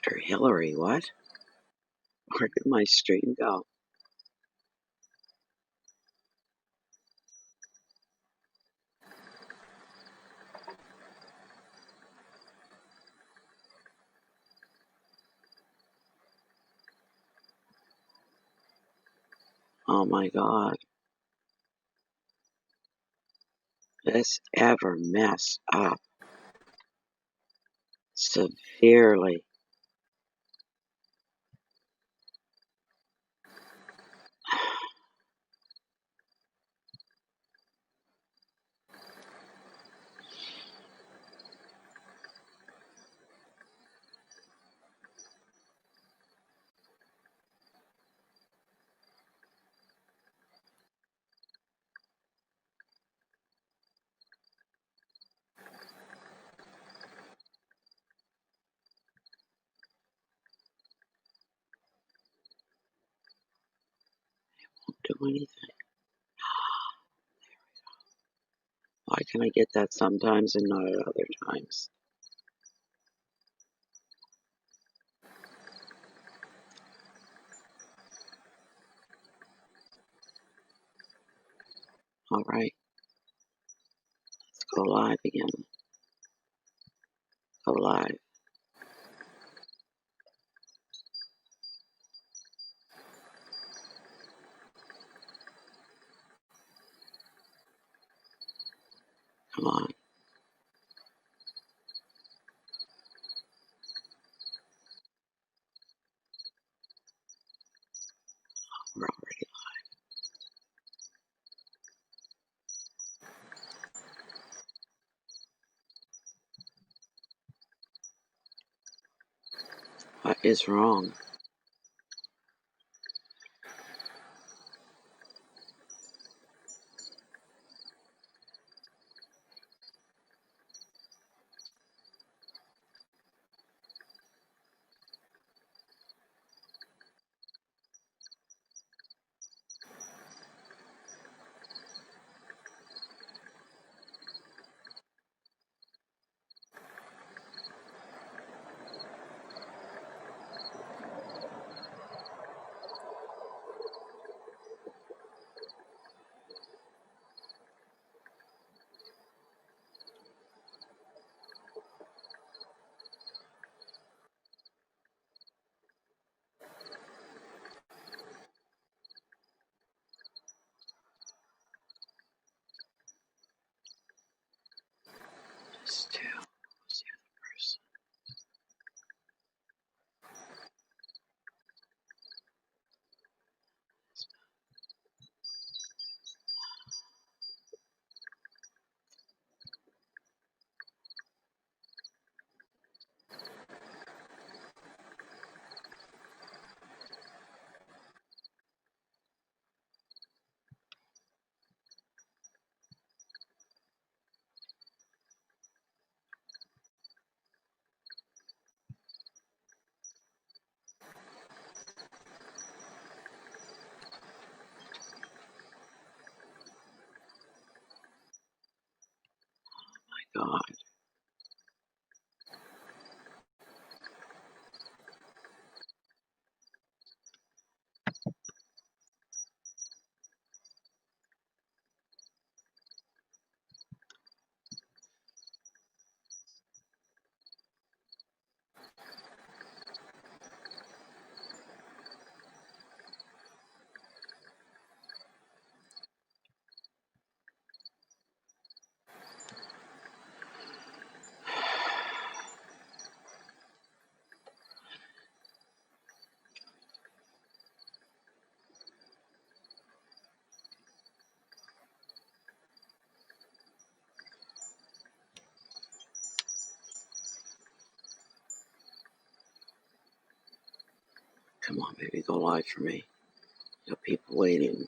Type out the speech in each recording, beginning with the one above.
After Hillary, what? Where did my stream go? Oh my god. This ever messed up severely. Do anything. Why can I get that sometimes and not at other times? Alright, let's go live again. Go live. Come on. We're already. What is wrong? Just two. Who's the other person? My god. Come on, baby, go live for me. Got people waiting.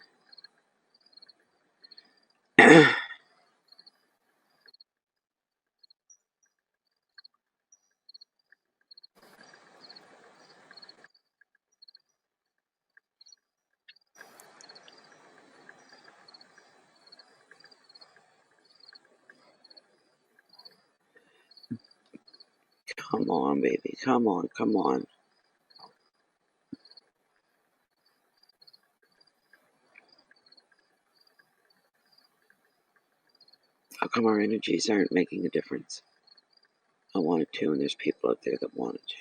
Come on, baby. Come on, come on. How come our energies aren't making a difference? I wanted to, and there's people out there that wanted to.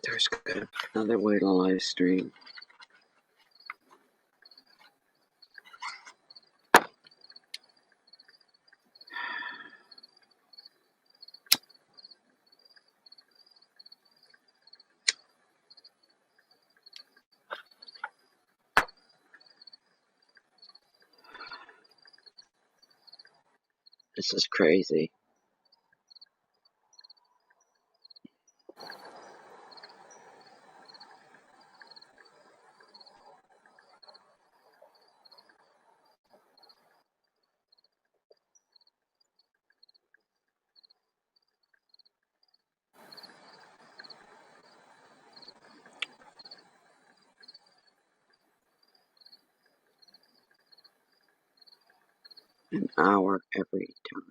There's good. Another way to live stream. This is crazy. An hour every time.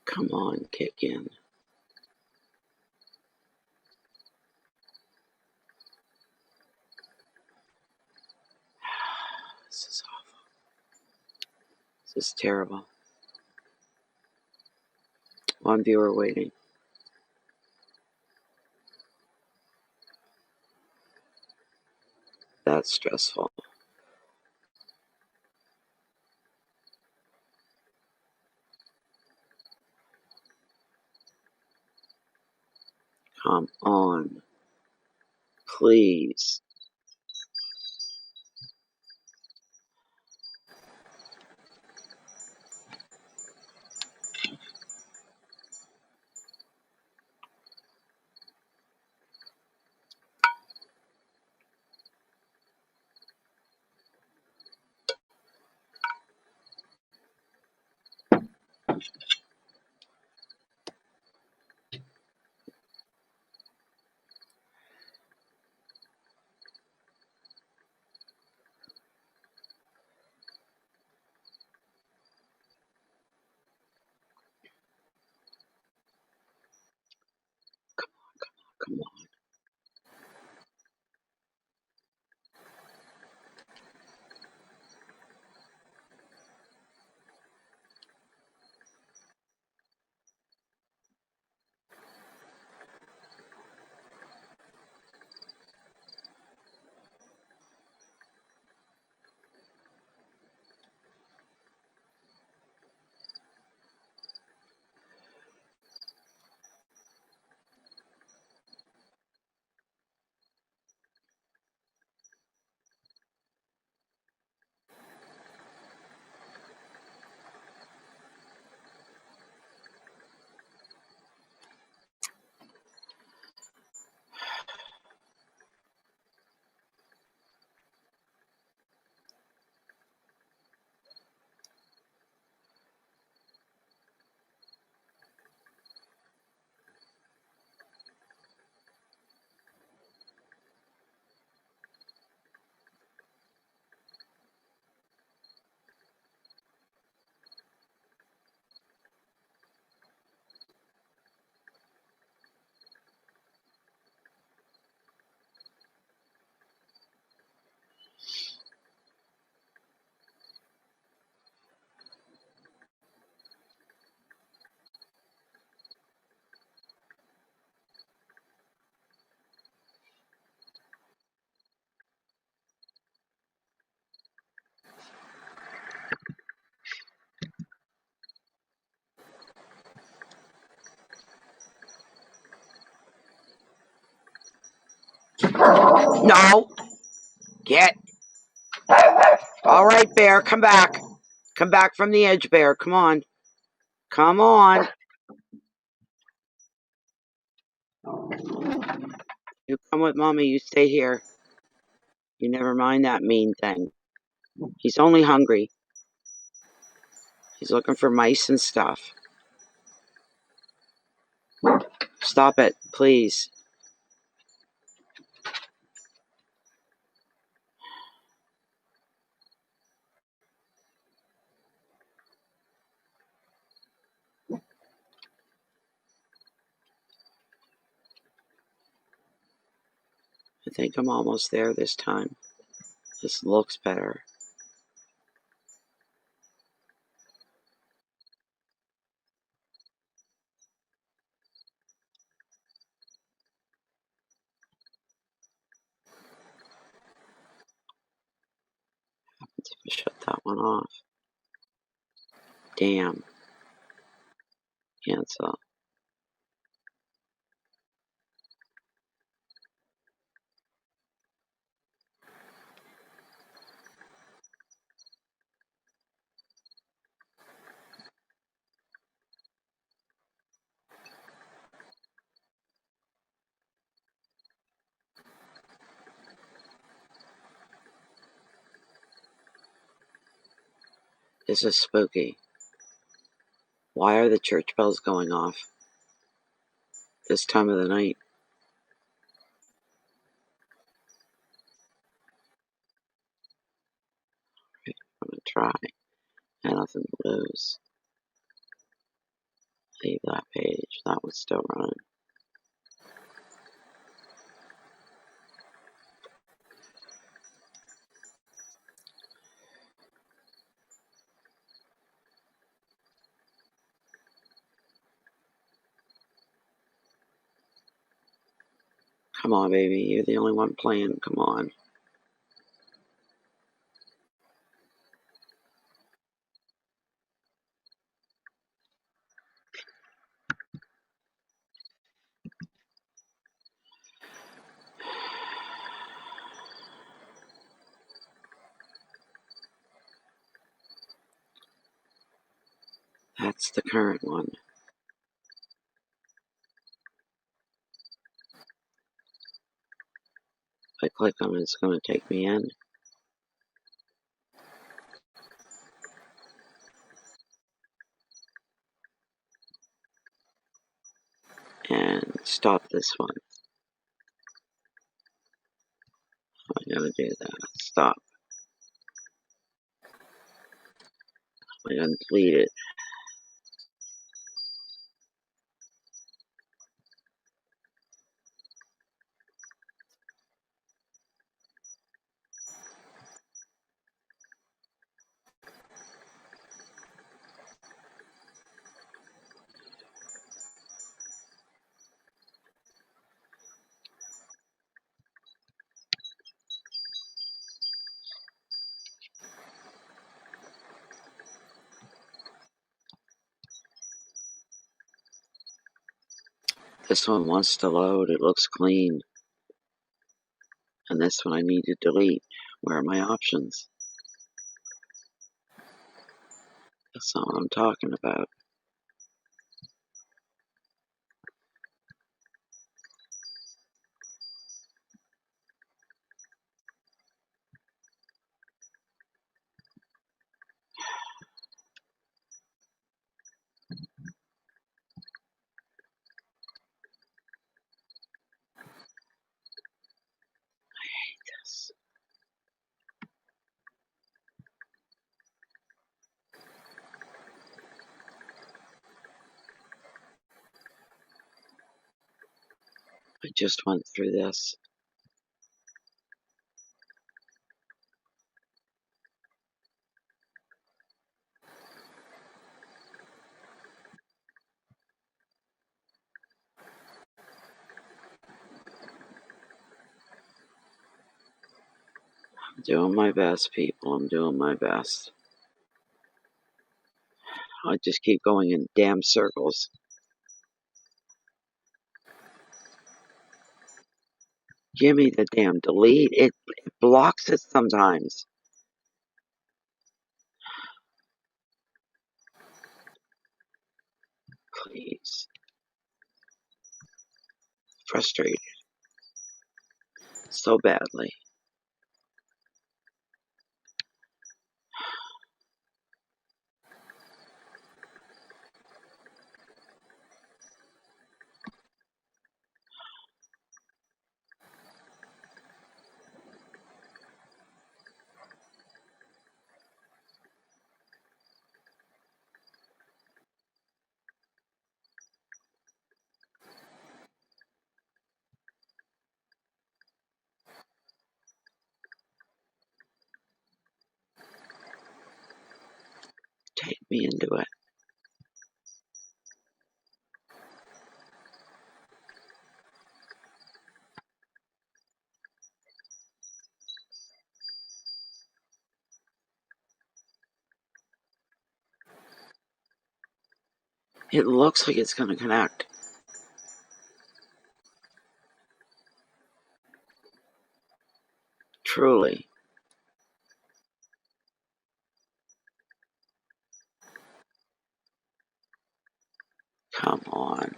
Come on, kick in. This is awful. This is terrible. One viewer waiting. That's stressful. Come on. Please. Come on. No! Get! Alright, Bear, come back. Come back from the edge, Bear. Come on. Come on. You come with Mommy, you stay here. You never mind that mean thing. He's only hungry. He's looking for mice and stuff. Stop it, please. I think I'm almost there this time. This looks better. Shut that one off. Damn. Cancel. This is spooky. Why are the church bells going off this time of the night? I'm gonna try. I have nothing to lose. Leave that page. That one's still running. Come on, baby. You're the only one playing. Come on. That's the current one. If I click on it, it's going to take me in. And stop this one. I gotta do that. Stop. I gotta delete it. This one wants to load. It looks clean. And this one I need to delete. Where are my options? That's not what I'm talking about. Yes. I just went through this. I'm doing my best, people. I'm doing my best. I just keep going in damn circles. Give me the damn delete. It blocks it sometimes. Please. Frustrated. So badly. Take me into it. It looks like it's going to connect. Truly. Come on.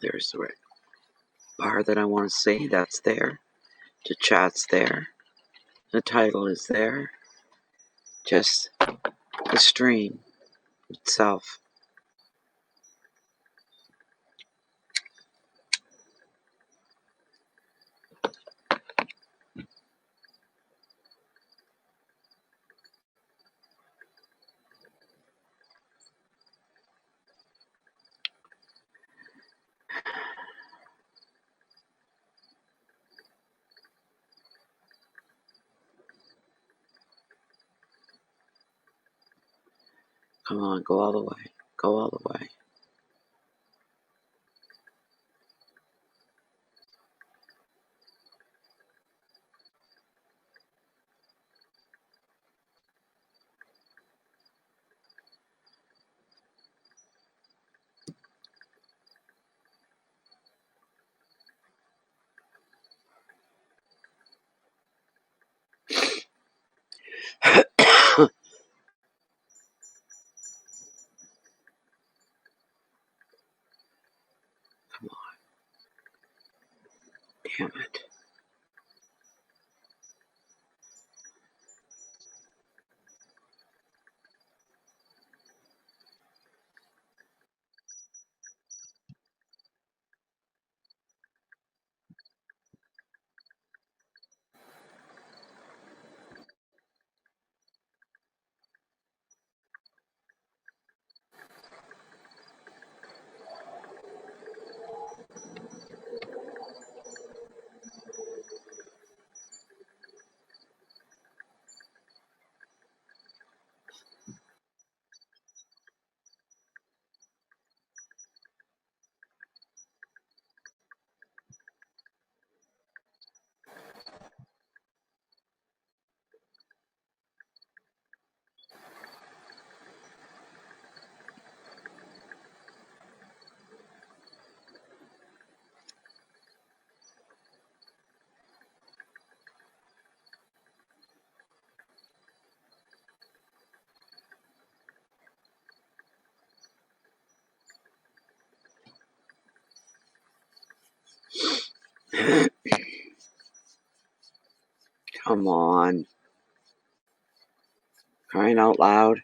There's the bar that I want to see. That's there. The chat's there. The title is there. Just the stream itself. Come on, go all the way. Go all the way. Damn it. Come on. Crying out loud.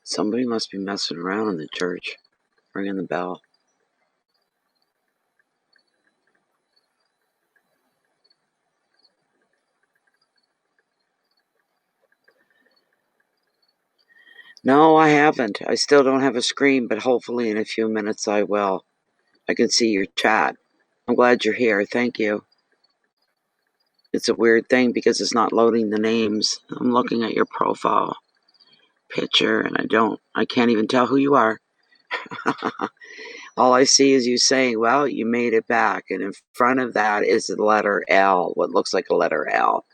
Somebody must be messing around in the church. Ringing the bell. No, I haven't. I still don't have a screen, but hopefully in a few minutes I will. I can see your chat. I'm glad you're here. Thank you. It's a weird thing because it's not loading the names. I'm looking at your profile picture and I can't even tell who you are. All I see is you saying, well, you made it back. And in front of that is the letter L, what looks like a letter L.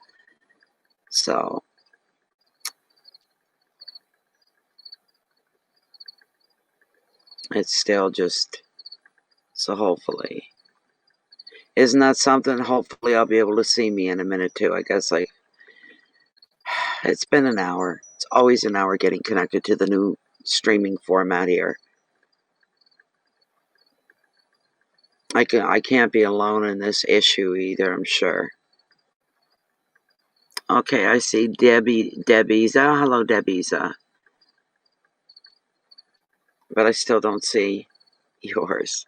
So it's still just, so hopefully. Isn't that something? Hopefully I'll be able to see me in a minute too. I guess it's been an hour. It's always an hour getting connected to the new streaming format here. I can't be alone in this issue either, I'm sure. Okay, I see Debbie's. Hello, Debbie's. But I still don't see yours.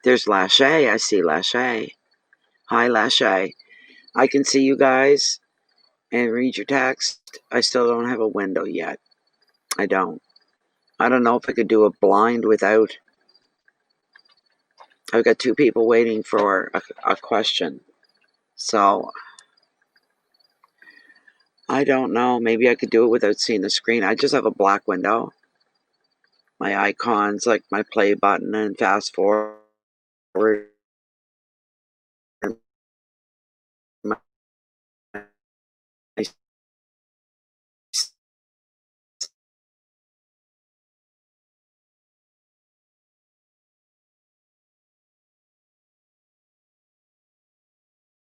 There's Lachey. I see Lachey. Hi, Lachey. I can see you guys and read your text. I still don't have a window yet. I don't. I don't know if I could do a blind without. I've got two people waiting for a question. So, I don't know. Maybe I could do it without seeing the screen. I just have a black window. My icons, like my play button and fast forward. My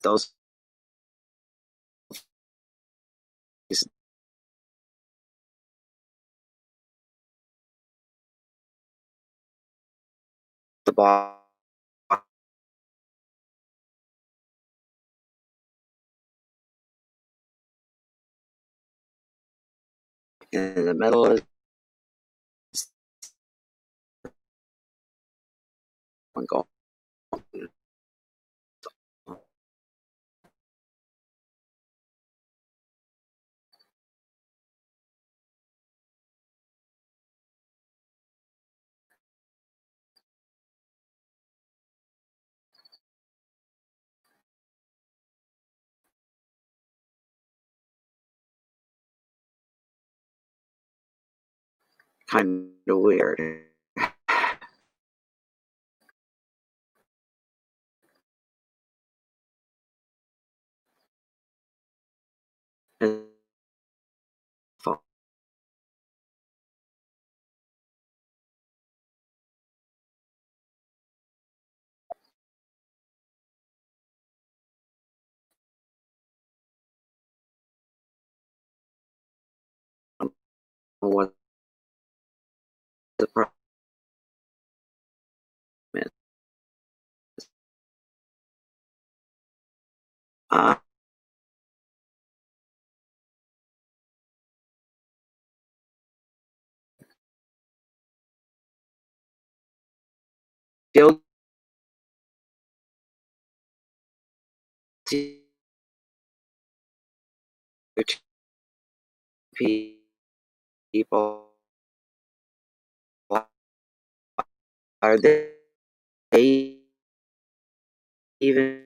those the bottom in the middle is go. Kind of weird. What the problem is? Uh, guilty people, are they even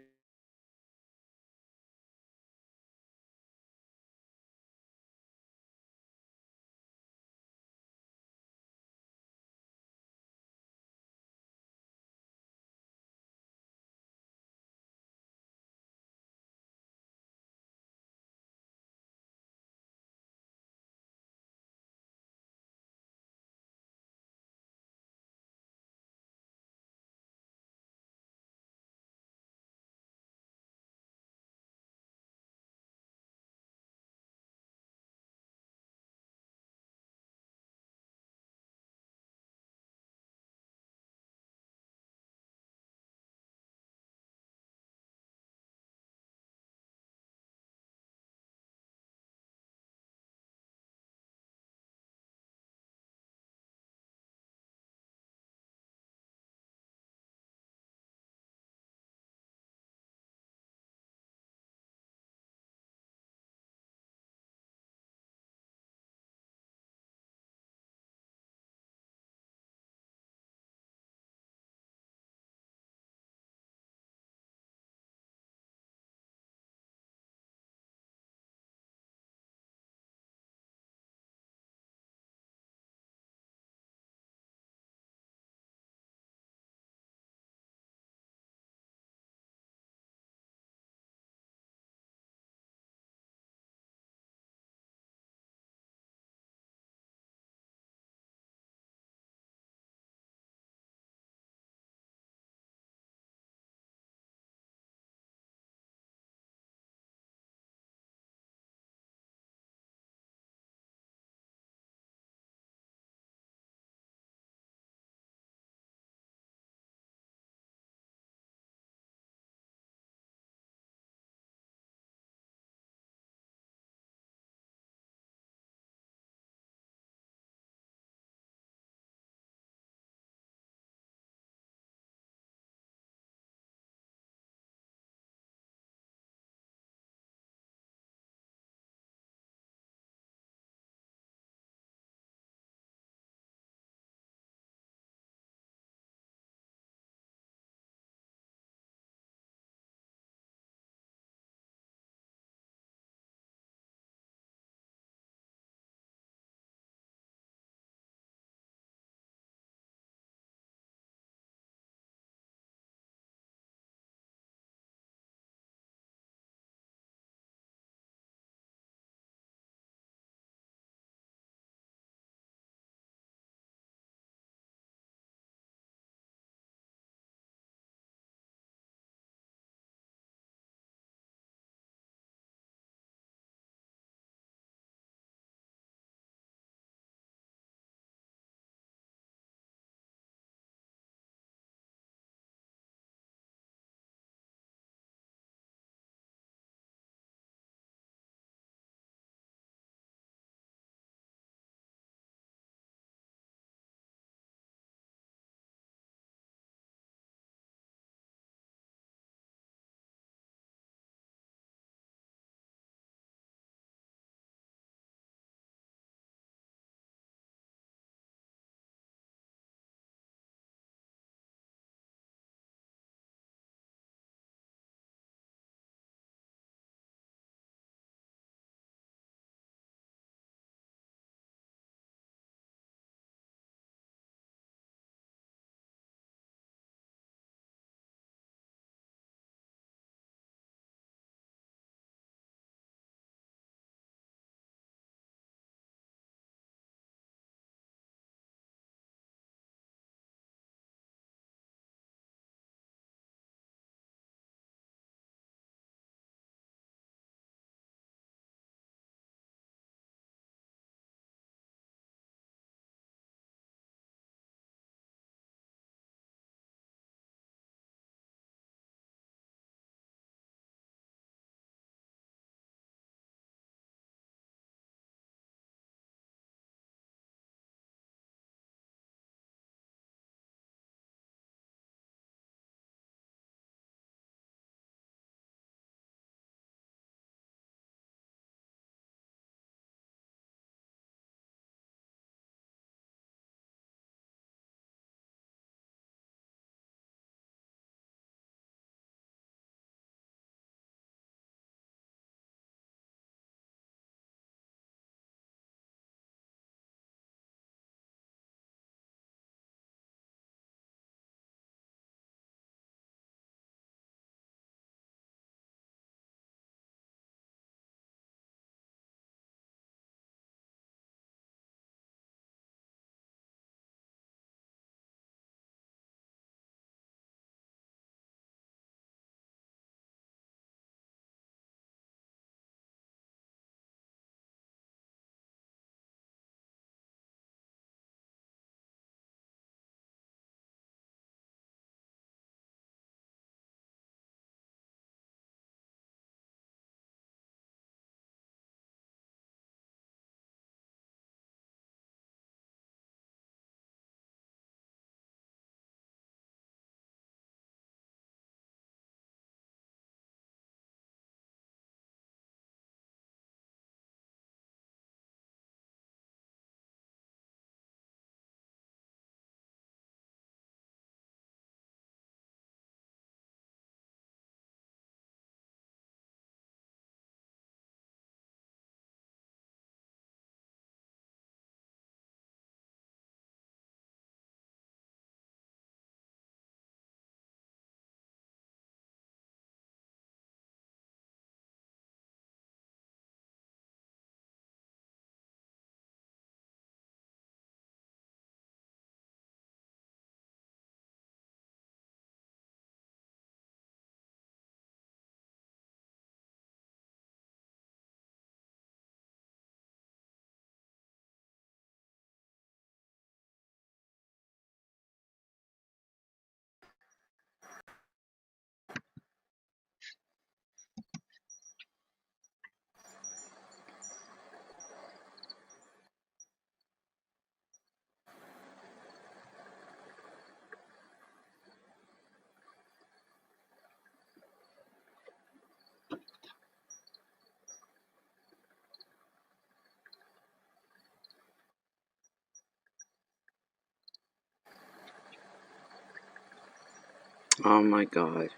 Oh my God.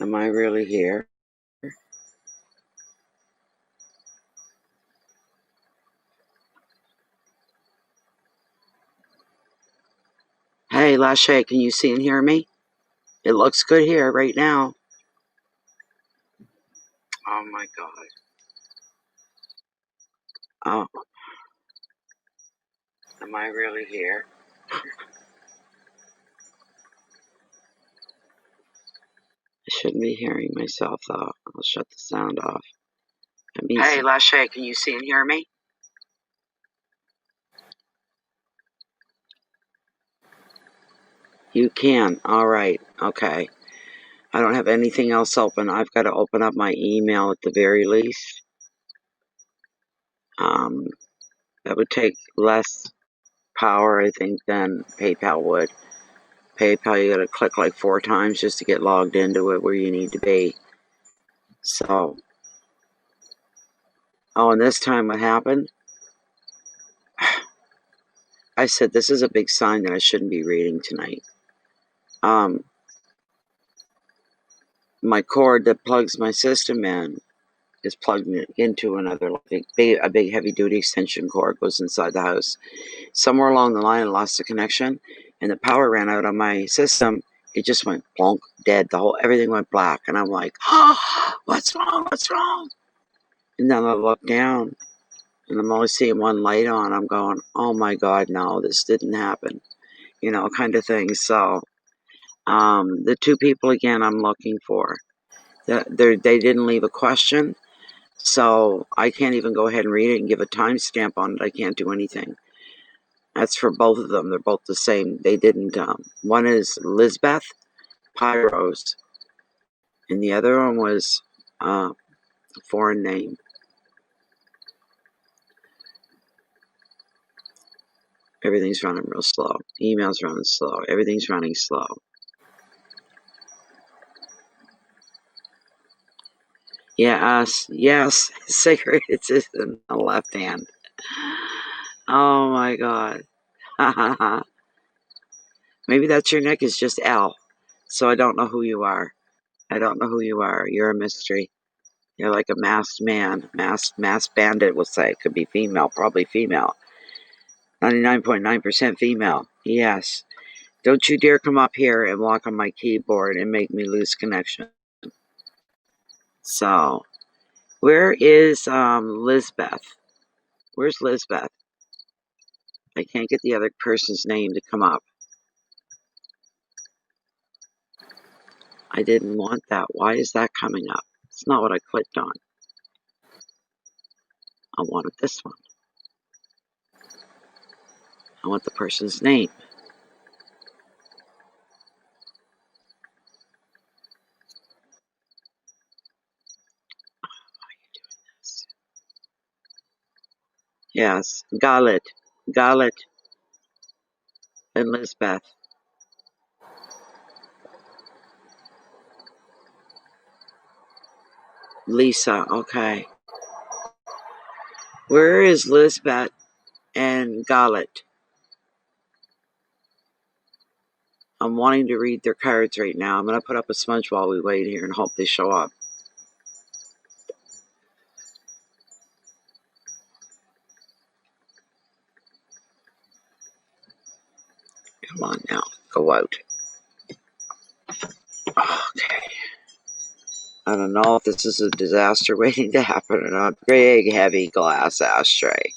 Am I really here? Hey, Lachey, can you see and hear me? It looks good here right now. Oh my God. Oh, am I really here? I shouldn't be hearing myself though. I'll shut the sound off. Hey, Lachey, can you see and hear me? You can. All right. Okay. I don't have anything else open. I've got to open up my email at the very least. Um, that would take less power, I think, than PayPal would. PayPal, you got to click like 4 times just to get logged into it where you need to be. So, oh, and this time what happened? I said this is a big sign that I shouldn't be reading tonight. My cord that plugs my system in is plugged into another a big heavy duty extension cord goes inside the house. Somewhere along the line, I lost the connection, and the power ran out on my system. It just went plonk, dead. Everything went black, and I'm like, oh, what's wrong? What's wrong? And then I look down, and I'm only seeing one light on. I'm going, oh my God, no, this didn't happen, kind of thing. So, the 2 people again I'm looking for, they didn't leave a question, so I can't even go ahead and read it and give a timestamp on it. I can't do anything. That's for both of them. They're both the same. They didn't. One is Lisbeth Pyros, and the other one was a foreign name. Everything's running real slow. Email's running slow. Everything's running slow. Yes. Cigarette is in the left hand. Oh my God. Maybe that's your neck is just L. So I don't know who you are. I don't know who you are. You're a mystery. You're like a masked man, masked bandit, we'll say. Could be female, probably female. 99.9% female. Yes. Don't you dare come up here and walk on my keyboard and make me lose connection. So, where is Lisbeth? Where's Lisbeth? I can't get the other person's name to come up. I didn't want that. Why is that coming up? It's not what I clicked on. I wanted this one. I want the person's name. Yes, Galit and Lisbeth. Lisa, okay. Where is Lisbeth and Galit? I'm wanting to read their cards right now. I'm going to put up a smudge while we wait here and hope they show up. Come on now, go out. Okay. I don't know if this is a disaster waiting to happen or not. Big, heavy glass ashtray.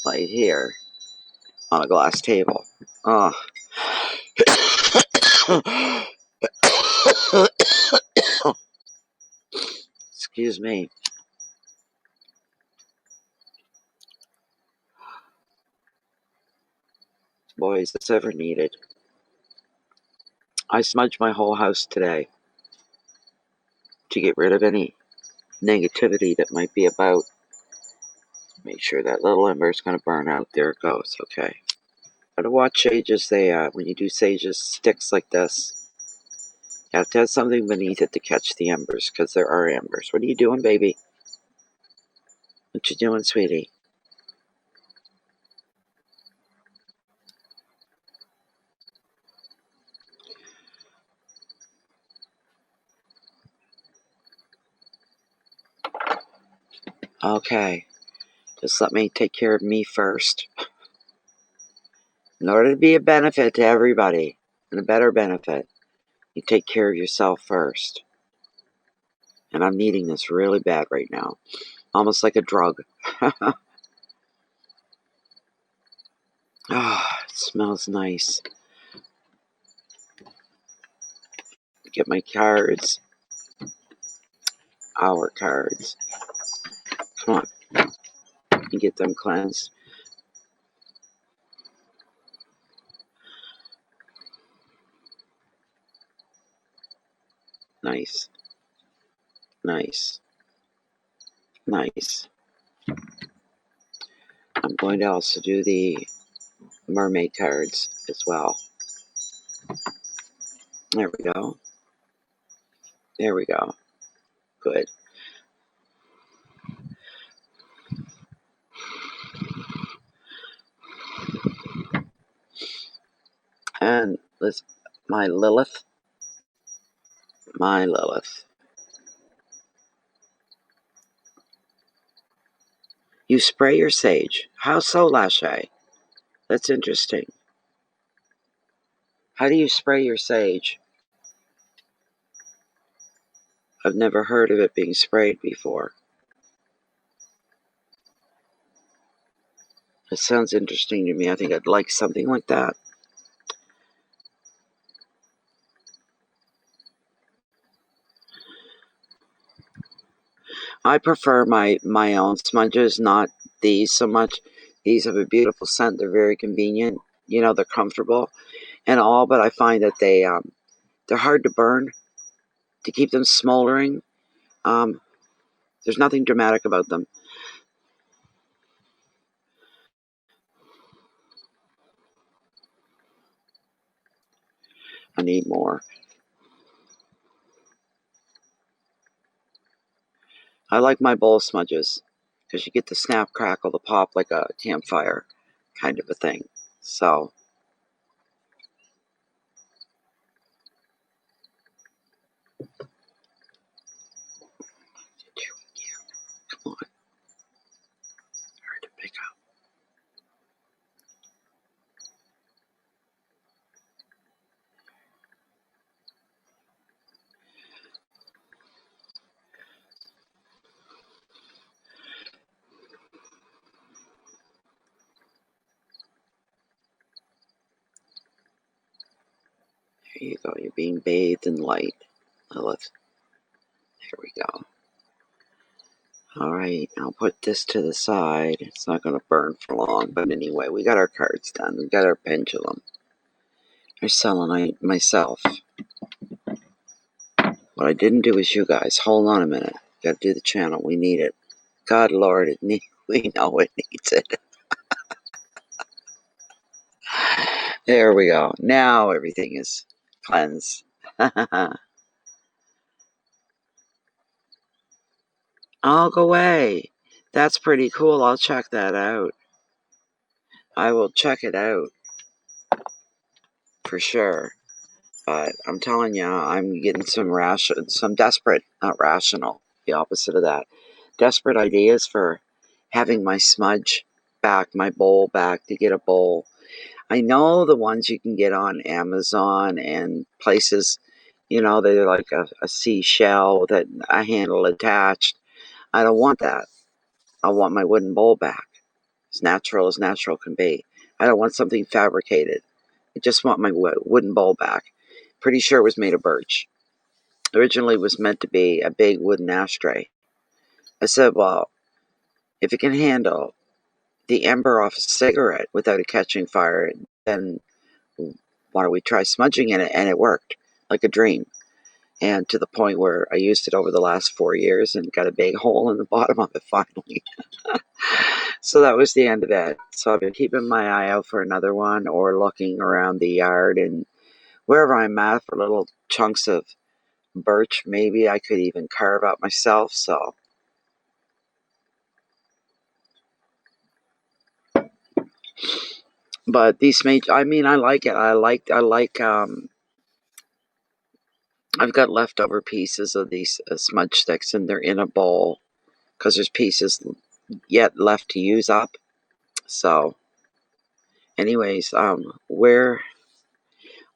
Right here on a glass table. Oh. Excuse me. Boy, is this ever needed. I smudged my whole house today to get rid of any negativity that might be about. Make sure that little ember is going to burn out. There it goes. Okay. Gotta watch sages. When you do sages sticks like this, you have to have something beneath it to catch the embers, because there are embers. What are you doing, baby? What you doing, sweetie? Okay, just let me take care of me first. In order to be a benefit to everybody, and a better benefit, you take care of yourself first. And I'm needing this really bad right now. Almost like a drug. Ah, it smells nice. Get my cards. Our cards. Come on. And get them cleansed. Nice. Nice. Nice. I'm going to also do the mermaid cards as well. There we go. There we go. Good. And this, my Lilith. My Lilith. You spray your sage. How so, Lashay? That's interesting. How do you spray your sage? I've never heard of it being sprayed before. It sounds interesting to me. I think I'd like something like that. I prefer my own smudges, not these so much. These have a beautiful scent. They're very convenient. You know, they're comfortable and all, but I find that they're hard to burn. To keep them smoldering, there's nothing dramatic about them. I need more. I like my bowl smudges because you get the snap, crackle, the pop like a campfire kind of a thing. So, come on, hard to pick up. There you go. You're being bathed in light. Lilith. There we go. Alright, I'll put this to the side. It's not going to burn for long, but anyway, we got our cards done. We got our pendulum. Our selenite, myself. What I didn't do is you guys. Hold on a minute. Got to do the channel. We need it. God, Lord, we know it needs it. There we go. Now everything is cleansed. I'll go away. That's pretty cool. I'll check that out. I will check it out. For sure. But I'm telling you, I'm getting some desperate, not rational, the opposite of that, desperate ideas for having my smudge back, my bowl back, to get a bowl. I know the ones you can get on Amazon and places, you know, they're like a seashell with a handle attached. I don't want that. I want my wooden bowl back, as natural can be. I don't want something fabricated. I just want my wooden bowl back. Pretty sure it was made of birch. Originally it was meant to be a big wooden ashtray. I said, well, if it can handle the ember off a cigarette without it catching fire, then why don't we try smudging in it? And it worked like a dream. And to the point where I used it over the last 4 years and got a big hole in the bottom of it finally. So that was the end of that. So I've been keeping my eye out for another one, or looking around the yard and wherever I'm at for little chunks of birch. Maybe I could even carve out myself. So but these I mean, I like it. I've got leftover pieces of these smudge sticks, and they're in a bowl. because there's pieces yet left to use up. So, anyways, where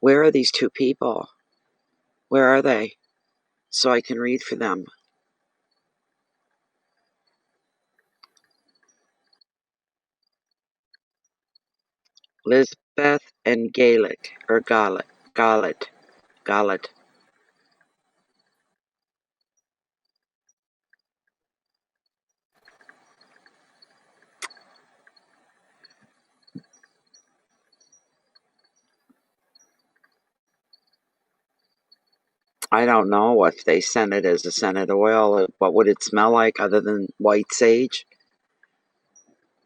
are these two people? Where are they? So I can read for them. Lisbeth and Gaelic, or Galit. I don't know if they sent it as a scented oil. What would it smell like other than white sage?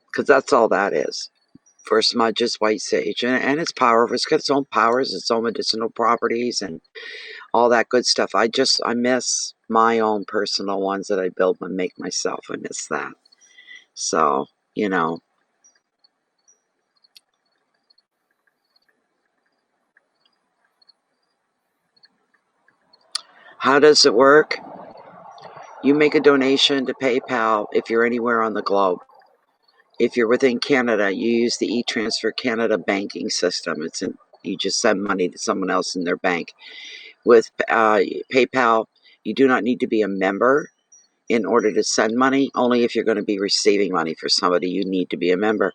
Because that's all that is. For smudge is white sage, and it's powerful. It's got its own powers, its own medicinal properties, and all that good stuff. I miss my own personal ones that I build and make myself. I miss that. So, how does it work? You make a donation to PayPal if you're anywhere on the globe. If you're within Canada, you use the eTransfer Canada banking system. You just send money to someone else in their bank. With PayPal, you do not need to be a member in order to send money. Only if you're going to be receiving money for somebody, you need to be a member.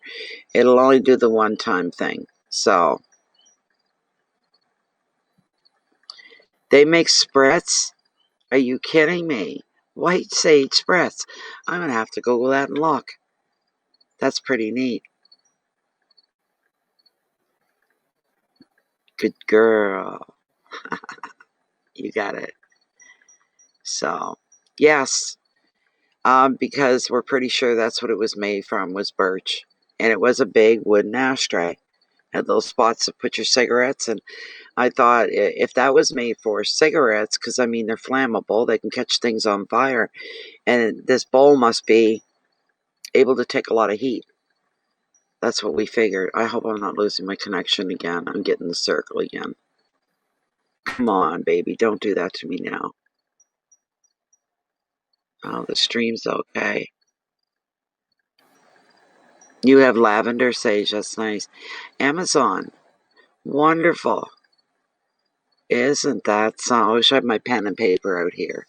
It'll only do the one-time thing. So they make spritz. Are you kidding me? White sage spritz. I'm going to have to Google that and look. That's pretty neat. Good girl. You got it. So, yes, because we're pretty sure that's what it was made from, was birch. And it was a big wooden ashtray. Had little spots to put your cigarettes in. I thought if that was made for cigarettes, because I mean they're flammable, they can catch things on fire, and this bowl must be able to take a lot of heat. That's what we figured. I hope I'm not losing my connection again. I'm getting the circle again. Come on, baby, don't do that to me now. Oh, the stream's okay. You have lavender sage. That's nice. Amazon. Wonderful. Isn't that something? I wish I had my pen and paper out here.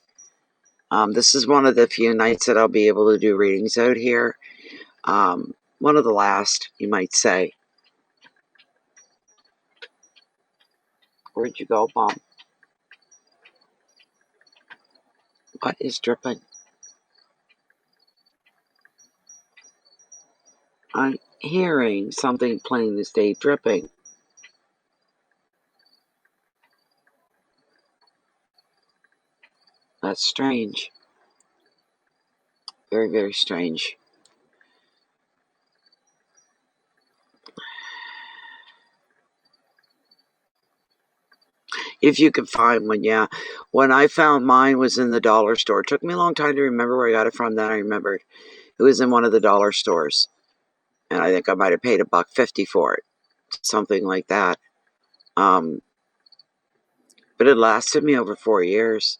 This is one of the few nights that I'll be able to do readings out here. One of the last, you might say. Where'd you go, Mom? What is dripping? I'm hearing something plain as day dripping. That's strange. Very, very strange. If you could find one, yeah. When I found mine was in the dollar store. It took me a long time to remember where I got it from. Then I remembered. It was in one of the dollar stores. And I think I might have paid $1.50 for it. Something like that. Um, but it lasted me over 4 years.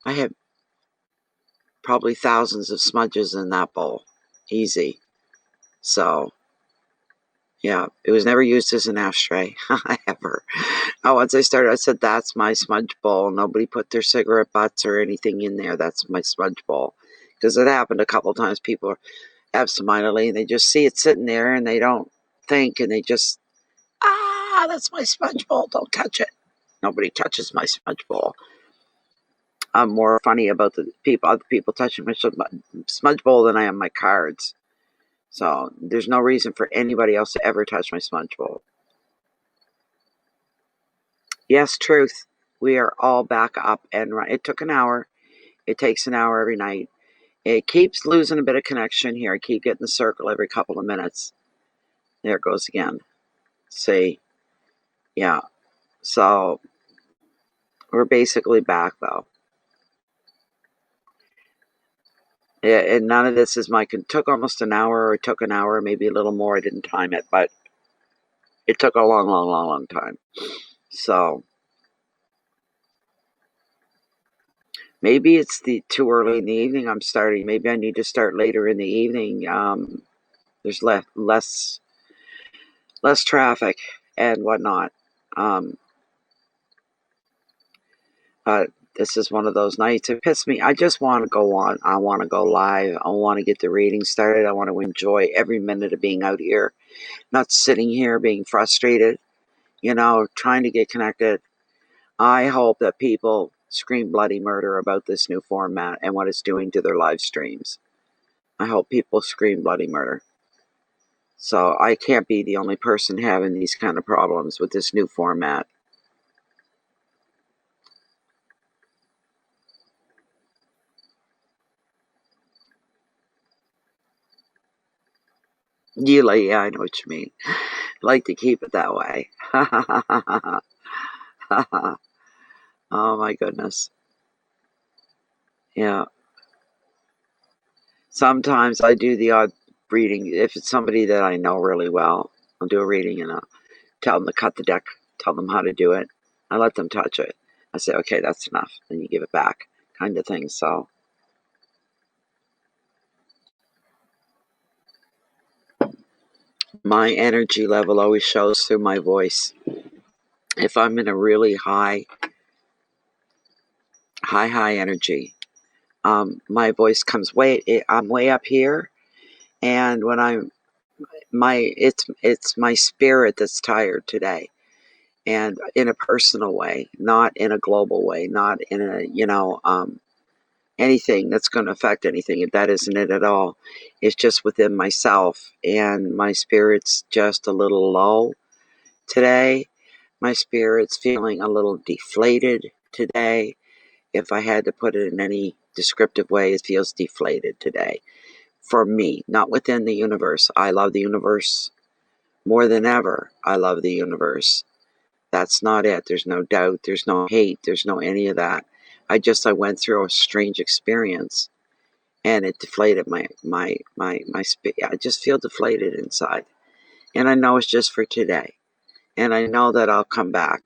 I had probably thousands of smudges in that bowl. Easy. So, yeah, it was never used as an ashtray, ever. Once I started, I said, that's my smudge bowl. Nobody put their cigarette butts or anything in there. That's my smudge bowl. Because it happened a couple of times. People are absentmindedly, and they just see it sitting there, and they don't think, and they just, that's my smudge bowl. Don't touch it. Nobody touches my smudge bowl. I'm more funny about other people touching my smudge bowl than I am my cards. So there's no reason for anybody else to ever touch my smudge bowl. Yes, truth. We are all back up and running. It took an hour. It takes an hour every night. It keeps losing a bit of connection here. I keep getting the circle every couple of minutes. There it goes again. See? Yeah. So we're basically back though. Yeah, and none of this is it took almost an hour, or it took an hour, maybe a little more. I didn't time it, but it took a long, long, long, long time. So Maybe it's too early in the evening I'm starting. Maybe I need to start later in the evening. There's less traffic and whatnot. But this is one of those nights. It pissed me. I just want to go on. I want to go live. I want to get the reading started. I want to enjoy every minute of being out here, not sitting here being frustrated, trying to get connected. I hope that people scream bloody murder about this new format and what it's doing to their live streams. I hope people scream bloody murder. So I can't be the only person having these kind of problems with this new format. Yeah, I know what you mean. I like to keep it that way. Oh my goodness. Yeah. Sometimes I do the odd reading. If it's somebody that I know really well, I'll do a reading and I'll tell them to cut the deck, tell them how to do it. I let them touch it. I say, okay, that's enough. Then you give it back, kind of thing. So my energy level always shows through my voice. If I'm in a really high energy, my voice comes I'm way up here, and when it's my spirit that's tired today, and in a personal way, not in a global way, not in a anything that's going to affect anything. That isn't it at all. It's just within myself, and my spirit's just a little low today. My spirit's feeling a little deflated today. If I had to put it in any descriptive way, it feels deflated today. For me, not within the universe. I love the universe more than ever. I love the universe. That's not it. There's no doubt. There's no hate. There's no any of that. I went through a strange experience, and it deflated my spirit. I just feel deflated inside, and I know it's just for today, and I know that I'll come back.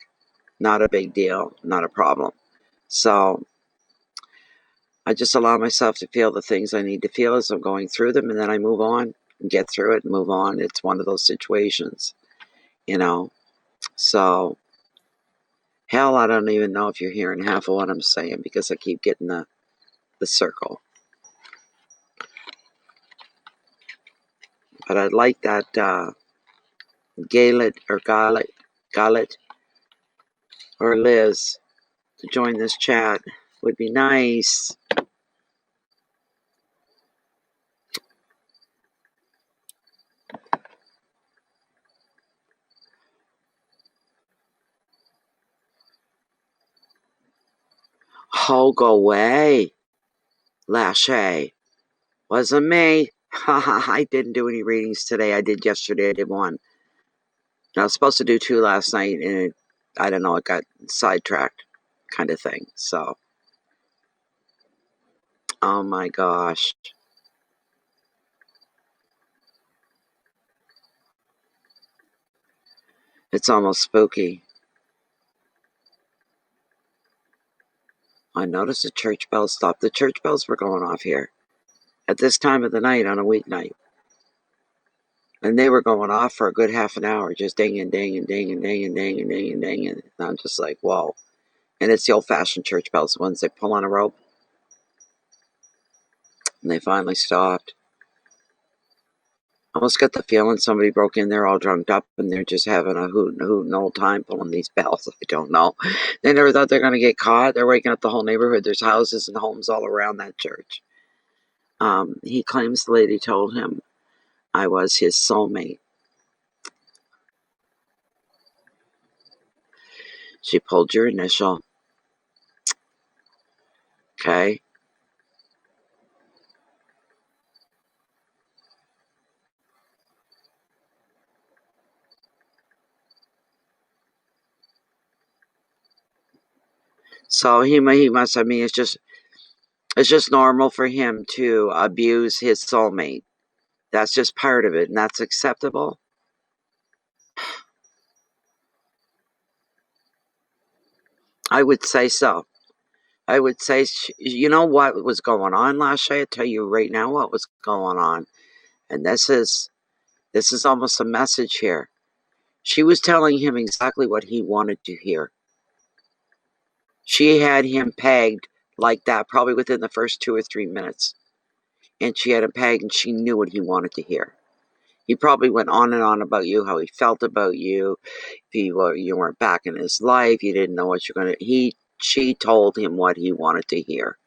Not a big deal. Not a problem. So I just allow myself to feel the things I need to feel as I'm going through them, and then I move on and get through it and move on. It's one of those situations, you know. So, hell, I don't even know if you're hearing half of what I'm saying because I keep getting the circle. But I'd like that Galet or Liz to join this chat. Would be nice. Oh, go away, Lachey. Wasn't me. I didn't do any readings today. I did yesterday. I did one. I was supposed to do 2 last night, and I don't know, it got sidetracked, kind of thing. So, oh my gosh. It's almost spooky. I noticed the church bells stopped. The church bells were going off here at this time of the night on a weeknight. And they were going off for a good half an hour, just ding and ding and ding and ding and ding and ding and ding. And I'm just like, whoa. And it's the old-fashioned church bells, the ones they pull on a rope. And they finally stopped. I almost got the feeling somebody broke in there all drunk up and they're just having a hoot and old time pulling these bells. I don't know. They never thought they're going to get caught. They're waking up the whole neighborhood. There's houses and homes all around that church. He claims the lady told him I was his soulmate. She pulled your initial. Okay. So he must, I mean, it's just normal for him to abuse his soulmate. That's just part of it, and that's acceptable. I would say so. I would say, you know what was going on last year? I tell you right now what was going on. And this is almost a message here. She was telling him exactly what he wanted to hear. She had him pegged like that probably within the first 2 or 3 minutes. And she had him pegged and she knew what he wanted to hear. He probably went on and on about you, how he felt about you. If you weren't back in his life, you didn't know what you're going to... She told him what he wanted to hear.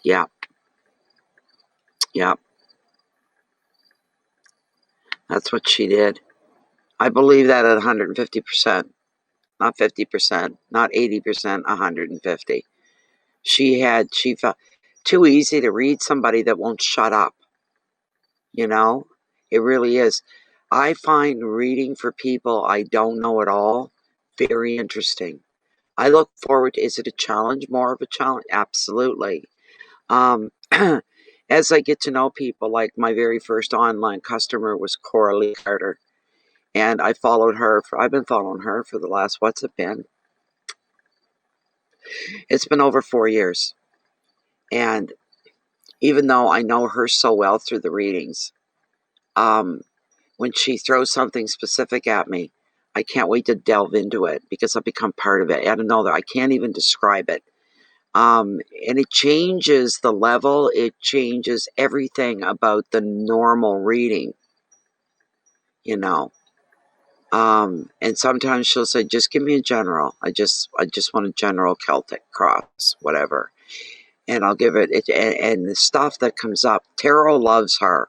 Yeah. Yeah. That's what she did. I believe that at 150%. Not 50%, not 80%, 150. She felt too easy to read somebody that won't shut up. You know? It really is. I find reading for people I don't know at all very interesting. I look forward to, is it a challenge? More of a challenge? Absolutely. As I get to know people, like my very first online customer was Coralie Carter. And I followed her. I've been following her for the last, what's it been? It's been over 4 years. And even though I know her so well through the readings, when she throws something specific at me, I can't wait to delve into it because I've become part of it. I don't know that I can't even describe it. And it changes the level. It changes everything about the normal reading, you know. And sometimes she'll say, just give me a general. I just want a general Celtic cross, whatever. And I'll give it, and the stuff that comes up, tarot loves her.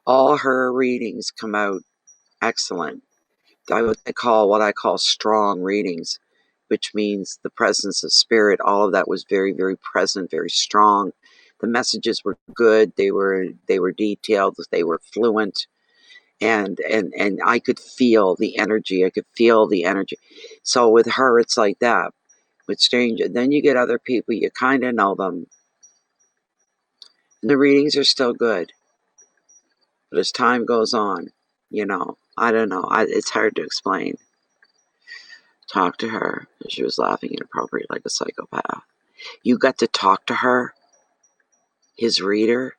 All her readings come out excellent. What I call strong readings, which means the presence of spirit, all of that was very, very present, very strong. The messages were good. They were detailed. They were fluent. And I could feel the energy. So with her, it's like that. With stranger, then you get other people, you kind of know them. And the readings are still good. But as time goes on, I don't know. It's hard to explain. Talk to her. She was laughing inappropriate like a psychopath. You got to talk to her, his reader.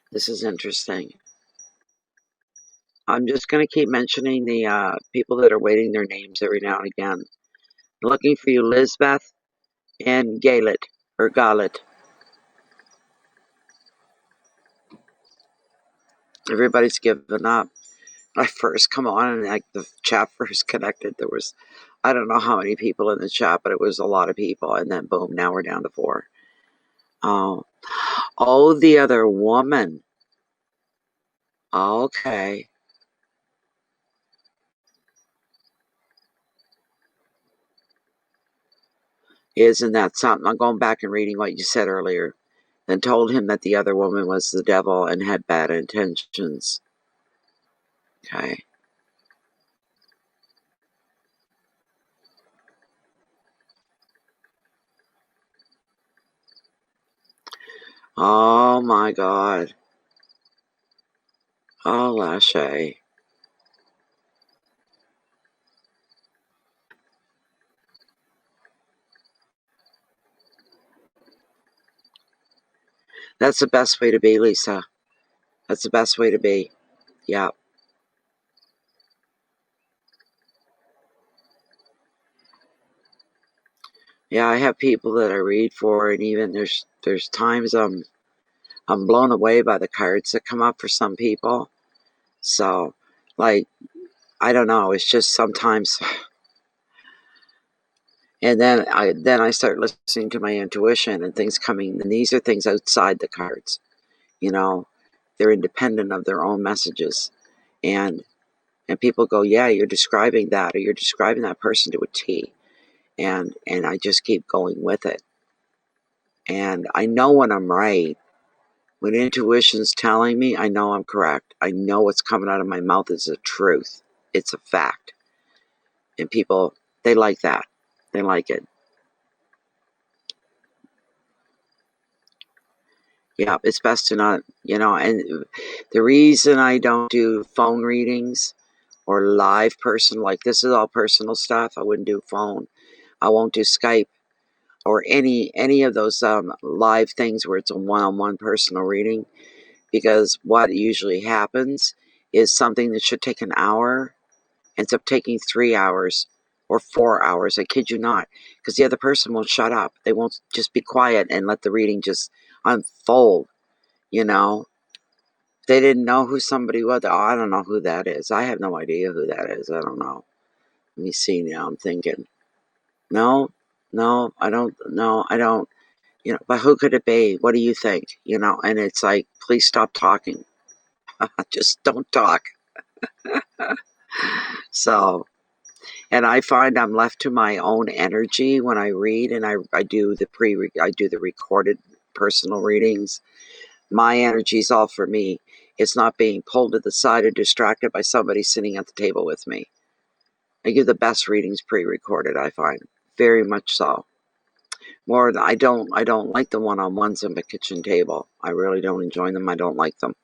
This is interesting. I'm just going to keep mentioning the people that are waiting their names every now and again. I'm looking for you, Lisbeth and Galet, or Galet. Everybody's given up. When I first come on and like the chat first connected, there was, I don't know how many people in the chat, but it was a lot of people. And then boom, now we're down to 4. Oh, the other woman. Okay. Isn't that something? I'm going back and reading what you said earlier. Then told him that the other woman was the devil and had bad intentions. Okay. Oh my God. Oh, Lachey. That's the best way to be, Lisa. That's the best way to be. Yeah. Yeah, I have people that I read for, and even there's times I'm blown away by the cards that come up for some people. So, like, I don't know. It's just sometimes, and then I start listening to my intuition and things coming, and these are things outside the cards. They're independent of their own messages, and people go, yeah, you're describing that, or you're describing that person to a T, and I just keep going with it, and I know when I'm right. When intuition's telling me, I know I'm correct. I know what's coming out of my mouth is the truth. It's a fact. And people, they like that. They like it. Yeah, it's best to not, and the reason I don't do phone readings or live person, like this is all personal stuff. I wouldn't do phone. I won't do Skype or any of those live things where it's a one-on-one personal reading, because what usually happens is something that should take an hour ends up taking 3 hours or 4 hours. I kid you not, because the other person won't shut up. They won't just be quiet and let the reading just unfold. You know, they didn't know who somebody was. Oh, I don't know who that is. I have no idea who that is. I don't know. Let me see now. I'm thinking. No, no, I don't. No, I don't. But who could it be? What do you think? And it's like, please stop talking. Just don't talk. So, and I find I'm left to my own energy when I read, and I do the recorded personal readings. My energy's all for me. It's not being pulled to the side or distracted by somebody sitting at the table with me. I give the best readings pre-recorded, I find. Very much so. I don't like the one-on-ones on the kitchen table. I really don't enjoy them. I don't like them.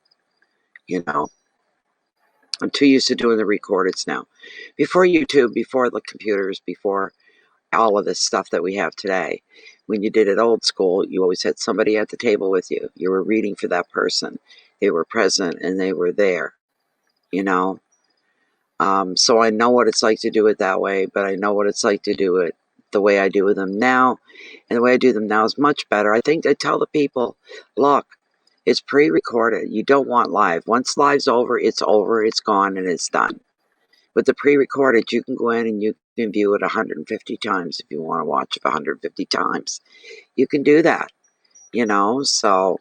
I'm too used to doing the recordeds now. Before YouTube, before the computers, before all of this stuff that we have today, when you did it old school, you always had somebody at the table with you. You were reading for that person. They were present and they were there, you know. So I know what it's like to do it that way, but I know what it's like to do it the way I do them now. And the way I do them now is much better. I think I tell the people, look, it's pre-recorded. You don't want live. Once live's over, it's gone, and it's done. With the pre-recorded, you can go in and you can view it 150 times if you want to watch it 150 times. You can do that, so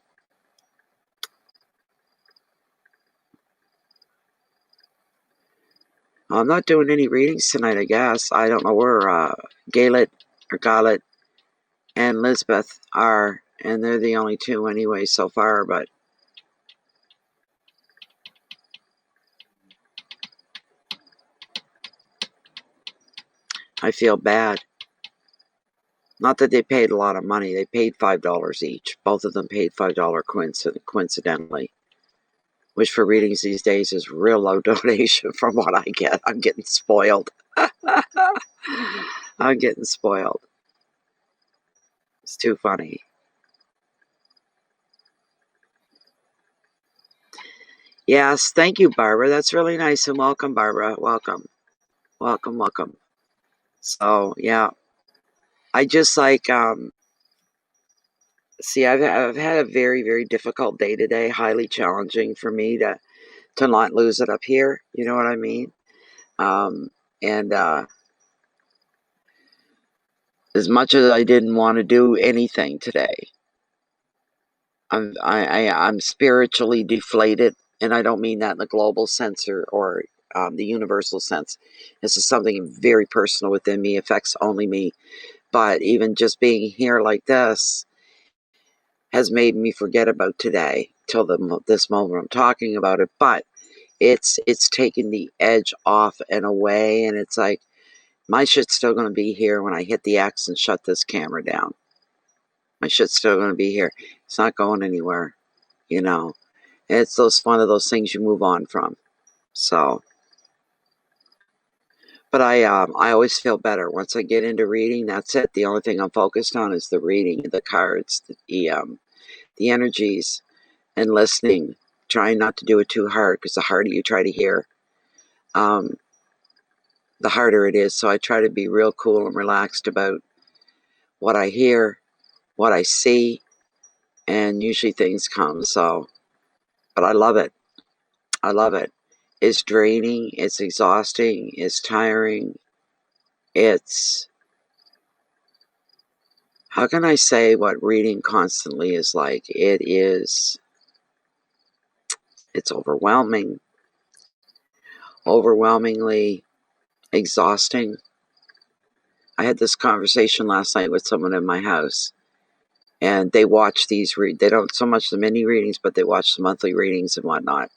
I'm not doing any readings tonight, I guess. I don't know where Galet and Lisbeth are, and they're the only two anyway so far, but I feel bad. Not that they paid a lot of money. They paid $5 each. Both of them paid $5 coincidentally, which for readings these days is real low donation from what I get. I'm getting spoiled. I'm getting spoiled. It's too funny. Yes, thank you, Barbara. That's really nice, and welcome, Barbara. Welcome, welcome, welcome. So yeah, I just like see. I've had a very very difficult day today. Highly challenging for me to not lose it up here. You know what I mean? Um, and as much as I didn't want to do anything today, I'm spiritually deflated, and I don't mean that in the global sense or the universal sense. This is something very personal within me, affects only me. But even just being here like this has made me forget about today till this moment I'm talking about it. But it's taken the edge off and away, and it's like my shit's still going to be here when I hit the X and shut this camera down. My shit's still going to be here. It's not going anywhere, you know. It's one of those things you move on from. So, but I always feel better once I get into reading. That's it. The only thing I'm focused on is the reading, the cards, the energies, and listening. Trying not to do it too hard, because the harder you try to hear, um, the harder it is. So I try to be real cool and relaxed about what I hear, what I see, and usually things come. So, but I love it. I love it. It's draining. It's exhausting. It's tiring. It's, how can I say what reading constantly is like? It's overwhelming, overwhelmingly exhausting. I had this conversation last night with someone in my house, and they watch they don't so much the mini readings, but they watch the monthly readings and whatnot.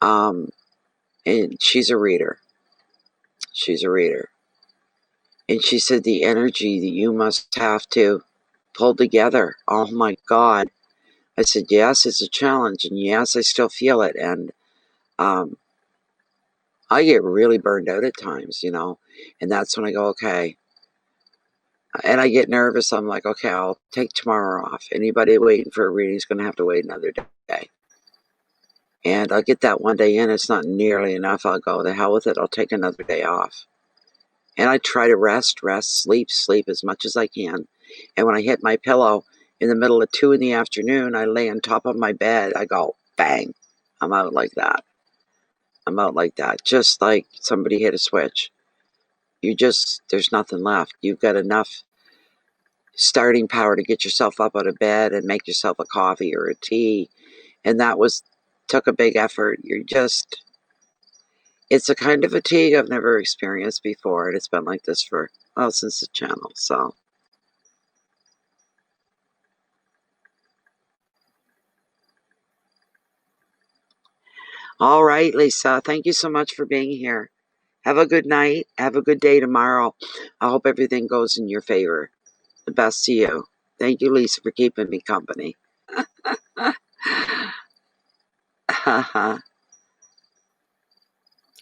And she's a reader. She's a reader. And she said the energy that you must have to pull together. Oh my God. I said, yes, it's a challenge, and yes, I still feel it, and I get really burned out at times, and that's when I go, okay, and I get nervous. I'm like, okay, I'll take tomorrow off. Anybody waiting for a reading is going to have to wait another day. And I'll get that one day in. It's not nearly enough. I'll go, the hell with it. I'll take another day off. And I try to rest, sleep as much as I can. And when I hit my pillow in the middle of 2 in the afternoon, I lay on top of my bed. I go, bang. I'm out like that. Just like somebody hit a switch. There's nothing left. You've got enough starting power to get yourself up out of bed and make yourself a coffee or a tea. And took a big effort. It's a kind of fatigue I've never experienced before. And it's been like this since the channel. So. All right, Lisa. Thank you so much for being here. Have a good night. Have a good day tomorrow. I hope everything goes in your favor. The best to you. Thank you, Lisa, for keeping me company.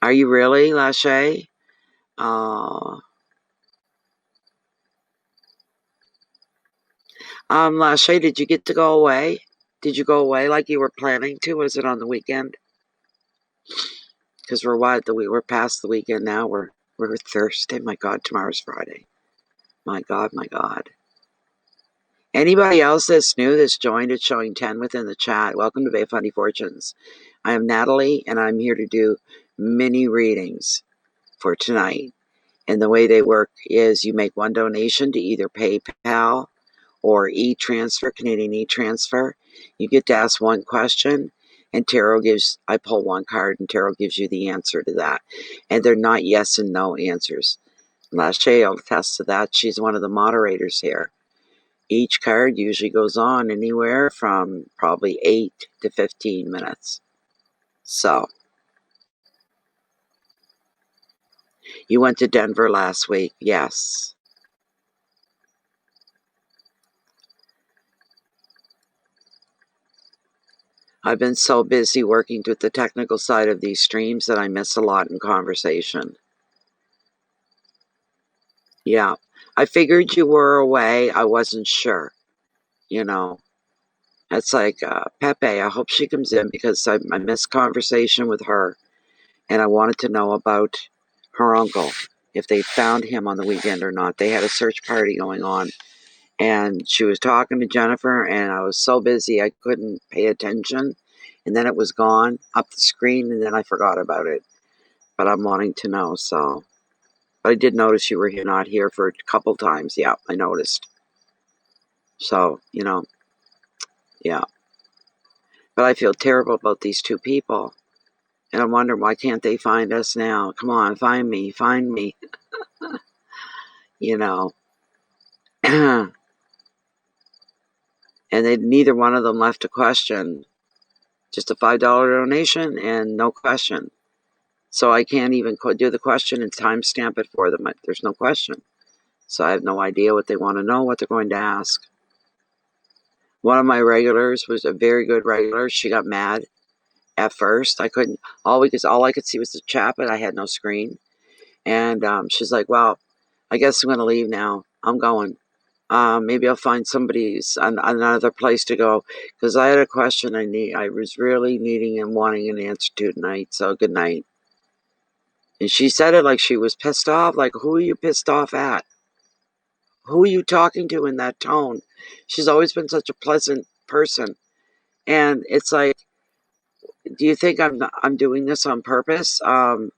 Are you really, Lachey? Oh. Lachey, did you get to go away? Did you go away like you were planning to? Was it on the weekend? Because we're past the weekend now. We're Thursday. My God, tomorrow's Friday. My God, my God. Anybody else that's new that's joined, it's showing 10 within the chat. Welcome to Bay Funny Fortunes. I am Natalie, and I'm here to do mini readings for tonight. And the way they work is you make one donation to either PayPal or e-transfer, Canadian e-transfer. You get to ask one question, and I pull one card, and tarot gives you the answer to that. And they're not yes and no answers. Lachey will attest to that. She's one of the moderators here. Each card usually goes on anywhere from probably 8 to 15 minutes. So, you went to Denver last week. Yes. I've been so busy working with the technical side of these streams that I miss a lot in conversation. Yeah. I figured you were away. I wasn't sure. It's like Pepe. I hope she comes in because I missed conversation with her. And I wanted to know about her uncle, if they found him on the weekend or not. They had a search party going on. And she was talking to Jennifer, and I was so busy I couldn't pay attention. And then it was gone up the screen, and then I forgot about it. But I'm wanting to know, so. But I did notice you were not here for a couple times. Yeah, I noticed. So, yeah. But I feel terrible about these two people. And I'm wondering, why can't they find us now? Come on, find me. And neither one of them left a question. Just a $5 donation and no question. So I can't even do the question and timestamp it for them. There's no question. So I have no idea what they want to know, what they're going to ask. One of my regulars was a very good regular. She got mad at first. All I could see was the chat, but I had no screen. And she's like, well, I guess I'm going to leave now. I'm going. Maybe I'll find another place to go, because I had a question I was really needing and wanting an answer to tonight. So good night. And she said it like she was pissed off. Like, who are you pissed off at? Who are you talking to in that tone? She's always been such a pleasant person. And it's like, do you think I'm doing this on purpose? Do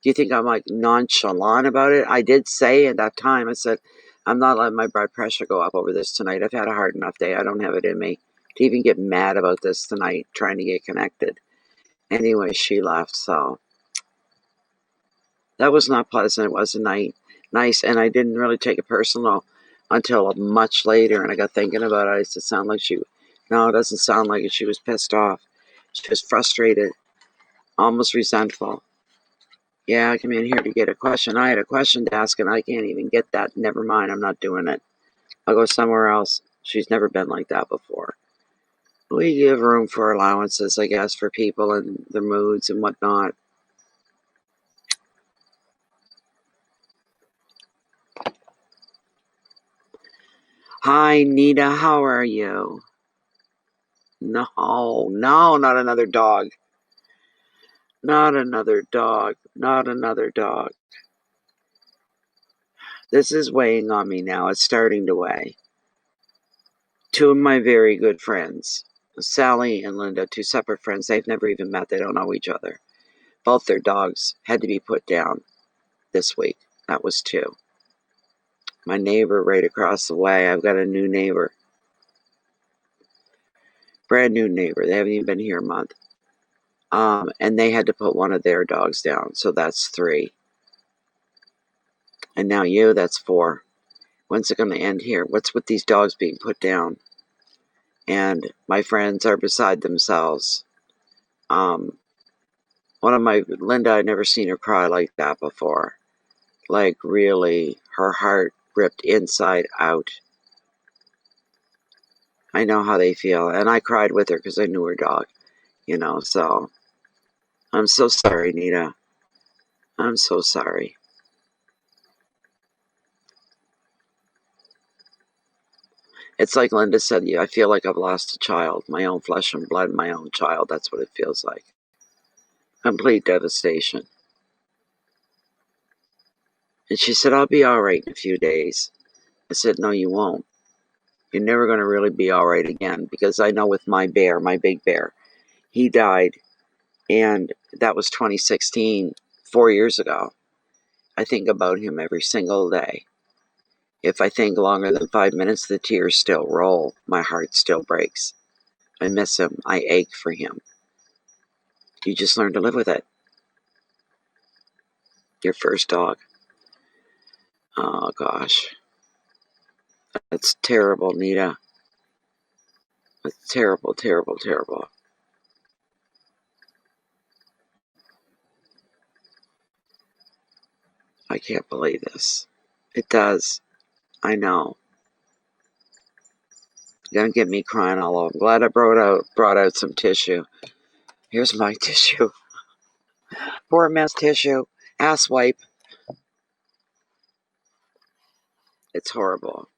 you think I'm like nonchalant about it? I did say at that time, I said, I'm not letting my blood pressure go up over this tonight. I've had a hard enough day. I don't have it in me to even get mad about this tonight, trying to get connected. Anyway, she left, so that was not pleasant. It wasn't nice, and I didn't really take it personal until much later, and I got thinking about it. It doesn't sound like it. She was pissed off. She was frustrated, almost resentful. Yeah, I came in here to get a question. I had a question to ask, and I can't even get that. Never mind, I'm not doing it. I'll go somewhere else. She's never been like that before. We give room for allowances, I guess, for people and their moods and whatnot. Hi, Nita, how are you? No, not another dog. Not another dog. Not another dog. This is weighing on me now. It's starting to weigh. Two of my very good friends, Sally and Linda, two separate friends, they've never even met. They don't know each other. Both their dogs had to be put down this week. That was two. My neighbor right across the way, I've got a new neighbor. Brand new neighbor. They haven't even been here a month. And they had to put one of their dogs down. So that's three. And now you, that's four. When's it going to end here? What's with these dogs being put down? And my friends are beside themselves. One of my, Linda, I'd never seen her cry like that before. Like, really, her heart ripped inside out. I know how they feel. And I cried with her because I knew her dog, so I'm so sorry, Nita. I'm so sorry. It's like Linda said, I feel like I've lost a child, my own flesh and blood, my own child. That's what it feels like. Complete devastation. And she said, I'll be all right in a few days. I said, no, you won't. You're never going to really be all right again, because I know with my bear, my big bear, he died, and that was 2016, 4 years ago. I think about him every single day. If I think longer than 5 minutes, the tears still roll. My heart still breaks. I miss him. I ache for him. You just learn to live with it. Your first dog. Oh, gosh. That's terrible, Nita. It's terrible, terrible, terrible. I can't believe this. It does. I know. You're gonna get me crying all over. I'm glad I brought out some tissue. Here's my tissue. Poor mess tissue. Ass wipe. It's horrible.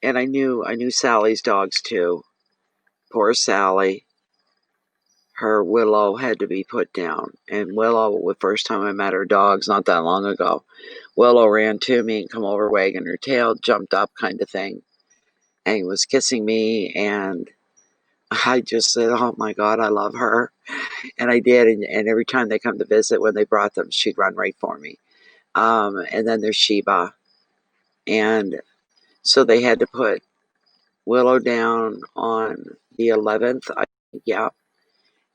And I knew Sally's dogs too. Poor Sally. Her Willow had to be put down. And Willow, the first time I met her dogs not that long ago, Willow ran to me and come over wagging her tail, jumped up kind of thing, and was kissing me, and I just said, oh my God, I love her. And I did, and every time they come to visit, when they brought them, she'd run right for me. And then there's Sheba. And so they had to put Willow down on the 11th, I think, yeah.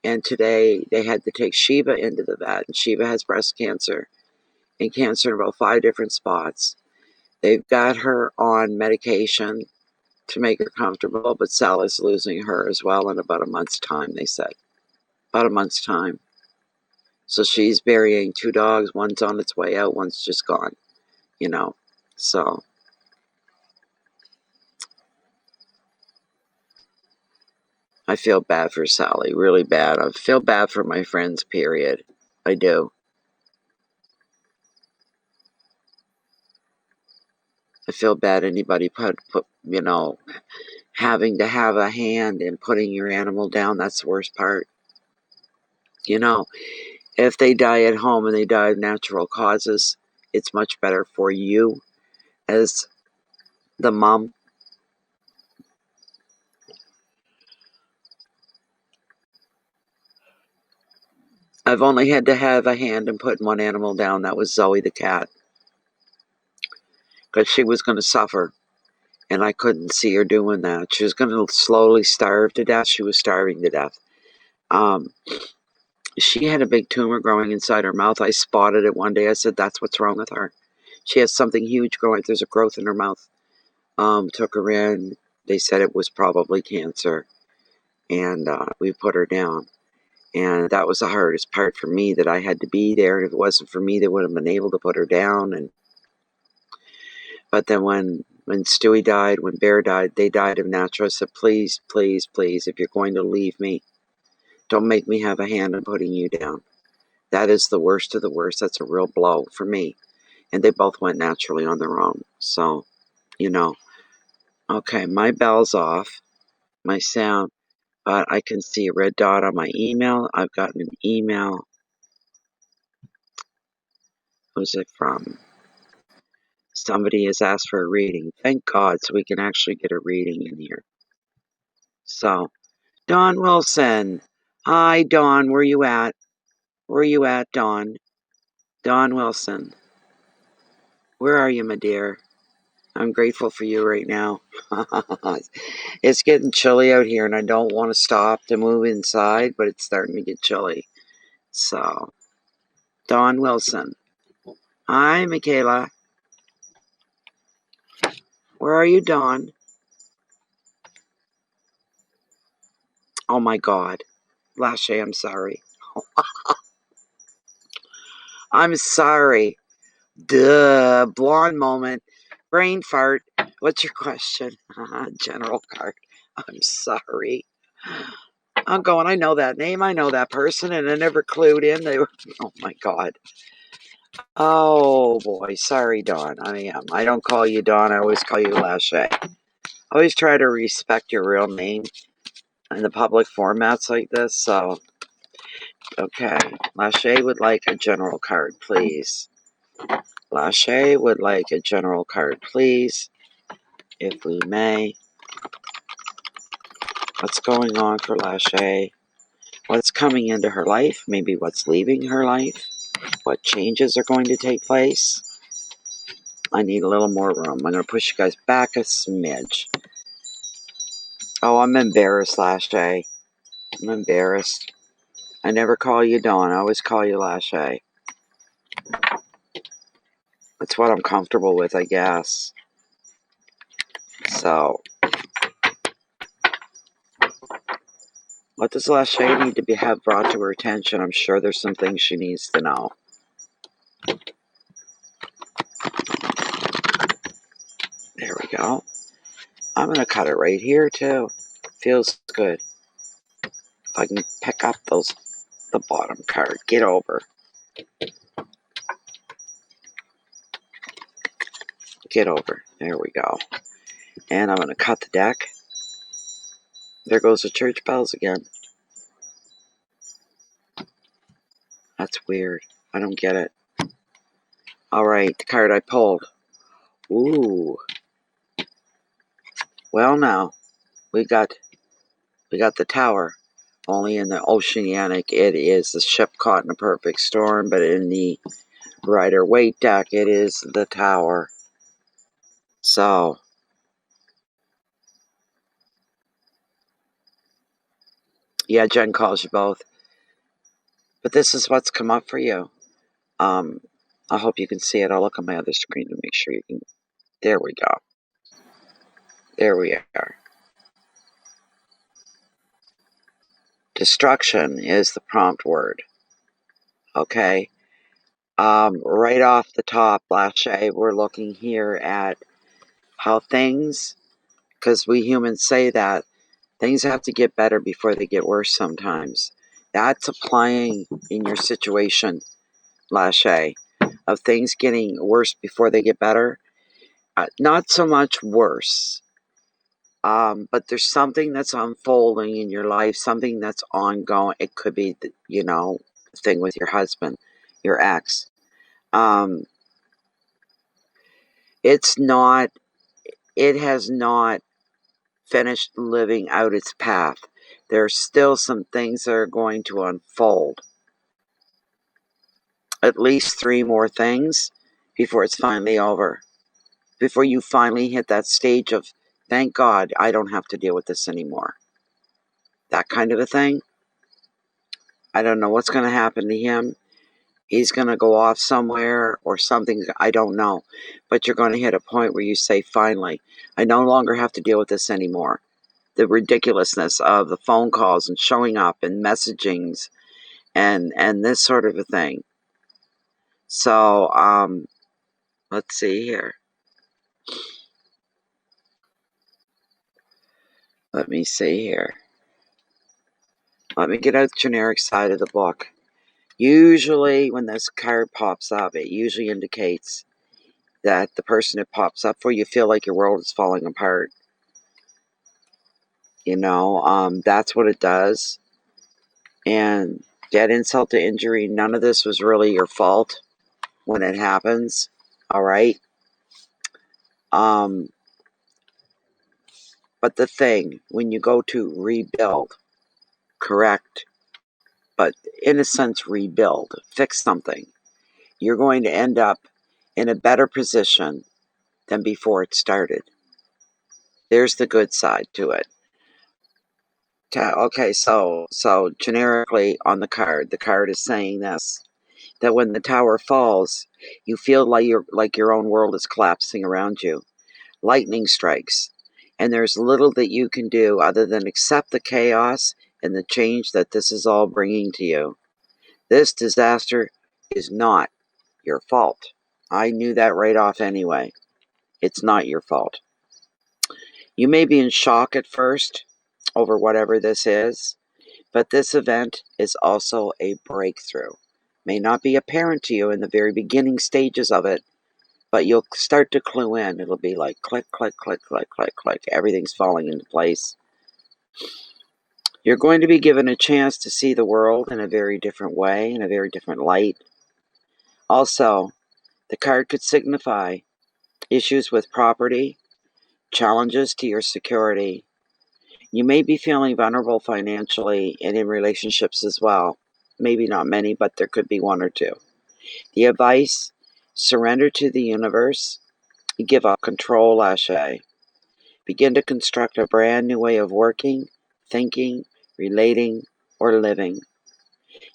And today they had to take Sheba into the vet. And Sheba has breast cancer and cancer in about 5 different spots. They've got her on medication to make her comfortable, but Sally's losing her as well in about a month's time, they said. About a month's time. So she's burying 2 dogs. One's on its way out, one's just gone, So I feel bad for Sally, really bad. I feel bad for my friends, period. I do. I feel bad anybody put having to have a hand in putting your animal down. That's the worst part. If they die at home and they die of natural causes, it's much better for you as the mom. I've only had to have a hand in putting one animal down. That was Zoe the cat. Because she was going to suffer. And I couldn't see her doing that. She was going to slowly starve to death. She was starving to death. She had a big tumor growing inside her mouth. I spotted it one day. I said, that's what's wrong with her. She has something huge growing. There's a growth in her mouth. Took her in. They said it was probably cancer. And we put her down. And that was the hardest part for me, that I had to be there. And if it wasn't for me, they would have been able to put her down. But then when When Stewie died, when Bear died, they died of natural. I said, please, please, please, if you're going to leave me, don't make me have a hand in putting you down. That is the worst of the worst. That's a real blow for me. And they both went naturally on their own. So, you know. Okay, my bell's off, my sound, but I can see a red dot on my email. I've gotten an email. Who's it from? Somebody has asked for a reading. Thank God, so we can actually get a reading in here. So, Dawn Wilson. Hi, Dawn. Where you at? Where you at, Dawn? Dawn Wilson. Where are you, my dear? I'm grateful for you right now. It's getting chilly out here, and I don't want to stop to move inside, but it's starting to get chilly. So, Dawn Wilson. Hi, Michaela. Where are you, Dawn? Oh, my God. Lashay, I'm sorry. I'm sorry. Duh. Blonde moment. Brain fart. What's your question? General card. I'm sorry. I'm going, I know that name. I know that person. And I never clued in. They were, oh, my God. Oh, boy. Sorry, Dawn. I don't call you Dawn. I always call you Lashay. I always try to respect your real name in the public formats like this. So, okay. Lashay would like a general card, please. Lashay would like a general card, please. If we may. What's going on for Lashay? What's coming into her life? Maybe what's leaving her life? What changes are going to take place? I need a little more room. I'm going to push you guys back a smidge. Oh, I'm embarrassed, Lashay. I'm embarrassed. I never call you Dawn. I always call you Lashay. That's what I'm comfortable with, I guess. So, what does Lashay need to have brought to her attention? I'm sure there's some things she needs to know. There we go. I'm going to cut it right here, too. Feels good. If I can pick up the bottom card. Get over. Get over. There we go. And I'm going to cut the deck. There goes the church bells again. That's weird. I don't get it. Alright, the card I pulled. Ooh. Well, now, we got the tower. Only in the Oceanic, it is the ship caught in a perfect storm, but in the Rider-Waite deck, it is the tower. So, yeah, Jen calls you both. But this is what's come up for you. I hope you can see it. I'll look on my other screen to make sure you can. There we go. There we are. Destruction is the prompt word. Okay. Right off the top, Lashay, we're looking here at how things, because we humans say that, things have to get better before they get worse sometimes. That's applying in your situation, Lashay, of things getting worse before they get better. Not so much worse, but there's something that's unfolding in your life, something that's ongoing. It could be, the thing with your husband, your ex. It has not finished living out its path. There are still some things that are going to unfold. At least 3 more things before it's finally over. Before you finally hit that stage of, thank God I don't have to deal with this anymore. That kind of a thing. I don't know what's going to happen to him. He's going to go off somewhere or something. I don't know. But you're going to hit a point where you say, finally, I no longer have to deal with this anymore. The ridiculousness of the phone calls and showing up and messagings and this sort of a thing. So, let's see here. Let me see here. Let me get out the generic side of the book. Usually when this card pops up, it usually indicates that the person it pops up for, you feel like your world is falling apart. That's what it does. And dead insult to injury, none of this was really your fault when it happens. All right. But the thing, when you go to rebuild, correct, but in a sense, rebuild, fix something, you're going to end up in a better position than before it started. There's the good side to it. Okay, so generically on the card is saying this, that when the tower falls, you feel like your own world is collapsing around you. Lightning strikes, and there's little that you can do other than accept the chaos and the change that this is all bringing to you. This disaster is not your fault. I knew that right off anyway. It's not your fault. You may be in shock at first over whatever this is, but this event is also a breakthrough. May not be apparent to you in the very beginning stages of it, but you'll start to clue in. It'll be like click, click, click, click, click, click. Everything's falling into place. You're going to be given a chance to see the world in a very different way, in a very different light. Also, the card could signify issues with property, challenges to your security. You may be feeling vulnerable financially and in relationships as well. Maybe not many, but there could be one or two. The advice, surrender to the universe. Give up control, Lachey. Begin to construct a brand new way of working, thinking, relating, or living.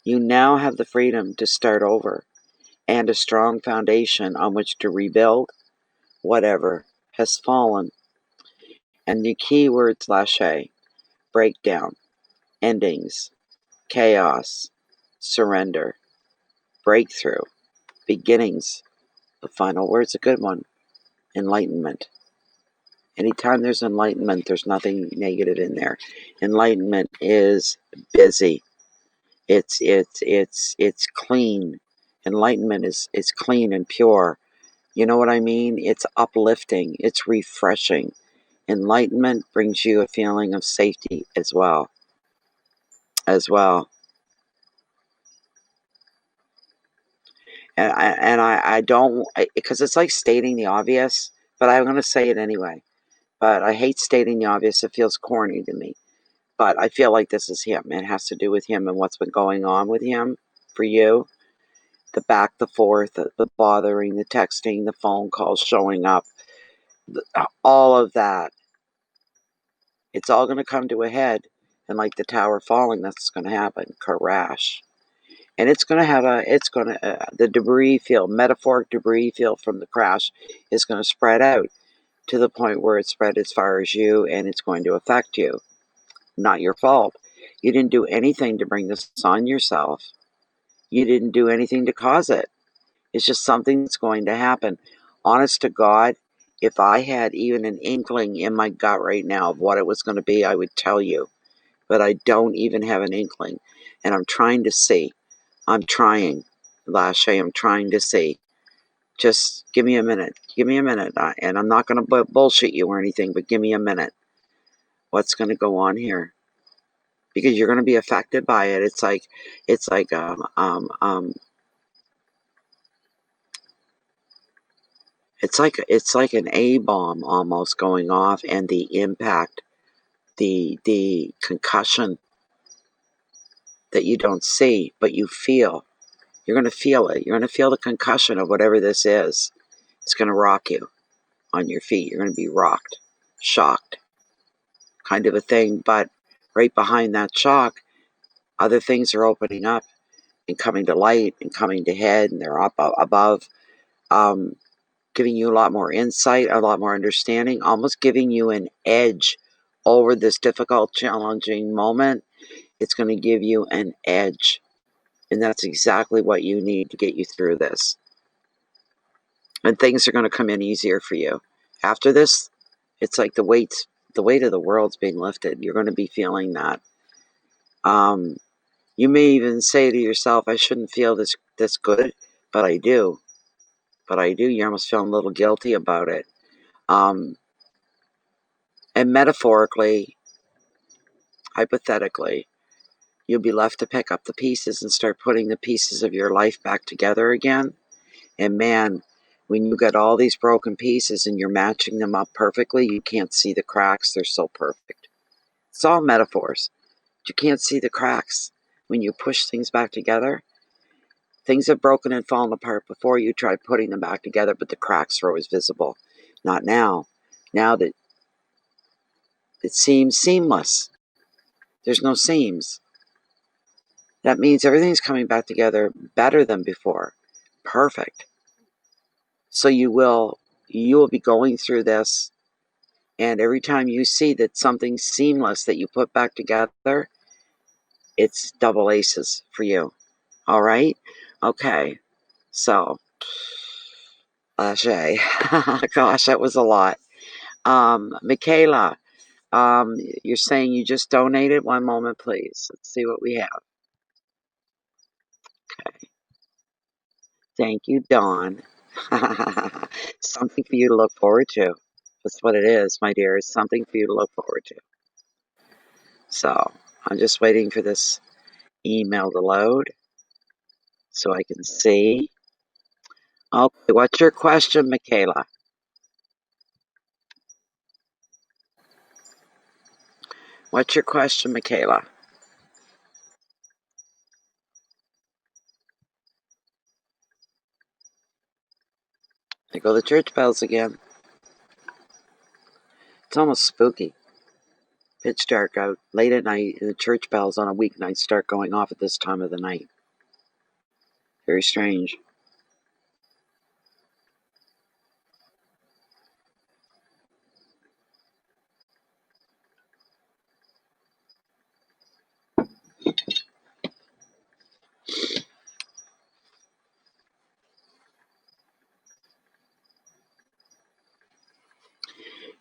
You now have the freedom to start over and a strong foundation on which to rebuild whatever has fallen. And the key words, Lachey: breakdown, endings, chaos, surrender, breakthrough, beginnings. The final word's a good one: enlightenment. Anytime there's enlightenment, there's nothing negative in there. Enlightenment is busy. It's clean. Enlightenment is clean and pure. You know what I mean? It's uplifting. It's refreshing. Enlightenment brings you a feeling of safety as well. I don't, because it's like stating the obvious, but I'm going to say it anyway. But I hate stating the obvious. It feels corny to me. But I feel like this is him. It has to do with him and what's been going on with him for you. The back, the forth, the bothering, the texting, the phone calls showing up, all of that. It's all going to come to a head. And like the tower falling, that's going to happen. Crash. And it's going to have the debris field, metaphoric debris field from the crash is going to spread out to the point where it's spread as far as you, and it's going to affect you. Not your fault. You didn't do anything to bring this on yourself. You didn't do anything to cause it. It's just something that's going to happen. Honest to God, if I had even an inkling in my gut right now of what it was going to be, I would tell you. But I don't even have an inkling. And I'm trying to see. I'm trying, Lachey, I'm trying to see. Just give me a minute. Give me a minute. And I'm not going to bullshit you or anything, but give me a minute. What's going to go on here? Because you're going to be affected by it. It's like it's like an A bomb almost going off, and the impact, the concussion that you don't see but you feel. You're going to feel it. You're going to feel the concussion of whatever this is. It's going to rock you on your feet. You're going to be rocked, shocked, kind of a thing. But right behind that shock, other things are opening up and coming to light and coming to head, and they're up above, giving you a lot more insight, a lot more understanding, almost giving you an edge over this difficult, challenging moment. It's going to give you an edge, and that's exactly what you need to get you through this. And things are going to come in easier for you. After this, it's like the weight's the weight of the world's being lifted. You're going to be feeling that. You may even say to yourself, I shouldn't feel this good, but I do. But I do. You're almost feeling a little guilty about it. And metaphorically, hypothetically, you'll be left to pick up the pieces and start putting the pieces of your life back together again. And man, when you get all these broken pieces and you're matching them up perfectly, you can't see the cracks. They're so perfect. It's all metaphors. You can't see the cracks. When you push things back together, things have broken and fallen apart before you tried putting them back together, but the cracks are always visible. Not now. Now that it seems seamless. There's no seams. That means everything's coming back together better than before. Perfect. So you will be going through this, and every time you see that something's seamless that you put back together, it's double aces for you. All right? Okay. So, Ashe. Gosh, that was a lot. Michaela, you're saying you just donated? One moment, please. Let's see what we have. Okay. Thank you, Dawn. Something for you to look forward to. That's what it is, my dear. It's something for you to look forward to. So, I'm just waiting for this email to load so I can see. Okay, what's your question, Michaela? What's your question, Michaela? There go the church bells again. It's almost spooky. Pitch dark out, late at night, and the church bells on a weeknight start going off at this time of the night. Very strange.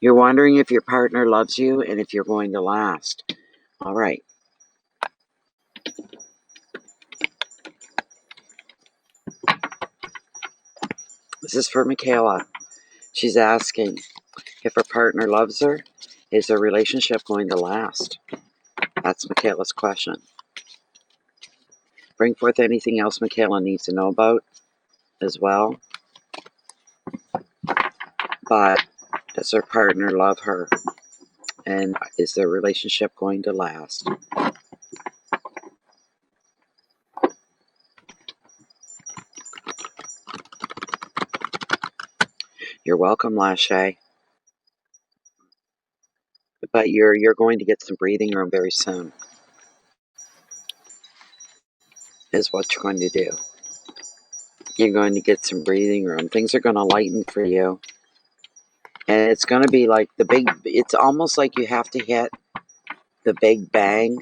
You're wondering if your partner loves you and if you're going to last. All right. This is for Michaela. She's asking if her partner loves her, is their relationship going to last? That's Michaela's question. Bring forth anything else Michaela needs to know about as well. But does her partner love her? And is their relationship going to last? You're welcome, Lashay. But you're going to get some breathing room very soon. Is what you're going to do. You're going to get some breathing room. Things are going to lighten for you. And it's going to be like it's almost like you have to hit the big bang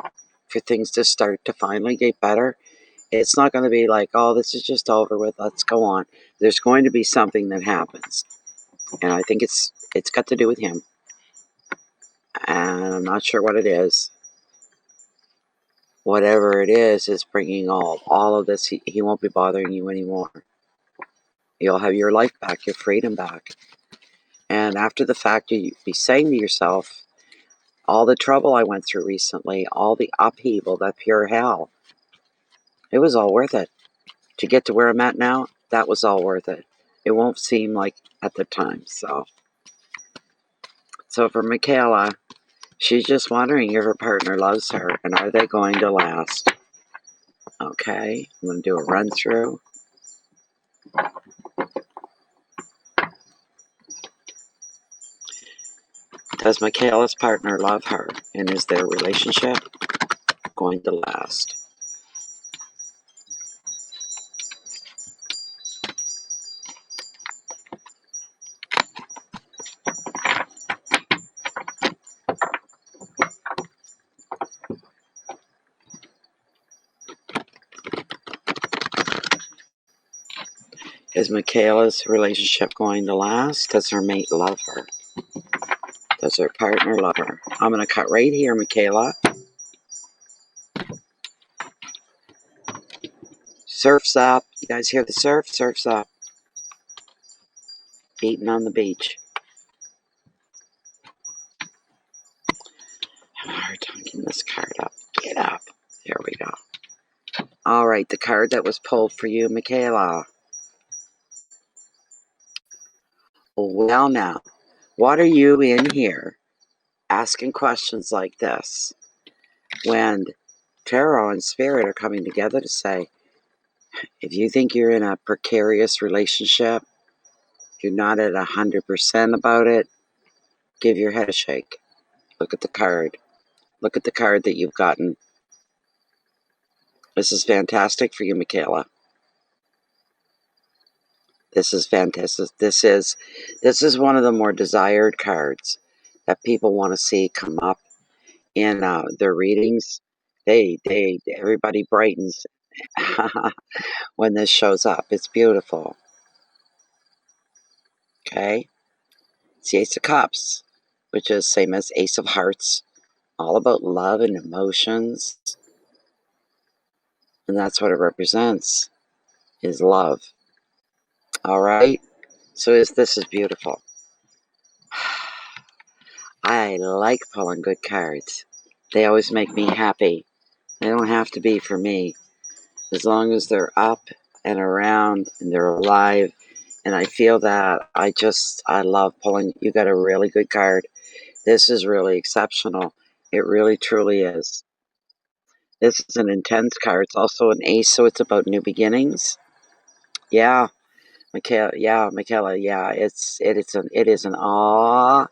for things to start to finally get better. It's not going to be like, oh, this is just over with, let's go on. There's going to be something that happens. And I think it's got to do with him. And I'm not sure what it is. Whatever it is bringing all of this. He won't be bothering you anymore. You'll have your life back, your freedom back. And after the fact, you'll be saying to yourself, all the trouble I went through recently, all the upheaval, that pure hell, it was all worth it. To get to where I'm at now, that was all worth it. It won't seem like at the time. So for Michaela, she's just wondering if her partner loves her and are they going to last. Okay, I'm going to do a run through. Does Michaela's partner love her, and is their relationship going to last? Is Michaela's relationship going to last? Does her mate love her? Desert partner, lover. I'm going to cut right here, Michaela. Surf's up. You guys hear the surf? Surf's up. Beating on the beach. I have a hard time getting this card up. Get up. There we go. All right, the card that was pulled for you, Michaela. Well, now, what are you in here asking questions like this when tarot and spirit are coming together to say, if you think you're in a precarious relationship, you're not at 100% about it, give your head a shake. Look at the card. Look at the card that you've gotten. This is fantastic for you, Michaela. This is fantastic. This is one of the more desired cards that people want to see come up in their readings. Everybody brightens when this shows up. It's beautiful. Okay, it's the Ace of Cups, which is same as Ace of Hearts, all about love and emotions, and that's what it represents, is love. All right, so this is beautiful. I like pulling good cards. They always make me happy. They don't have to be for me. As long as they're up and around and they're alive, and I feel that, I love pulling. You got a really good card. This is really exceptional. It really, truly is. This is an intense card. It's also an ace, so it's about new beginnings. Yeah, Michaela. Yeah, Michaela. Yeah, it is an awe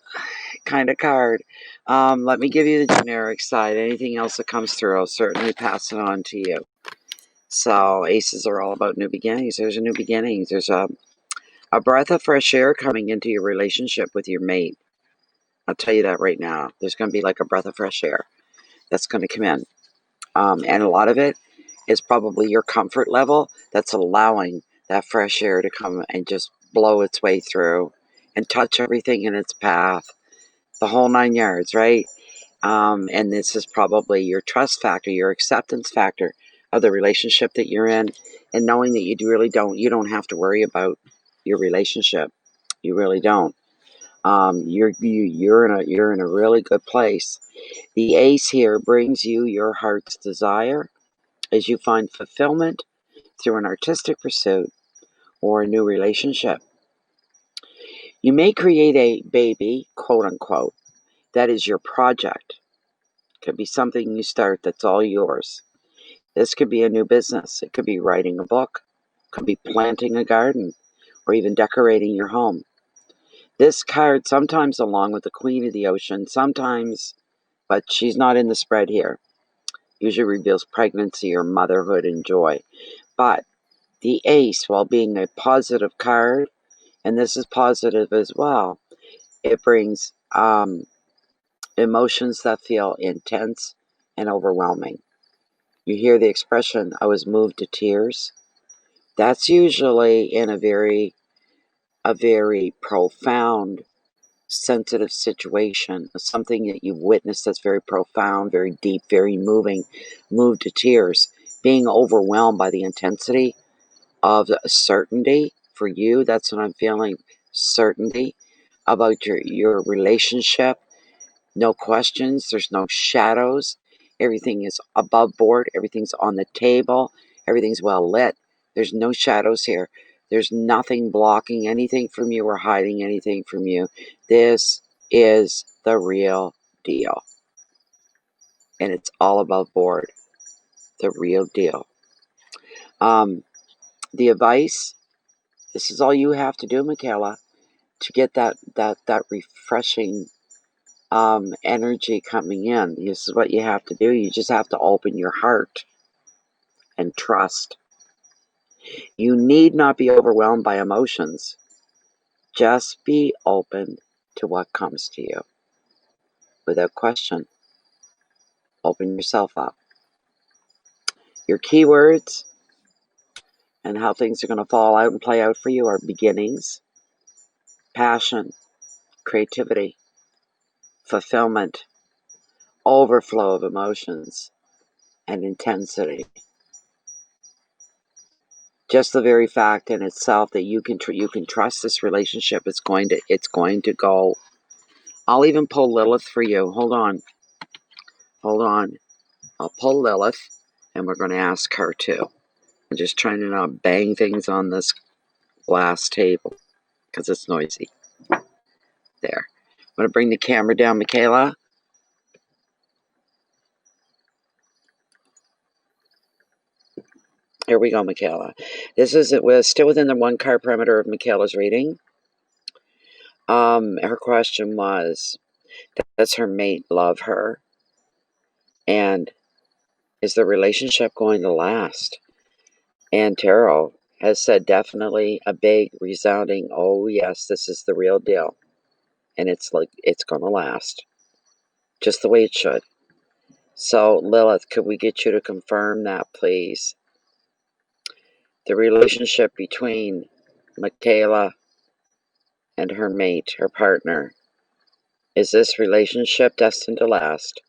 kind of card. Let me give you the generic side. Anything else that comes through, I'll certainly pass it on to you. So aces are all about new beginnings. There's a new beginnings. There's a breath of fresh air coming into your relationship with your mate. I'll tell you that right now. There's going to be like a breath of fresh air that's going to come in. And a lot of it is probably your comfort level that's allowing that fresh air to come and just blow its way through and touch everything in its path. The whole 9 yards, right? And this is probably your trust factor, your acceptance factor of the relationship that you're in, and knowing that you don't have to worry about your relationship. You really don't. You're in a really good place. The ace here brings you your heart's desire as you find fulfillment through an artistic pursuit or a new relationship. You may create a baby, quote unquote, that is your project. Could be something you start that's all yours. This could be a new business. It could be writing a book. It could be planting a garden or even decorating your home. This card, sometimes along with the Queen of the Ocean, sometimes, but she's not in the spread here, usually reveals pregnancy or motherhood and joy. But the ace, while being a positive card, and this is positive as well, it brings emotions that feel intense and overwhelming. You hear the expression, I was moved to tears. That's usually in a very profound, sensitive situation, something that you've witnessed that's very profound, very deep, very moving, moved to tears, being overwhelmed by the intensity of certainty for you. That's what I'm feeling, certainty about your relationship. No questions, there's no shadows. Everything is above board, everything's on the table, everything's well lit. There's no shadows here. There's nothing blocking anything from you or hiding anything from you. This is the real deal. And it's all above board. The real deal. The advice, this is all you have to do, Michaela, to get that refreshing energy coming in. This is what you have to do. You just have to open your heart and trust. You need not be overwhelmed by emotions. Just be open to what comes to you. Without question, open yourself up. Your keywords and how things are going to fall out and play out for you are beginnings, passion, creativity, fulfillment, overflow of emotions and intensity. Just the very fact in itself that you can trust this relationship. It's going to go. I'll even pull Lilith for you. Hold on. I'll pull Lilith, and we're going to ask her too. I'm just trying to not bang things on this glass table because it's noisy. There. I'm going to bring the camera down, Michaela. Here we go, Michaela. We're still within the 1 card perimeter of Michaela's reading. Her question was, does her mate love her? And is the relationship going to last? And Tarot has said definitely a big resounding, oh yes, this is the real deal. And it's like, it's going to last. Just the way it should. So, Lilith, could we get you to confirm that, please? The relationship between Michaela and her mate, her partner, is this relationship destined to last?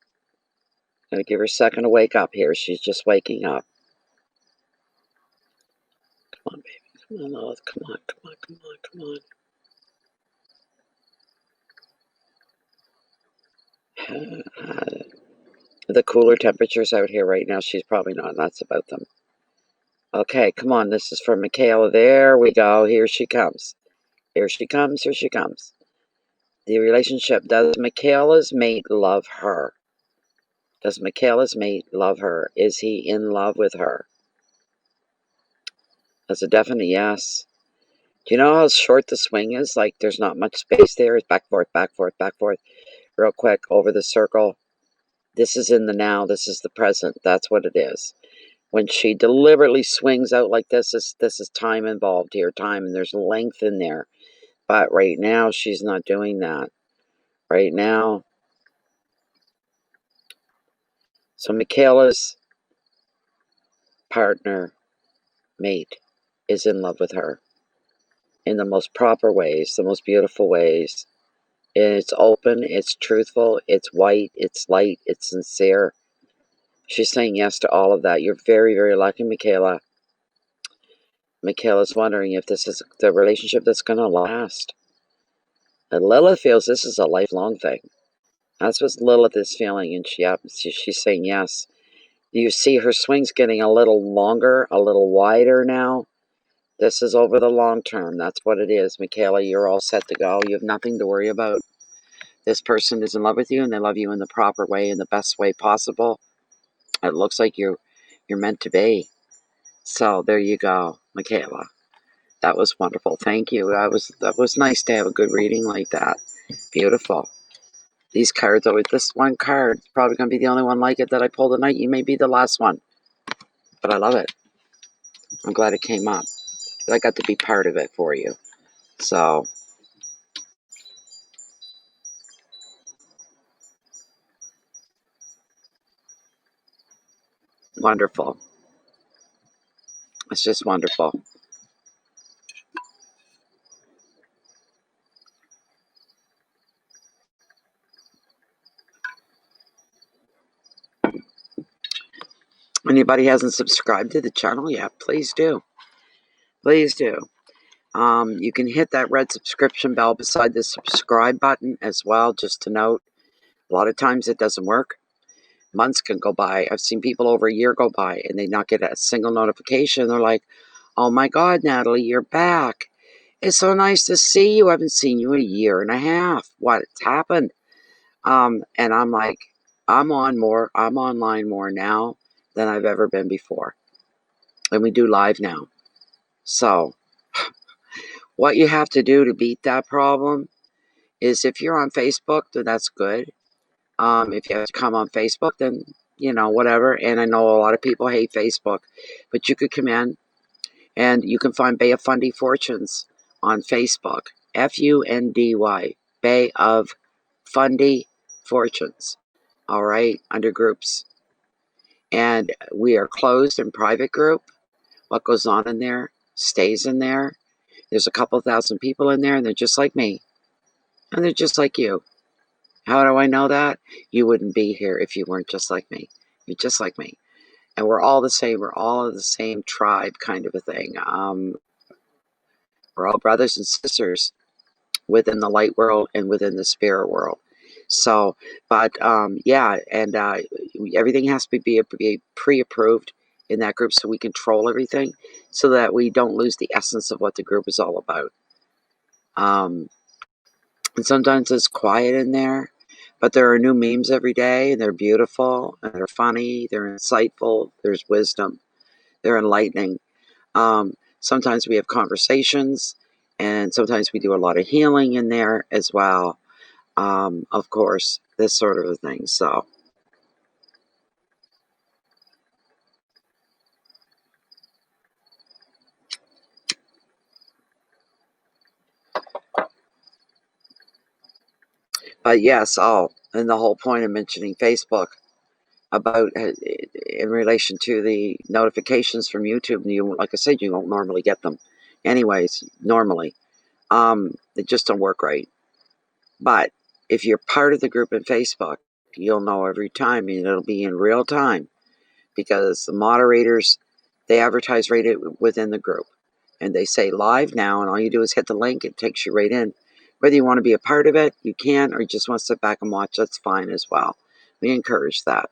I'm going to give her a second to wake up here. She's just waking up. Come on, baby. Come on, Lilith. Come on, come on, come on, come on. The cooler temperatures out here right now, she's probably not nuts about them. Okay, come on. This is from Michaela. There we go. Here she comes. Here she comes. Here she comes. The relationship. Does Michaela's mate love her? Does Michaela's mate love her? Is he in love with her? That's a definite yes. Do you know how short the swing is? Like, there's not much space there. It's back, forth, back, forth, back, forth. Real quick, over the circle. This is in the now. This is the present. That's what it is. When she deliberately swings out like this is time involved here. Time, and there's length in there. But right now, she's not doing that. Right now. So Michaela's partner, mate, is in love with her. In the most proper ways, the most beautiful ways. It's open, it's truthful, it's white, it's light, it's sincere. She's saying yes to all of that. You're very, very lucky, Michaela. Michaela's wondering if this is the relationship that's going to last. And Lilith feels this is a lifelong thing. That's what Lilith is feeling, and she's saying yes. You see her swings getting a little longer, a little wider now. This is over the long term. That's what it is, Michaela. You're all set to go. You have nothing to worry about. This person is in love with you, and they love you in the proper way, in the best way possible. It looks like you're meant to be. So there you go, Michaela. That was wonderful. Thank you. That was nice to have a good reading like that. Beautiful. These cards, this one card is probably going to be the only one like it that I pulled tonight. You may be the last one. But I love it. I'm glad it came up. I got to be part of it for you. So, wonderful. It's just wonderful. Anybody hasn't subscribed to the channel yet, please do. Please do. You can hit that red subscription bell beside the subscribe button as well, just to note. A lot of times it doesn't work. Months can go by. I've seen people over a year go by and they not get a single notification. They're like, oh my God, Natalie, you're back. It's so nice to see you. I haven't seen you in a year and a half. What's happened? And I'm like, I'm online more now than I've ever been before. And we do live now. So what you have to do to beat that problem is if you're on Facebook, then that's good. If you have to come on Facebook, then, whatever. And I know a lot of people hate Facebook, but you could come in and you can find Bay of Fundy Fortunes on Facebook. Fundy, Bay of Fundy Fortunes. All right, under groups. And we are closed in private group. What goes on in there stays in there. There's a couple thousand people in there, and they're just like me. And they're just like you. How do I know that? You wouldn't be here if you weren't just like me. You're just like me. And we're all the same. We're all of the same tribe kind of a thing. We're all brothers and sisters within the light world and within the spirit world. So, but yeah, and everything has to be pre-approved in that group so we control everything so that we don't lose the essence of what the group is all about. Um, and sometimes it's quiet in there, but there are new memes every day, and they're beautiful, and they're funny, they're insightful, there's wisdom, they're enlightening. Sometimes we have conversations, and sometimes we do a lot of healing in there as well. Of course, this sort of a thing. So, but yes, and the whole point of mentioning Facebook about in relation to the notifications from YouTube, you, like I said, you don't normally get them, anyways. Normally, they just don't work right. But if you're part of the group in Facebook, you'll know every time, and it'll be in real time because the moderators, they advertise right within the group, and they say live now, and all you do is hit the link. It takes you right in. Whether you want to be a part of it, you can, or you just want to sit back and watch, that's fine as well. We encourage that.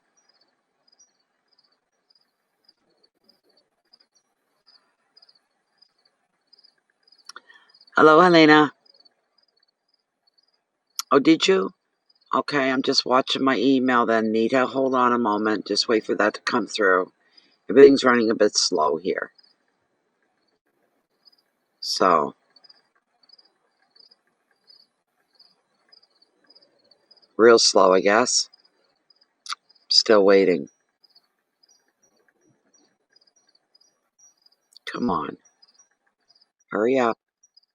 Hello, Helena. Oh, did you? Okay, I'm just watching my email then, Nita. Hold on a moment. Just wait for that to come through. Everything's running a bit slow here. So, real slow, I guess. Still waiting. Come on. Hurry up.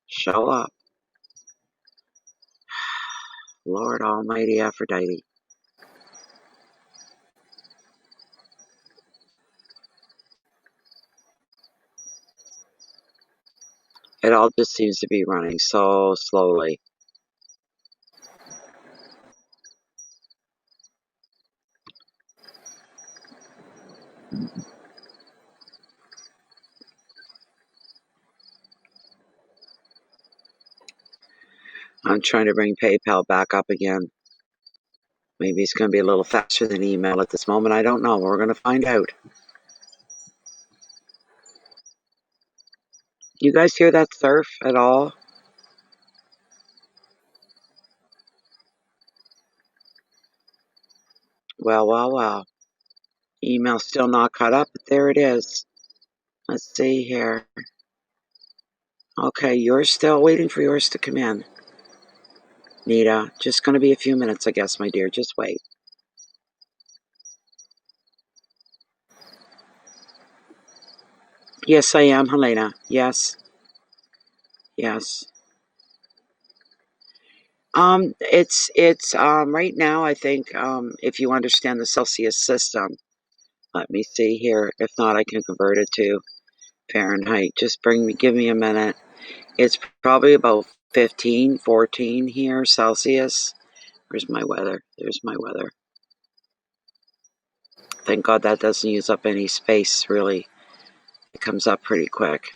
Show up. Lord Almighty Aphrodite. It all just seems to be running so slowly. I'm trying to bring PayPal back up again. Maybe it's going to be a little faster than email at this moment. I don't know. We're going to find out. You guys hear that surf at all? Well, well, well. Email still not caught up, but there it is. Let's see here. Okay, you're still waiting for yours to come in. Nita, just going to be a few minutes, I guess, my dear. Just wait. Yes, I am, Helena. Yes, yes. It's right now. I think if you understand the Celsius system, let me see here. If not, I can convert it to Fahrenheit. Give me a minute. It's probably about 15, 14 here Celsius. Where's my weather? There's my weather. Thank God that doesn't use up any space. Really, it comes up pretty quick.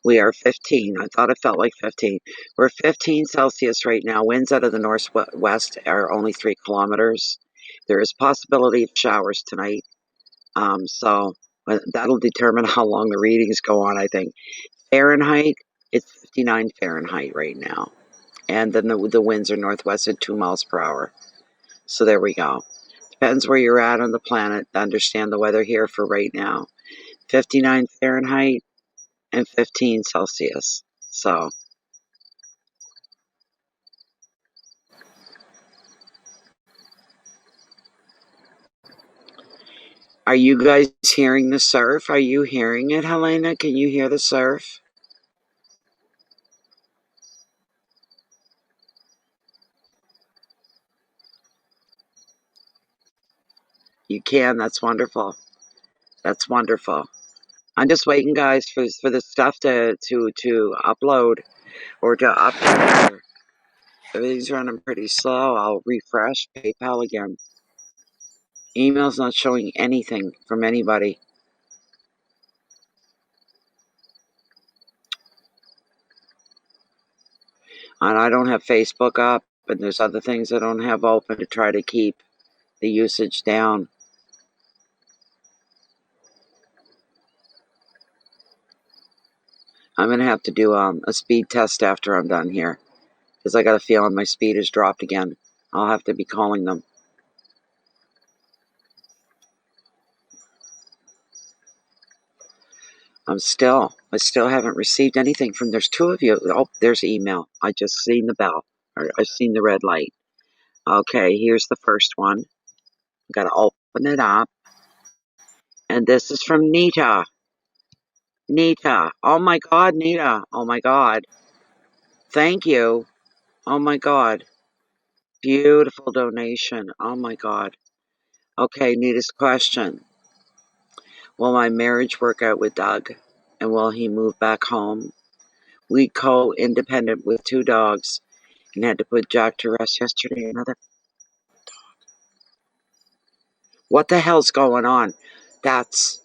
We are 15. I thought it felt like 15. We're 15 Celsius right now. Winds out of the northwest are only 3 kilometers. There is possibility of showers tonight. So that'll determine how long the readings go on, I think. Fahrenheit, it's 59 Fahrenheit right now. And then the winds are northwest at 2 miles per hour. So there we go. Depends where you're at on the planet to understand the weather here for right now. 59 Fahrenheit and 15 Celsius. So, are you guys hearing the surf? Are you hearing it, Helena? Can you hear the surf? You can. That's wonderful. That's wonderful. I'm just waiting, guys, for the stuff to upload or to upload. Everything's running pretty slow. I'll refresh PayPal again. Email's not showing anything from anybody. And I don't have Facebook up, and there's other things I don't have open to try to keep the usage down. I'm going to have to do a speed test after I'm done here, because I got a feeling my speed has dropped again. I'll have to be calling them. I still haven't received anything from, there's two of you. Oh, there's email. I just seen the bell, or I've seen the red light. Okay, here's the first one. Got to open it up. And this is from Nita. Nita. Oh my God, Nita. Oh my God. Thank you. Oh my God. Beautiful donation. Oh my God. Okay, Nita's question. Will my marriage work out with Doug? And will he move back home? We co-independent with 2 dogs and had to put Jack to rest yesterday. Another. What the hell's going on? That's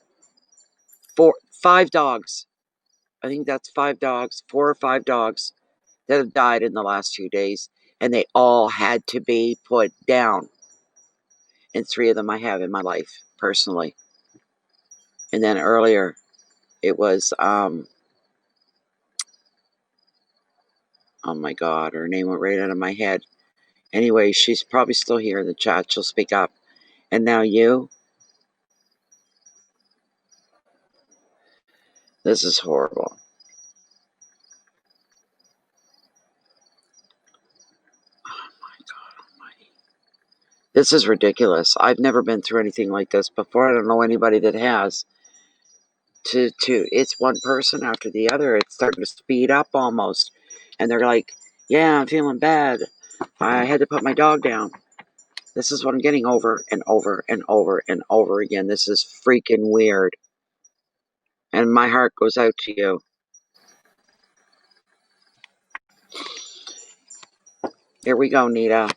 5 dogs. I think that's 5 dogs, 4 or 5 dogs that have died in the last few days, and they all had to be put down. And 3 of them I have in my life, personally. And then earlier, it was, oh my God, her name went right out of my head. Anyway, she's probably still here in the chat. She'll speak up. And now you? This is horrible. Oh my God almighty. This is ridiculous. I've never been through anything like this before. I don't know anybody that has. It's one person after the other. It's starting to speed up almost. And they're like, yeah, I'm feeling bad. I had to put my dog down. This is what I'm getting over and over and over and over again. This is freaking weird. And my heart goes out to you. Here we go, Nita.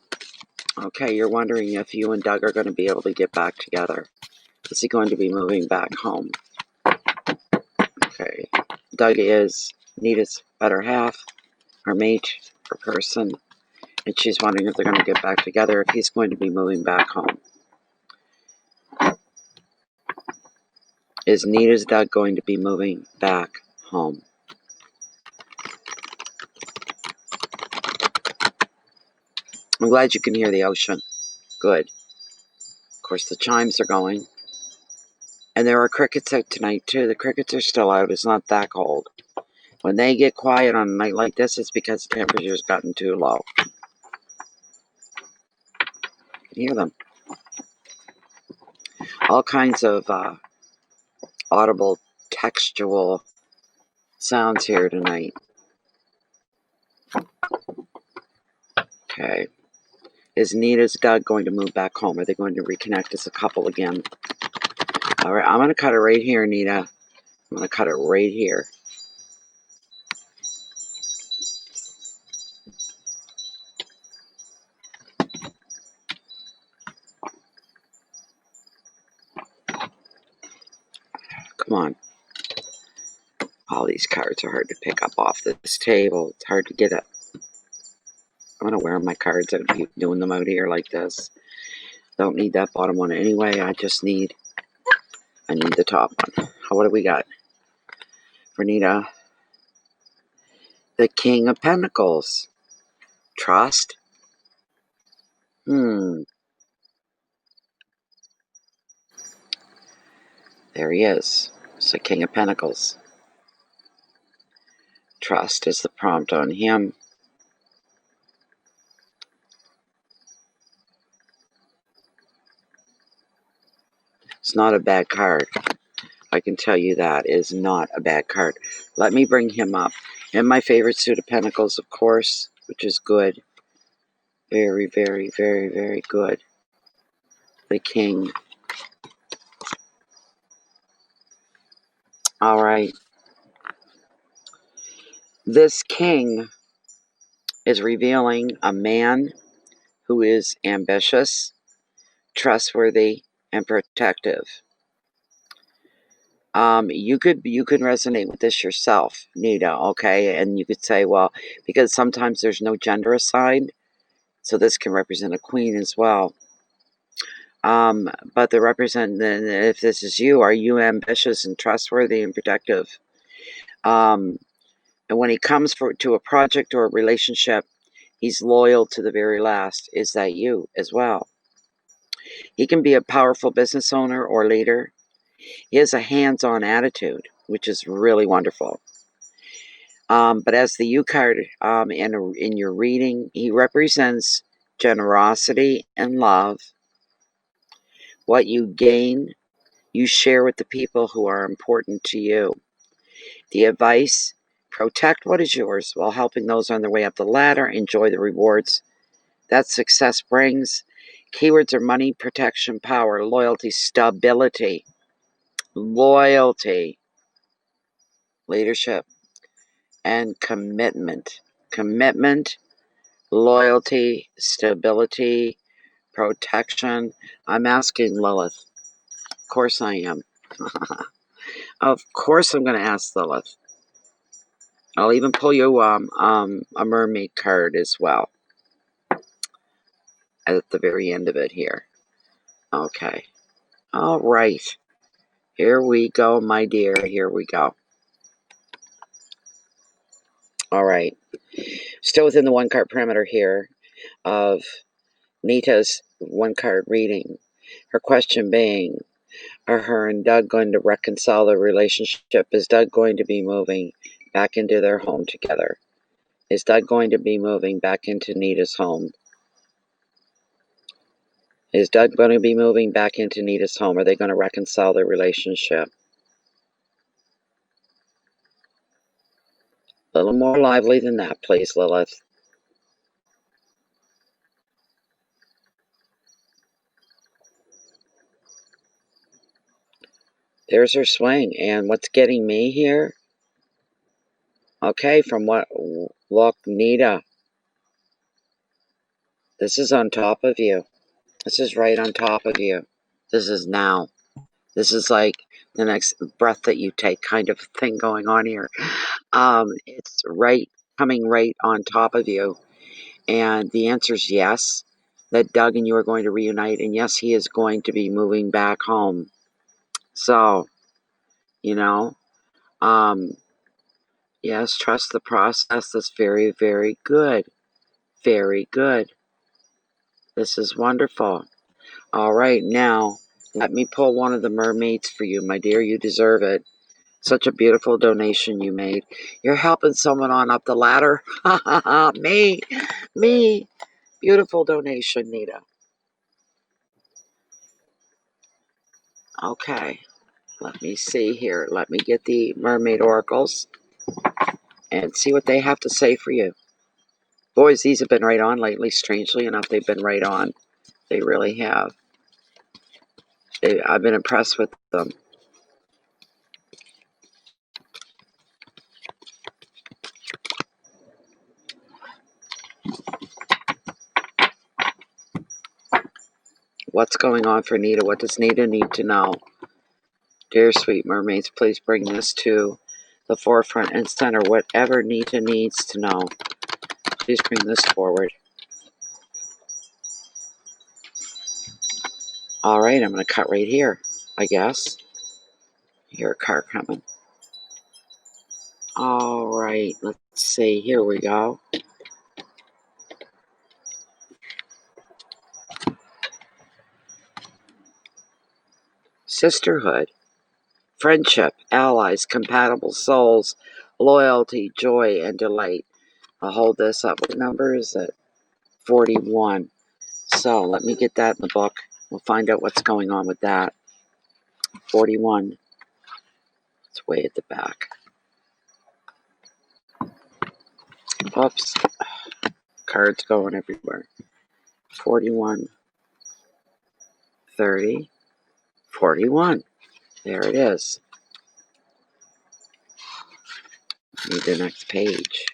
Okay, you're wondering if you and Doug are going to be able to get back together. Is he going to be moving back home? Okay. Doug is Nita's better half, her mate, her person. And she's wondering if they're going to get back together, if he's going to be moving back home. Is Nita's Doug going to be moving back home? I'm glad you can hear the ocean. Good. Of course, the chimes are going. And there are crickets out tonight, too. The crickets are still out. It's not that cold. When they get quiet on a night like this, it's because the temperature's gotten too low. You can hear them. All kinds of audible, textual sounds here tonight. Okay. Is Nita's Doug going to move back home? Are they going to reconnect as a couple again? All right, I'm going to cut it right here, Nita. I'm going to cut it right here. Come on. All these cards are hard to pick up off this table. It's hard to get it. I'm going to wear my cards out and keep doing them out here like this. Don't need that bottom one anyway. I need the top one. What do we got for Nita? The King of Pentacles. Trust. There he is. It's the King of Pentacles. Trust is the prompt on him. It's not a bad card. I can tell you that is not a bad card. Let me bring him up. And my favorite suit of Pentacles, of course, which is good. Very, very, very, very good. The King. All right. This king is revealing a man who is ambitious, trustworthy, and protective. You could resonate with this yourself, Nita, okay? And you could say, well, because sometimes there's no gender assigned, so this can represent a queen as well. But if this is you, are you ambitious and trustworthy and protective? And when he comes to a project or a relationship, he's loyal to the very last. Is that you as well? He can be a powerful business owner or leader. He has a hands-on attitude, which is really wonderful. But as the U card in your reading, he represents generosity and love. What you gain, you share with the people who are important to you. The advice, protect what is yours while helping those on their way up the ladder. Enjoy the rewards that success brings. Keywords are money, protection, power, loyalty, stability, leadership, and commitment. Commitment, loyalty, stability, protection. I'm asking Lilith. Of course I am. Of course I'm going to ask Lilith. I'll even pull you a mermaid card as well at the very end of it here. Okay. All right. Here we go, my dear. Here we go. All right. Still within the one card perimeter here of Nita's one card reading. Her question being, are her and Doug going to reconcile their relationship? Is Doug going to be moving back into their home together? Is Doug going to be moving back into Nita's home? Is Doug going to be moving back into Nita's home? Are they going to reconcile their relationship? A little more lively than that, please, Lilith. There's her swing. And what's getting me here? Okay, from what... Look, Nita. This is on top of you. This is right on top of you. This is now. This is like the next breath that you take kind of thing going on here. It's right, coming right on top of you. And the answer is yes, that Doug and you are going to reunite. And yes, he is going to be moving back home. So, you know, yes, trust the process. That's very, very good. Very good. This is wonderful. All right, now, let me pull one of the mermaids for you, my dear. You deserve it. Such a beautiful donation you made. You're helping someone on up the ladder. Me. Beautiful donation, Nita. Okay, let me see here. Let me get the mermaid oracles and see what they have to say for you. Boys, these have been right on lately. Strangely enough, they've been right on. They really have. I've been impressed with them. What's going on for Nita? What does Nita need to know? Dear sweet mermaids, please bring this to the forefront and center. Whatever Nita needs to know, please bring this forward. All right, I'm going to cut right here, I guess. I hear a car coming. All right, let's see. Here we go. Sisterhood, friendship, allies, compatible souls, loyalty, joy, and delight. I'll hold this up. What number is it? 41. So let me get that in the book. We'll find out what's going on with that. 41. It's way at the back. Oops. Cards going everywhere. 41. 30. 41. There it is. read the next page.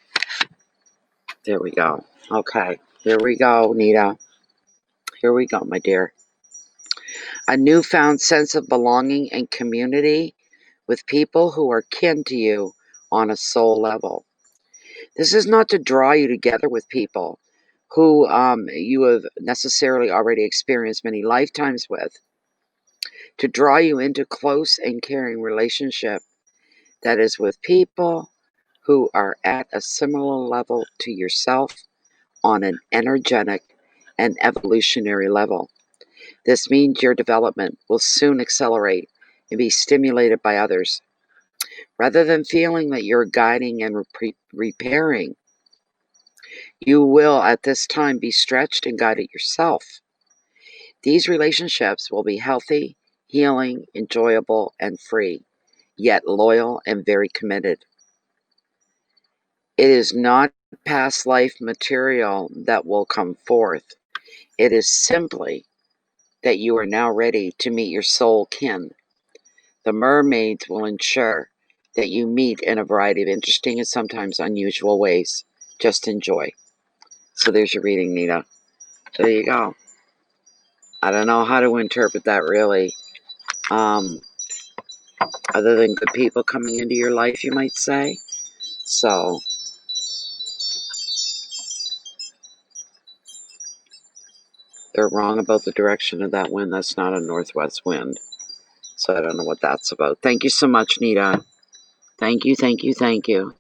There we go. Okay, here we go, Nita. Here we go, my dear. A newfound sense of belonging and community with people who are kin to you on a soul level. This is not to draw you together with people who you have necessarily already experienced many lifetimes with, to draw you into close and caring relationship that is with people who are at a similar level to yourself on an energetic and evolutionary level. This means your development will soon accelerate and be stimulated by others. Rather than feeling that you're guiding and repairing, you will at this time be stretched and guided yourself. These relationships will be healthy, healing, enjoyable, and free, yet loyal and very committed. It is not past life material that will come forth. It is simply that you are now ready to meet your soul kin. The mermaids will ensure that you meet in a variety of interesting and sometimes unusual ways. Just enjoy. So there's your reading, Nita. There you go. I don't know how to interpret that really. Other than good people coming into your life, you might say. So, they're wrong about the direction of that wind. That's not a northwest wind. So I don't know what that's about. Thank you so much, Nita. Thank you, thank you, thank you.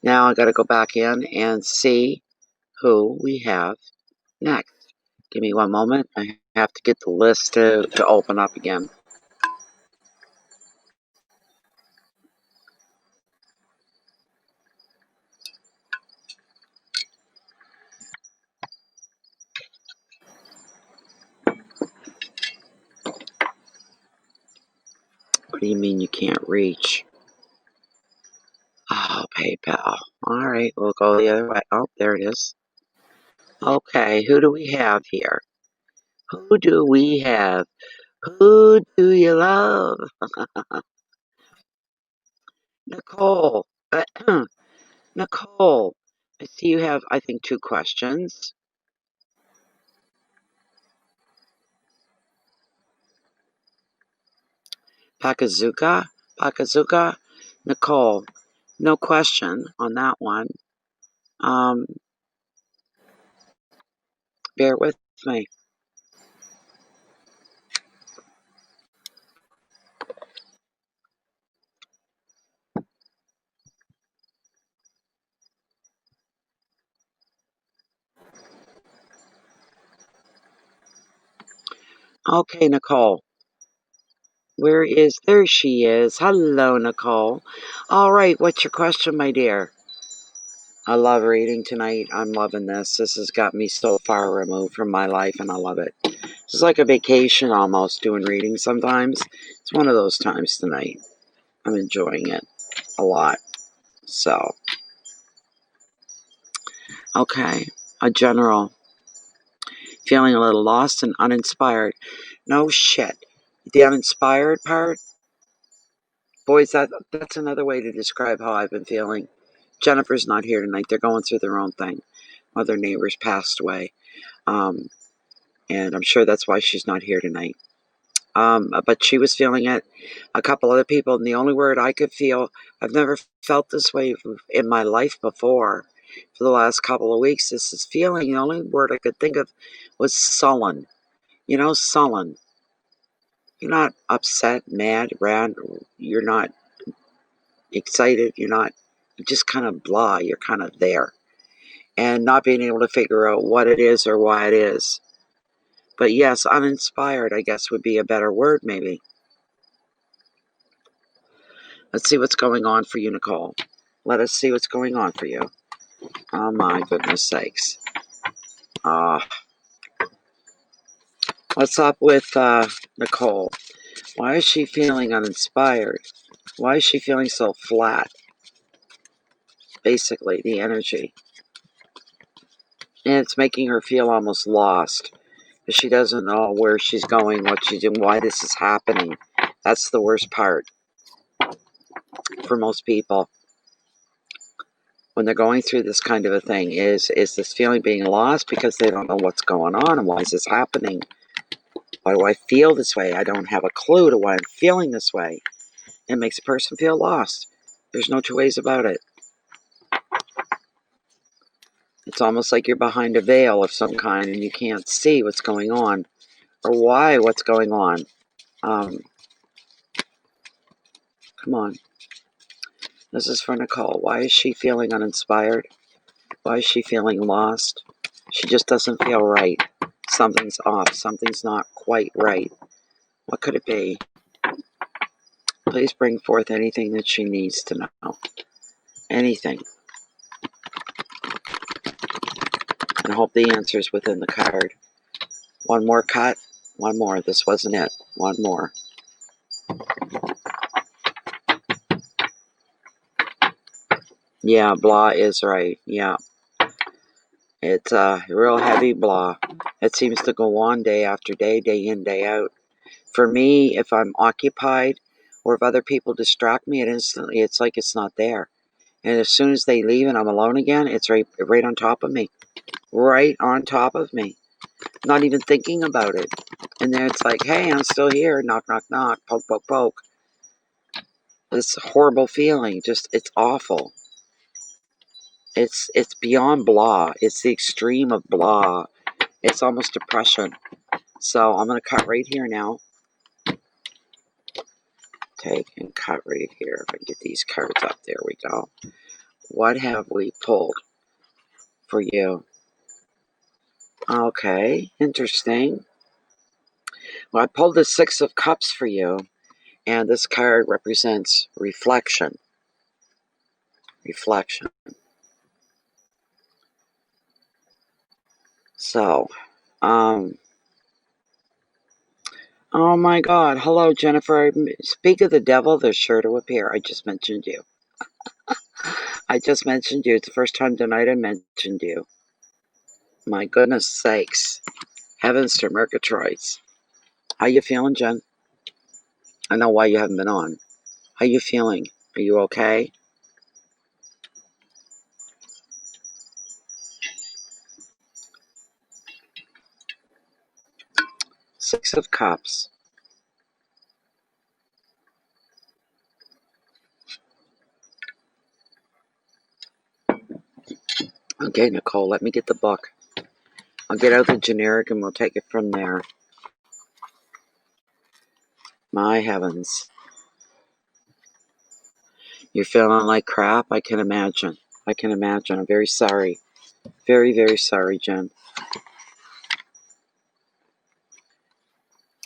Now I got to go back in and see who we have next. Give me one moment. I have to get the list to open up again. What do you mean you can't reach? Oh, PayPal. All right, we'll go the other way. Oh, there it is. Okay, who do we have here? Who do we have? Who do you love? Nicole. Nicole. I see you have, I think, 2 questions. Pakazuka. Nicole. No question on that one. Bear with me. Okay, Nicole. There she is. Hello, Nicole. All right, what's your question, my dear? I love reading tonight. I'm loving this. This has got me so far removed from my life, and I love it. It's like a vacation almost, doing reading sometimes. It's one of those times tonight. I'm enjoying it a lot. So, okay. A general. Feeling a little lost and uninspired. No shit. The uninspired part? Boys, that's another way to describe how I've been feeling. Jennifer's not here tonight. They're going through their own thing. One of their neighbors passed away. And I'm sure that's why she's not here tonight. But she was feeling it. A couple other people. And the only word I could feel, I've never felt this way in my life before. For the last couple of weeks, this is feeling, the only word I could think of was sullen. You know, sullen. You're not upset, mad, rad. You're not excited. You're just kind of blah. You're kind of there. And not being able to figure out what it is or why it is. But yes, uninspired, I guess, would be a better word, maybe. Let's see what's going on for you, Nicole. Let us see what's going on for you. Oh, my goodness sakes. What's up with Nicole? Why is she feeling uninspired? Why is she feeling so flat? Basically, the energy. And it's making her feel almost lost. She doesn't know where she's going, what she's doing, why this is happening. That's the worst part. for most people when they're going through this kind of a thing is this feeling being lost because they don't know what's going on and why is this happening? Why do I feel this way? I don't have a clue to why I'm feeling this way. It makes a person feel lost. There's no two ways about it. It's almost like you're behind a veil of some kind and you can't see what's going on or why what's going on. Come on. This is for Nicole. Why is she feeling uninspired? Why is she feeling lost? She just doesn't feel right. Something's off. Something's not quite right. What could it be? Please bring forth anything that she needs to know. Anything. And hope the answer is within the card. One more cut. One more. This wasn't it. One more. Yeah, blah is right. Yeah. It's a real heavy blah. It seems to go on day after day, day in, day out. For me, if I'm occupied or if other people distract me, it's like it's not there. And as soon as they leave and I'm alone again, it's right on top of me. Right on top of me. Not even thinking about it. And then it's like, hey, I'm still here. Knock, knock, knock. Poke, poke, poke. This horrible feeling. Just, it's awful. It's beyond blah. It's the extreme of blah. It's almost depression. So I'm going to cut right here now. Take and cut right here. If I can get these cards up. There we go. What have we pulled for you? Okay, interesting. Well, I pulled the Six of Cups for you. And this card represents reflection. Reflection. So, oh my God. Hello, Jennifer. Speak of the devil, they're sure to appear. I just mentioned you. I just mentioned you. It's the first time tonight I mentioned you. My goodness sakes. Heavens to Murgatroyds. How you feeling, Jen? I know why you haven't been on. How you feeling? Are you okay? Six of Cups. Okay, Nicole, let me get the book. I'll get out the generic and we'll take it from there. My heavens. You're feeling like crap? I can imagine. I can imagine. I'm very sorry. Very, very sorry, Jen.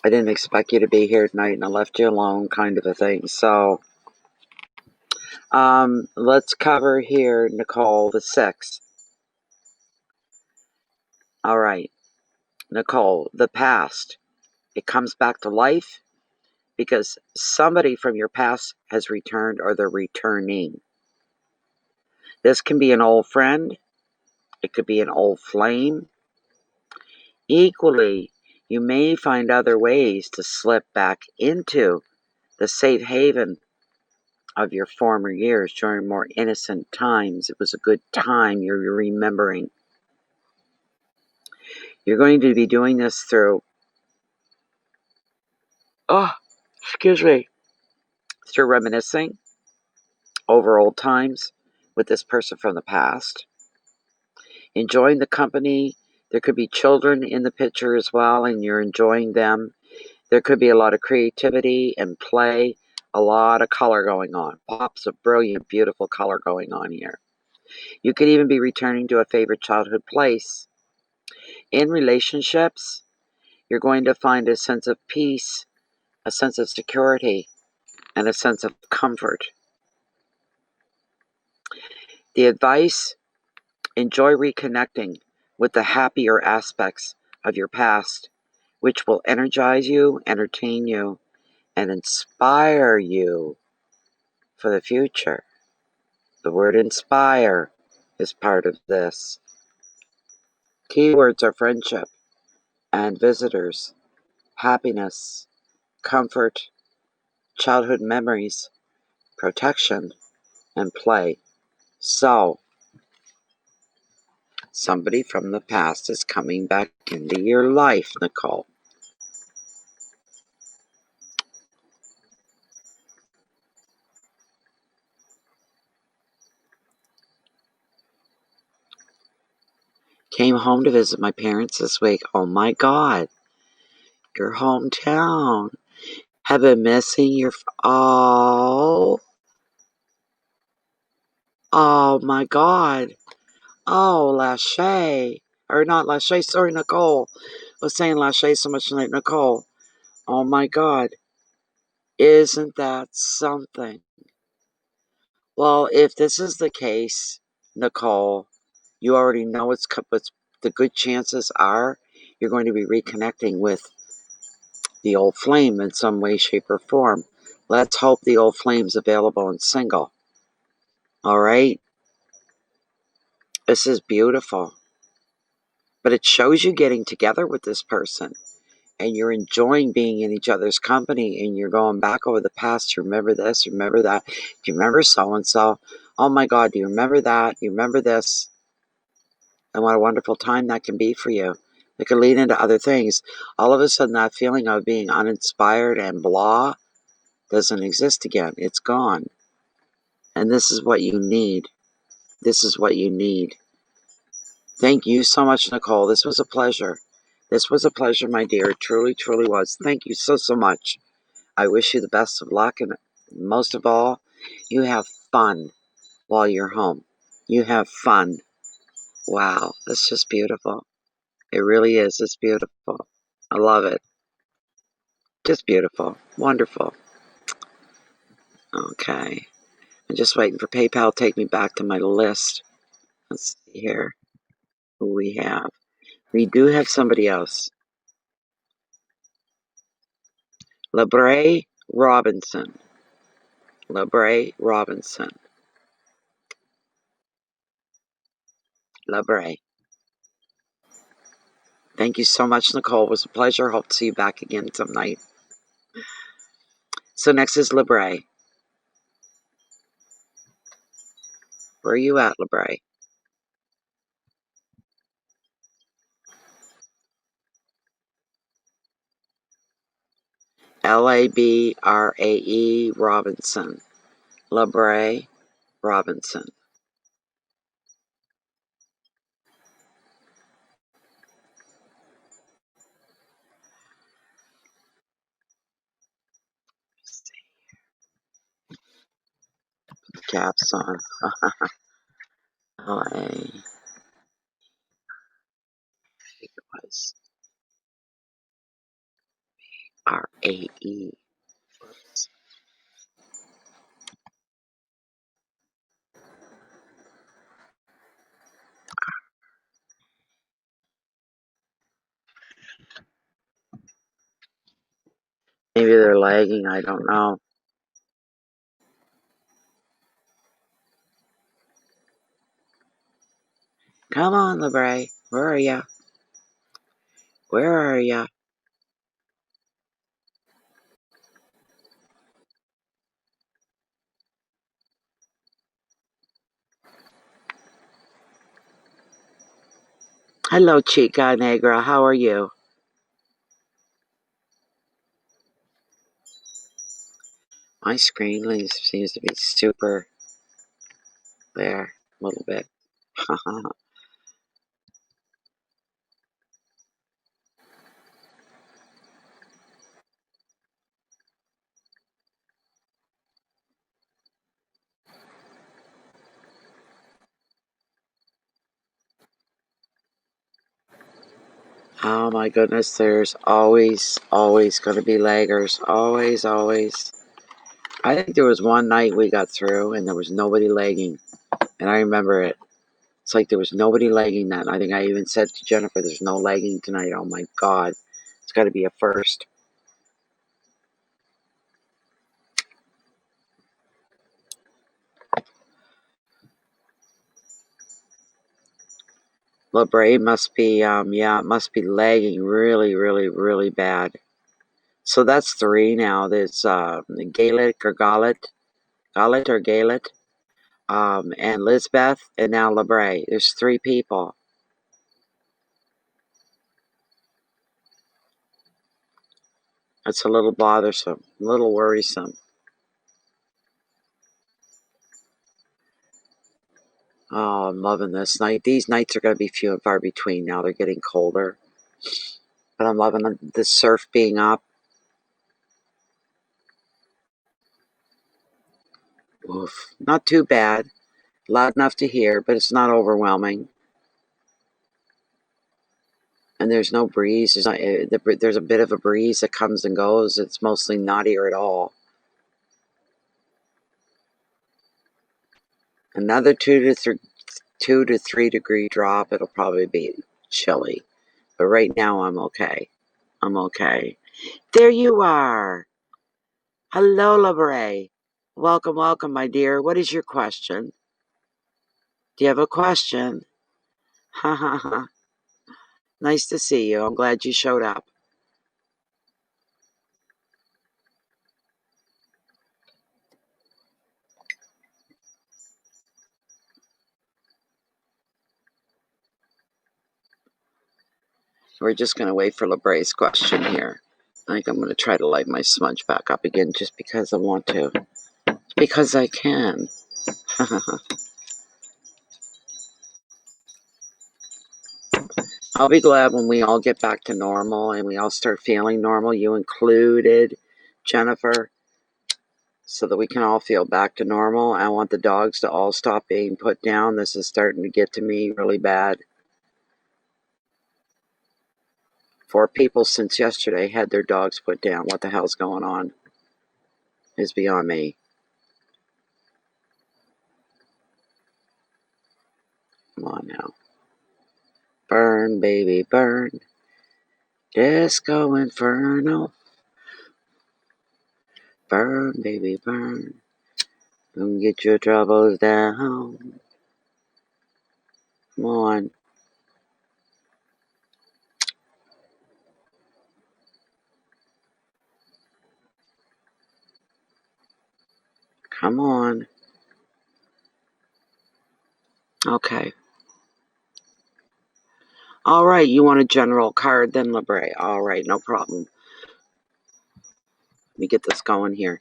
I didn't expect you to be here tonight and I left you alone, kind of a thing. So, let's cover here, Nicole, the six. All right. Nicole, the past. It comes back to life because somebody from your past has returned or they're returning. This can be an old friend. It could be an old flame. Equally, you may find other ways to slip back into the safe haven of your former years during more innocent times. It was a good time you're remembering. You're going to be doing this through, through reminiscing over old times with this person from the past. Enjoying the company. There could be children in the picture as well, and you're enjoying them. There could be a lot of creativity and play, a lot of color going on. Pops of brilliant, beautiful color going on here. You could even be returning to a favorite childhood place. In relationships, you're going to find a sense of peace, a sense of security, and a sense of comfort. The advice, enjoy reconnecting with the happier aspects of your past, which will energize you, entertain you, and inspire you for the future. The word inspire is part of this. Keywords are friendship and visitors, happiness, comfort, childhood memories, protection, and play. So, somebody from the past is coming back into your life, Nicole. Came home to visit my parents this week. Oh my God. Your hometown. Have been missing your... Oh. Oh my God. Oh, Lachey. Or not Lachey, sorry, Nicole. I was saying Lachey so much tonight, Nicole. Oh my God. Isn't that something? Well, if this is the case, Nicole, you already know what's the good chances are you're going to be reconnecting with the old flame in some way, shape, or form. Let's hope the old flame's available and single. All right? This is beautiful. But it shows you getting together with this person and you're enjoying being in each other's company and you're going back over the past. You remember this, you remember that. Do you remember so-and-so? Oh my God, do you remember that? Do you remember this? And what a wonderful time that can be for you. It could lead into other things. All of a sudden, that feeling of being uninspired and blah doesn't exist again. It's gone. And this is what you need. This is what you need. Thank you so much, Nicole. This was a pleasure. This was a pleasure, my dear. It truly, truly was. Thank you so, so much. I wish you the best of luck. And most of all, you have fun while you're home. You have fun. Wow. That's just beautiful. It really is. It's beautiful. I love it. Just beautiful. Wonderful. Okay. I'm just waiting for PayPal to take me back to my list. Let's see here who we have. We do have somebody else. LeBray Robinson. LeBray Robinson. LeBray. Thank you so much, Nicole. It was a pleasure. Hope to see you back again some night. So next is LeBray. Where are you at, LeBray? LaBrae Robinson. LeBray Robinson. Caps on. LA was RAE. Maybe they're lagging. I don't know. Come on, LeBray. Where are ya? Where are ya? Hello, Chica Negra. How are you? My screen seems to be super there a little bit. Oh my goodness, there's always going to be laggers. Always, always. I think there was one night we got through and there was nobody lagging. And I remember it. It's like there was nobody lagging that. I think I even said to Jennifer, there's no lagging tonight. Oh my God. It's got to be a first. LeBray must be, yeah, it must be lagging really, really, really bad. So that's 3 now. There's Gaelic or Galit, Galet or Galet, and Lisbeth, and now LeBray. There's 3 people. It's a little bothersome, a little worrisome. Oh, I'm loving this night. These nights are going to be few and far between now. They're getting colder. But I'm loving the surf being up. Oof. Not too bad. Loud enough to hear, but it's not overwhelming. And there's no breeze. There's a bit of a breeze that comes and goes. It's mostly not here at all. Another 2 to 3 degree drop. It'll probably be chilly. But right now I'm okay. I'm okay. There you are. Hello, LeBray. Welcome, welcome, my dear. What is your question? Do you have a question? Ha ha ha. Nice to see you. I'm glad you showed up. We're just going to wait for LeBray's question here. I think I'm going to try to light my smudge back up again just because I want to. Because I can. I'll be glad when we all get back to normal and we all start feeling normal, you included, Jennifer, so that we can all feel back to normal. I want the dogs to all stop being put down. This is starting to get to me really bad. 4 people since yesterday had their dogs put down. What the hell's going on? Is beyond me. Come on now. Burn, baby, burn. Disco Inferno. Burn, baby, burn. Don't get your troubles down. Come on. Come on. Okay. All right, you want a general card then, LeBray? All right, no problem. Let me get this going here.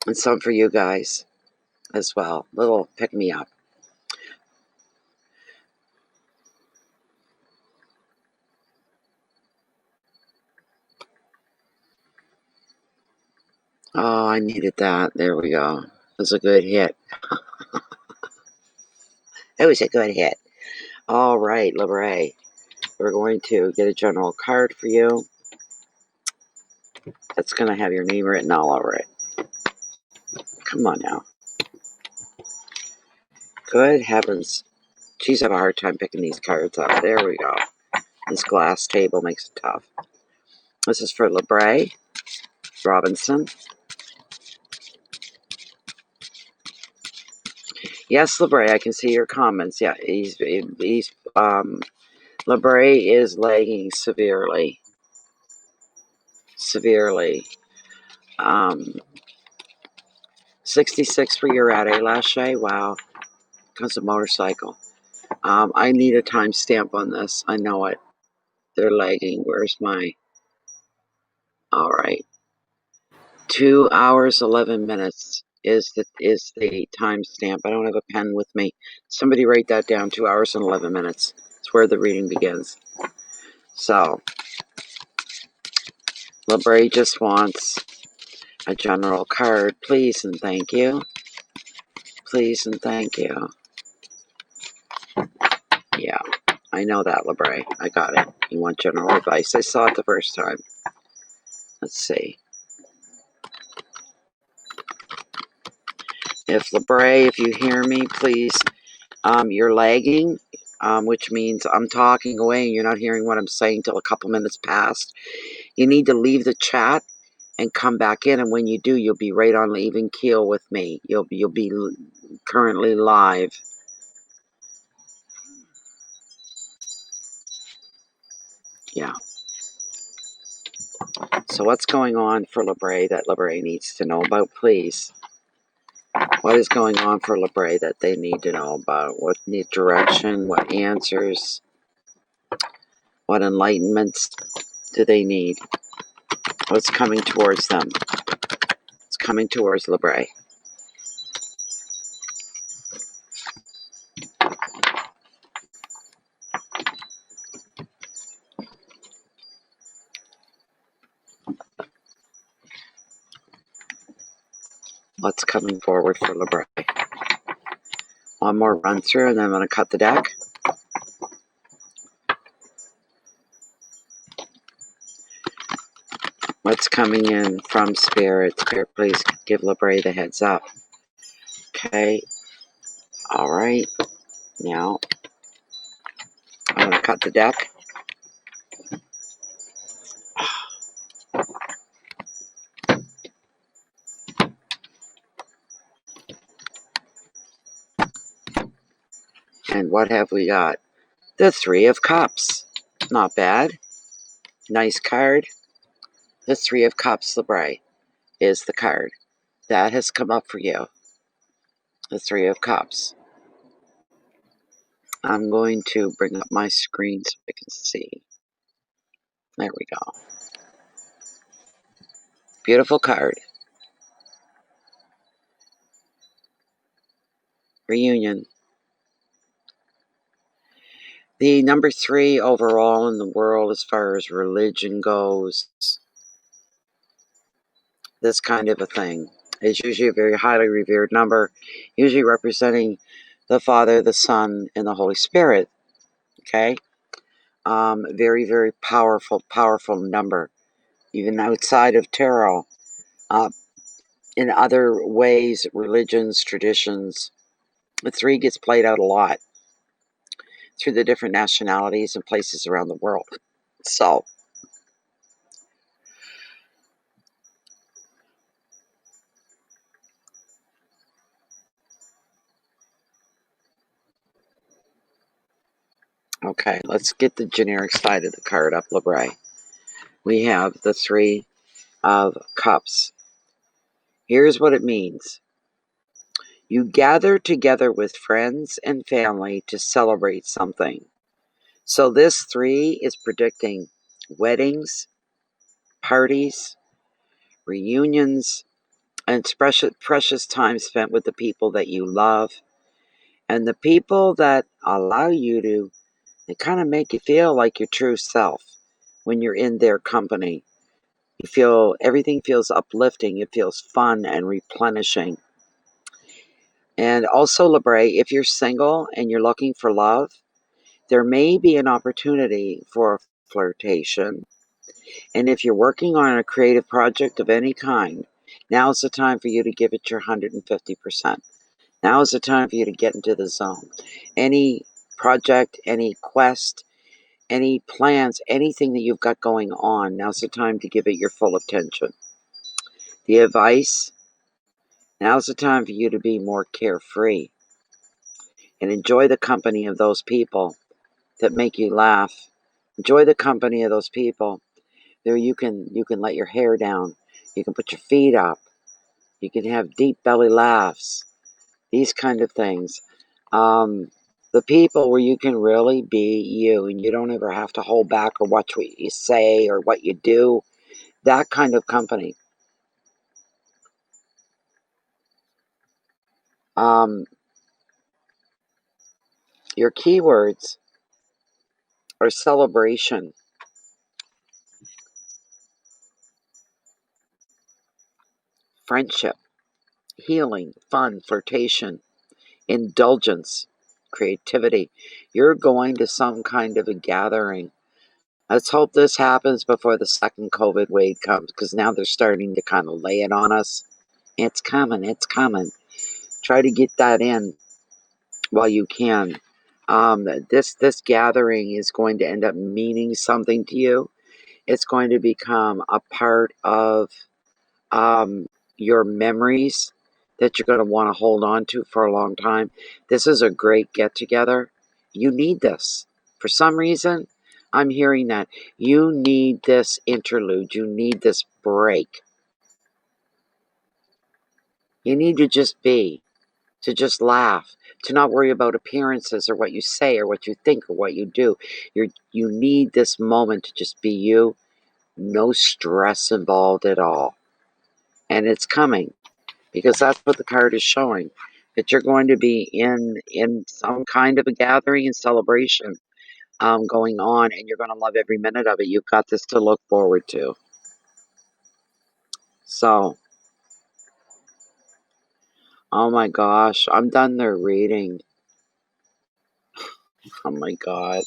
And some for you guys as well. Little pick me up. Oh, I needed that. There we go. It was a good hit. It was a good hit. All right, LeBray. We're going to get a general card for you. That's going to have your name written all over it. Come on now. Good heavens. She's having a hard time picking these cards up. There we go. This glass table makes it tough. This is for LeBray Robinson. Yes, LeBray, I can see your comments. Yeah, LeBray is lagging severely. 66 for your at Lashay. Wow. Comes a motorcycle. I need a timestamp on this. I know it. They're lagging. Where's my... All right. 2 hours, 11 minutes is the timestamp. I don't have a pen with me. Somebody write that down. 2 hours and 11 minutes. It's where the reading begins. So, LeBray just wants a general card. Please and thank you. Please and thank you. Yeah, I know that, LeBray. I got it. You want general advice. I saw it the first time. Let's see. If LeBray, if you hear me, please, you're lagging, which means I'm talking away and you're not hearing what I'm saying till a couple minutes past. You need to leave the chat and come back in, and when you do, you'll be right on even keel with me. You'll be currently live. Yeah. So what's going on for Libre that Libre needs to know about, please? What is going on for Libre that they need to know about? What need direction? What answers? What enlightenments do they need? What's coming towards them? It's coming towards Libre. What's coming forward for Libre? One more run through, and then I'm going to cut the deck. What's coming in from Spirit? Spirit, please give Libre the heads up. Okay. All right. Now, I'm going to cut the deck. And what have we got? The Three of Cups. Not bad. Nice card. The Three of Cups, Libre, is the card. That has come up for you. The Three of Cups. I'm going to bring up my screen so I can see. There we go. Beautiful card. Reunion. The number 3 overall in the world as far as religion goes, this kind of a thing, is usually a very highly revered number, usually representing the Father, the Son, and the Holy Spirit. Okay? Very, very powerful, powerful number. Even outside of tarot. In other ways, religions, traditions, the 3 gets played out a lot through the different nationalities and places around the world. So, okay, let's get the generic side of the card up, Libre. We have the 3 of Cups. Here's what it means. You gather together with friends and family to celebrate something. So this 3 is predicting weddings, parties, reunions, and it's precious time spent with the people that you love and the people that allow you to, they kind of make you feel like your true self when you're in their company. You feel, everything feels uplifting, it feels fun and replenishing. And also, Libre, if you're single and you're looking for love, there may be an opportunity for a flirtation. And if you're working on a creative project of any kind, now's the time for you to give it your 150%. Now is the time for you to get into the zone. Any project, any quest, any plans, anything that you've got going on, now's the time to give it your full attention. The advice, now's the time for you to be more carefree and enjoy the company of those people that make you laugh. Enjoy the company of those people. There you can let your hair down. You can put your feet up. You can have deep belly laughs. These kind of things. The people where you can really be you and you don't ever have to hold back or watch what you say or what you do. That kind of company. Your keywords are celebration, friendship, healing, fun, flirtation, indulgence, creativity. You're going to some kind of a gathering. Let's hope this happens before the second COVID wave comes, because now they're starting to kind of lay it on us. It's coming, it's coming. Try to get that in while you can. This gathering is going to end up meaning something to you. It's going to become a part of your memories that you're going to want to hold on to for a long time. This is a great get together. You need this. For some reason, I'm hearing that you need this interlude. You need this break. You need to just be, to just laugh, to not worry about appearances or what you say or what you think or what you do. You need this moment to just be you. No stress involved at all. And it's coming. Because that's what the card is showing, that you're going to be in some kind of a gathering and celebration going on, and you're going to love every minute of it. You've got this to look forward to. So, oh my gosh, I'm done their reading. Oh my god.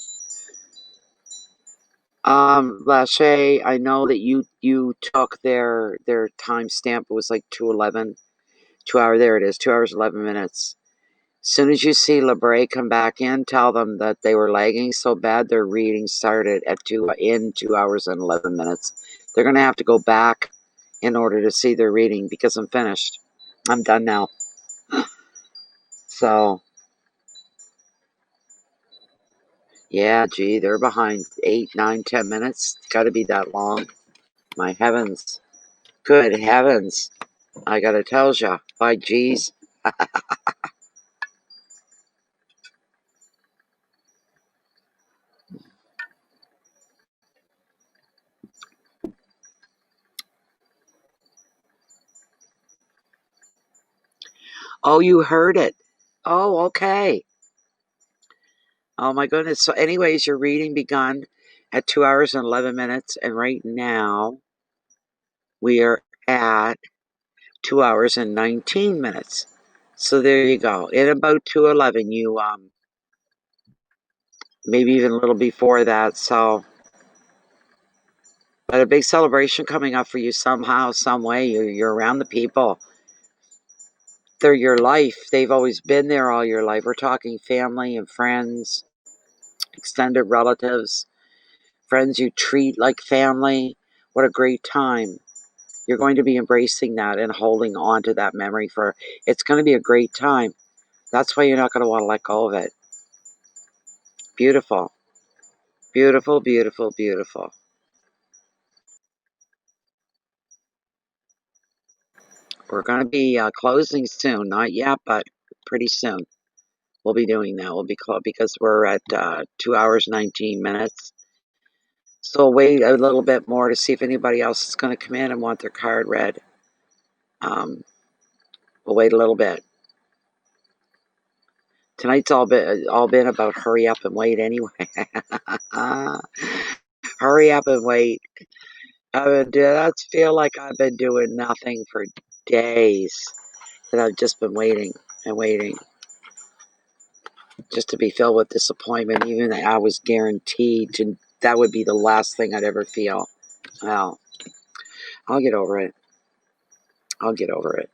Lachey, I know that you took their timestamp. It was like 2:11, 2 hour. There it is, 2 hours 11 minutes. Soon as you see LeBray come back in, tell them that they were lagging so bad their reading started at 2 hours and 11 minutes. They're going to have to go back in order to see their reading because I'm finished. I'm done now. So, yeah, gee, they're behind 8, 9, 10 minutes. It's got to be that long. My heavens. Good heavens. I got to tell ya. By geez. Oh, you heard it. Oh, okay. Oh my goodness. So anyways, your reading begun at 2 hours and 11 minutes. And right now we are at 2 hours and 19 minutes. So there you go. In about 2:11, you, maybe even a little before that. So, but a big celebration coming up for you somehow, some way. You're around the people. They're your life. They've always been there all your life. We're talking family and friends, extended relatives, friends you treat like family. What a great time. You're going to be embracing that and holding on to that memory for, it's going to be a great time. That's why you're not going to want to let go of it. Beautiful. Beautiful, beautiful, beautiful. We're going to be closing soon. Not yet, but pretty soon. We'll be doing that. We'll be close because we're at 2 hours, 19 minutes. So we'll wait a little bit more to see if anybody else is going to come in and want their card read. We'll wait a little bit. Tonight's all been about hurry up and wait anyway. Hurry up and wait. That's feel like I've been doing nothing for days. That I've just been waiting and waiting. Just to be filled with disappointment, even though I was guaranteed to, that would be the last thing I'd ever feel. Well, I'll get over it. I'll get over it.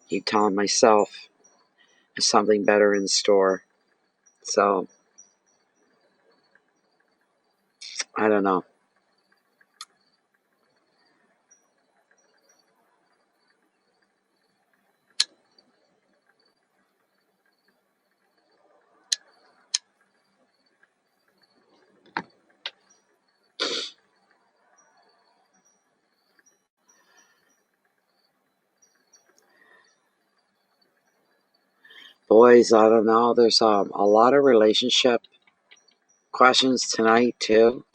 Keep telling myself there's something better in store. So, I don't know. Boys, I don't know. There's a lot of relationship questions tonight, too.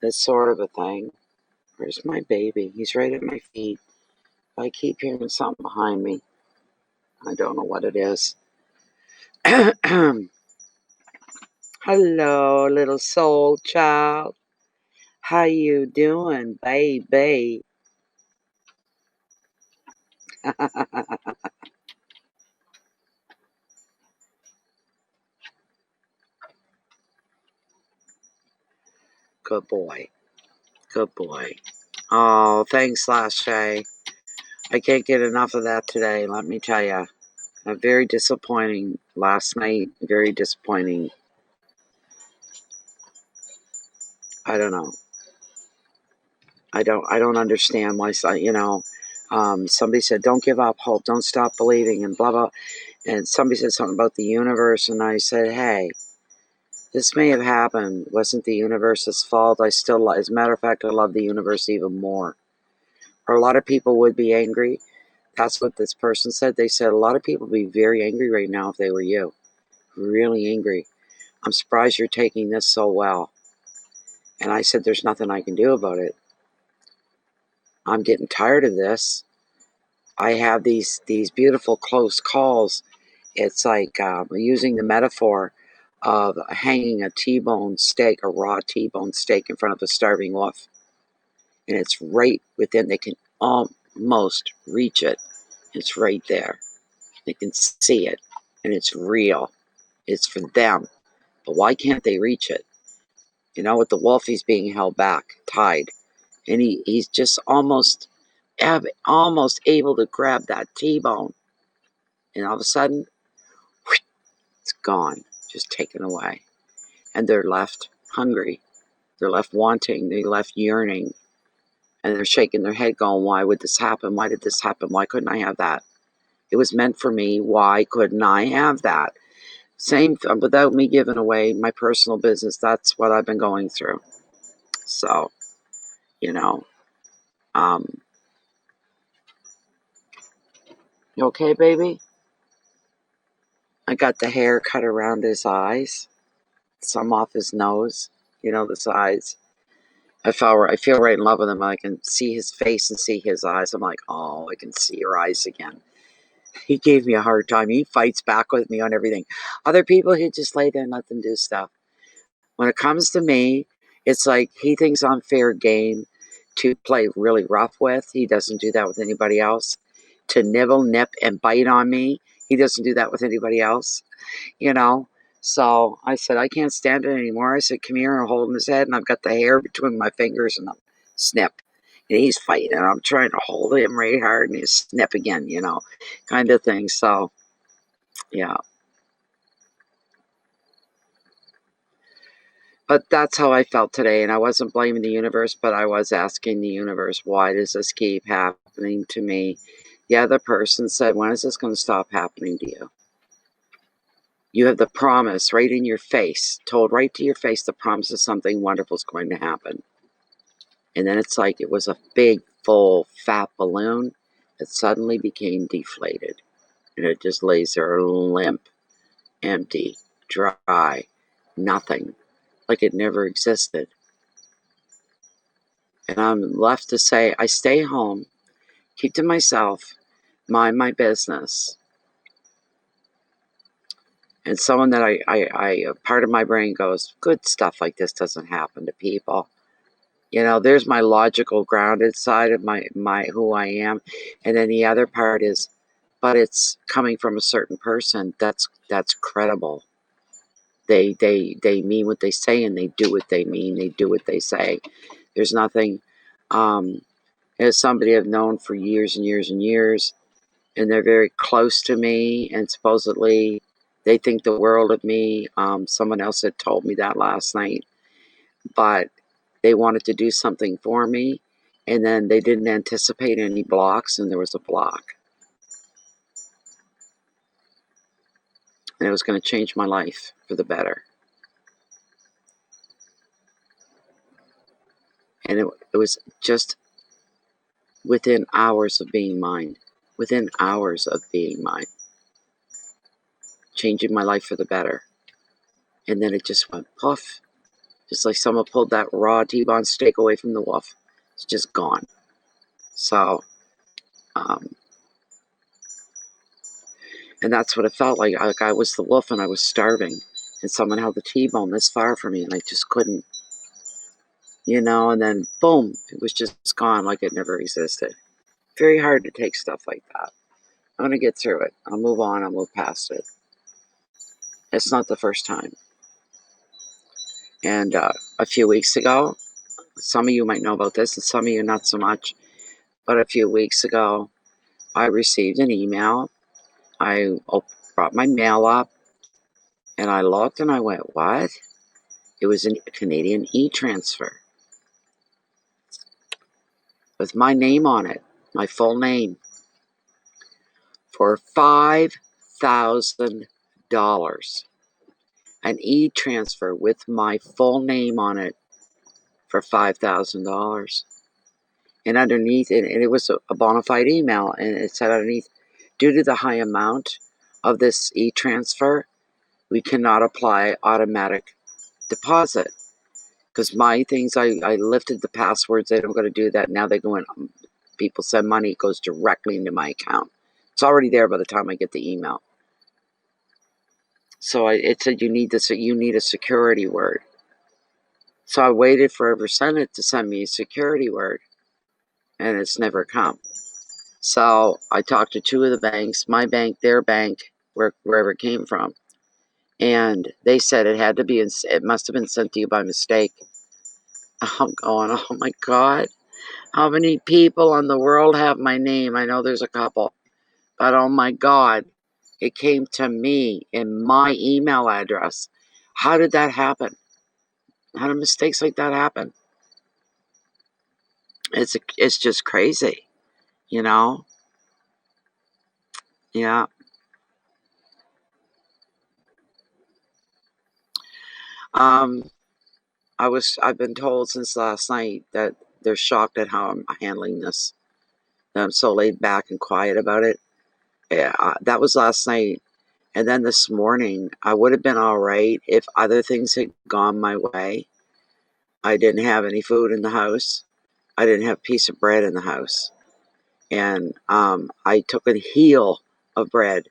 This sort of a thing. Where's my baby? He's right at my feet. I keep hearing something behind me. I don't know what it is. Hello, little soul child. How you doing, baby? Good boy. Good boy. Oh, thanks, Lachey. I can't get enough of that today, let me tell you. Very disappointing last night. Very disappointing. I don't know. I don't understand why, somebody said, don't give up hope, don't stop believing, and blah, blah. And somebody said something about the universe, and I said, hey, this may have happened. It wasn't the universe's fault. As a matter of fact, I love the universe even more. Or a lot of people would be angry. That's what this person said. They said a lot of people would be very angry right now if they were you. Really angry. I'm surprised you're taking this so well. And I said, there's nothing I can do about it. I'm getting tired of this. I have these beautiful close calls. It's like using the metaphor of hanging a T-bone steak, a raw T-bone steak in front of a starving wolf. And it's right within, they can almost reach it. It's right there. They can see it. And it's real. It's for them. But why can't they reach it? You know, with the wolf, he's being held back, tied. And he's just almost able to grab that T-bone. And all of a sudden, it's gone. Just taken away. And they're left hungry. They're left wanting. They're left yearning. And they're shaking their head going, why would this happen? Why did this happen? Why couldn't I have that? It was meant for me. Why couldn't I have that? Same, without me giving away my personal business, that's what I've been going through. So, you know, you okay, baby? I got the hair cut around his eyes, some off his nose, the sides. I feel right in love with him. I can see his face and see his eyes. I'm like, oh, I can see your eyes again. He gave me a hard time. He fights back with me on everything. Other people, he just lay there and let them do stuff. When it comes to me, it's like he thinks I'm fair game to play really rough with. He doesn't do that with anybody else. To nibble, nip, and bite on me, he doesn't do that with anybody else. So I said, I can't stand it anymore. I said, come here, and I'm holding his head, and I've got the hair between my fingers, and I'm snip. And he's fighting, and I'm trying to hold him really hard, and he's snip again, kind of thing. So, yeah. But that's how I felt today, and I wasn't blaming the universe, but I was asking the universe, why does this keep happening to me? The other person said, when is this going to stop happening to you? You have the promise right in your face, told right to your face, the promise of something wonderful is going to happen. And then it's like it was a big, full, fat balloon that suddenly became deflated. And it just lays there limp, empty, dry, nothing, like it never existed. And I'm left to say, I stay home, keep to myself, mind my business. And someone that I part of my brain goes, good stuff like this doesn't happen to people. There's my logical, grounded side of my who I am. And then the other part is, but it's coming from a certain person that's credible. They mean what they say, and they do what they mean. They do what they say. There's nothing, as somebody I've known for years and years and years, and they're very close to me, and supposedly they think the world of me. Someone else had told me that last night, but they wanted to do something for me, and then they didn't anticipate any blocks, and there was a block. And it was going to change my life for the better. And it was just within hours of being mine. Within hours of being mine. Changing my life for the better. And then it just went puff. Just like someone pulled that raw T-bone steak away from the wolf. It's just gone. So, and that's what it felt like. Like I was the wolf and I was starving. And someone held the T-bone this far from me, and I just couldn't, and then boom, it was just gone like it never existed. Very hard to take stuff like that. I'm going to get through it. I'll move on. I'll move past it. It's not the first time. And a few weeks ago, some of you might know about this, and some of you not so much, but a few weeks ago, I received an email. I brought my mail up, and I looked, and I went, what? It was a Canadian e-transfer with my name on it, my full name, for $5,000. An e-transfer with my full name on it for $5,000. And underneath, and it was a bona fide email, and it said underneath, due to the high amount of this e-transfer, we cannot apply automatic deposit. Because my things, I lifted the passwords. They don't got to do that. Now they go in, people send money, it goes directly into my account. It's already there by the time I get the email. So it said you need a security word. So I waited for Eversend to send me a security word, and it's never come. So I talked to two of the banks, my bank, their bank, wherever it came from, and they said it must have been sent to you by mistake. I'm going, oh my God, how many people in the world have my name? I know there's a couple, but oh my God, it came to me in my email address. How did that happen? How do mistakes like that happen? It's just crazy, you know? Yeah. I've been told since last night that they're shocked at how I'm handling this. That I'm so laid back and quiet about it. Yeah, that was last night. And then this morning, I would have been all right if other things had gone my way. I didn't have any food in the house. I didn't have a piece of bread in the house. And I took a heel of bread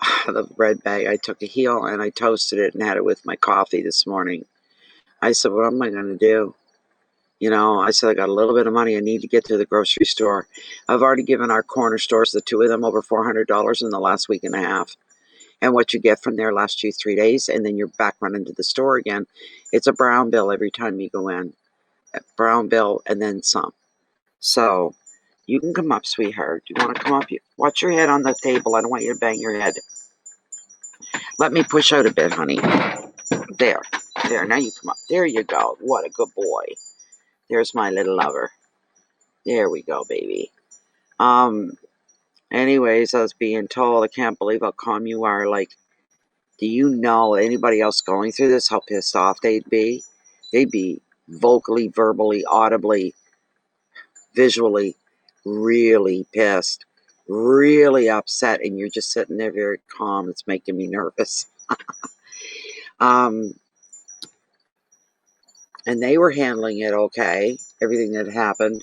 out of the bread bag. I took a heel and I toasted it and had it with my coffee this morning. I said, what am I going to do? You know, I said, I got a little bit of money. I need to get to the grocery store. I've already given our corner stores, the two of them, over $400 in the last week and a half. And what you get from there lasts you 3 days, and then you're back running to the store again. It's a brown bill every time you go in. A brown bill and then some. So you can come up, sweetheart. You want to come up? Watch your head on the table. I don't want you to bang your head. Let me push out a bit, honey. There. There. Now you come up. There you go. What a good boy. There's my little lover. There we go, baby. Anyways, I was being told, I can't believe how calm you are. Like, do you know anybody else going through this, how pissed off they'd be? They'd be vocally, verbally, audibly, visually really pissed, really upset, and you're just sitting there very calm. It's making me nervous. And they were handling it okay, everything that happened.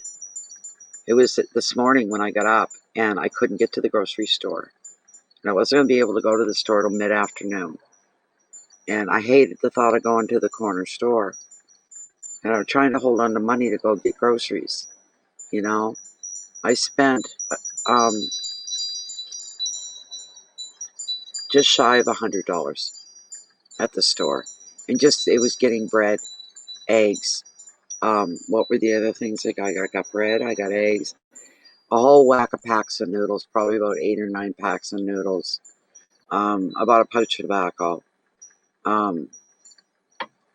It was this morning when I got up, and I couldn't get to the grocery store. And I wasn't going to be able to go to the store till mid-afternoon. And I hated the thought of going to the corner store. And I'm trying to hold on to money to go get groceries. You know, I spent um, just shy of $100 at the store. And it was getting bread, eggs. What were the other things I got? I got bread, I got eggs, a whole whack of packs of noodles, probably about 8 or 9 packs of noodles, about a pouch of tobacco, um,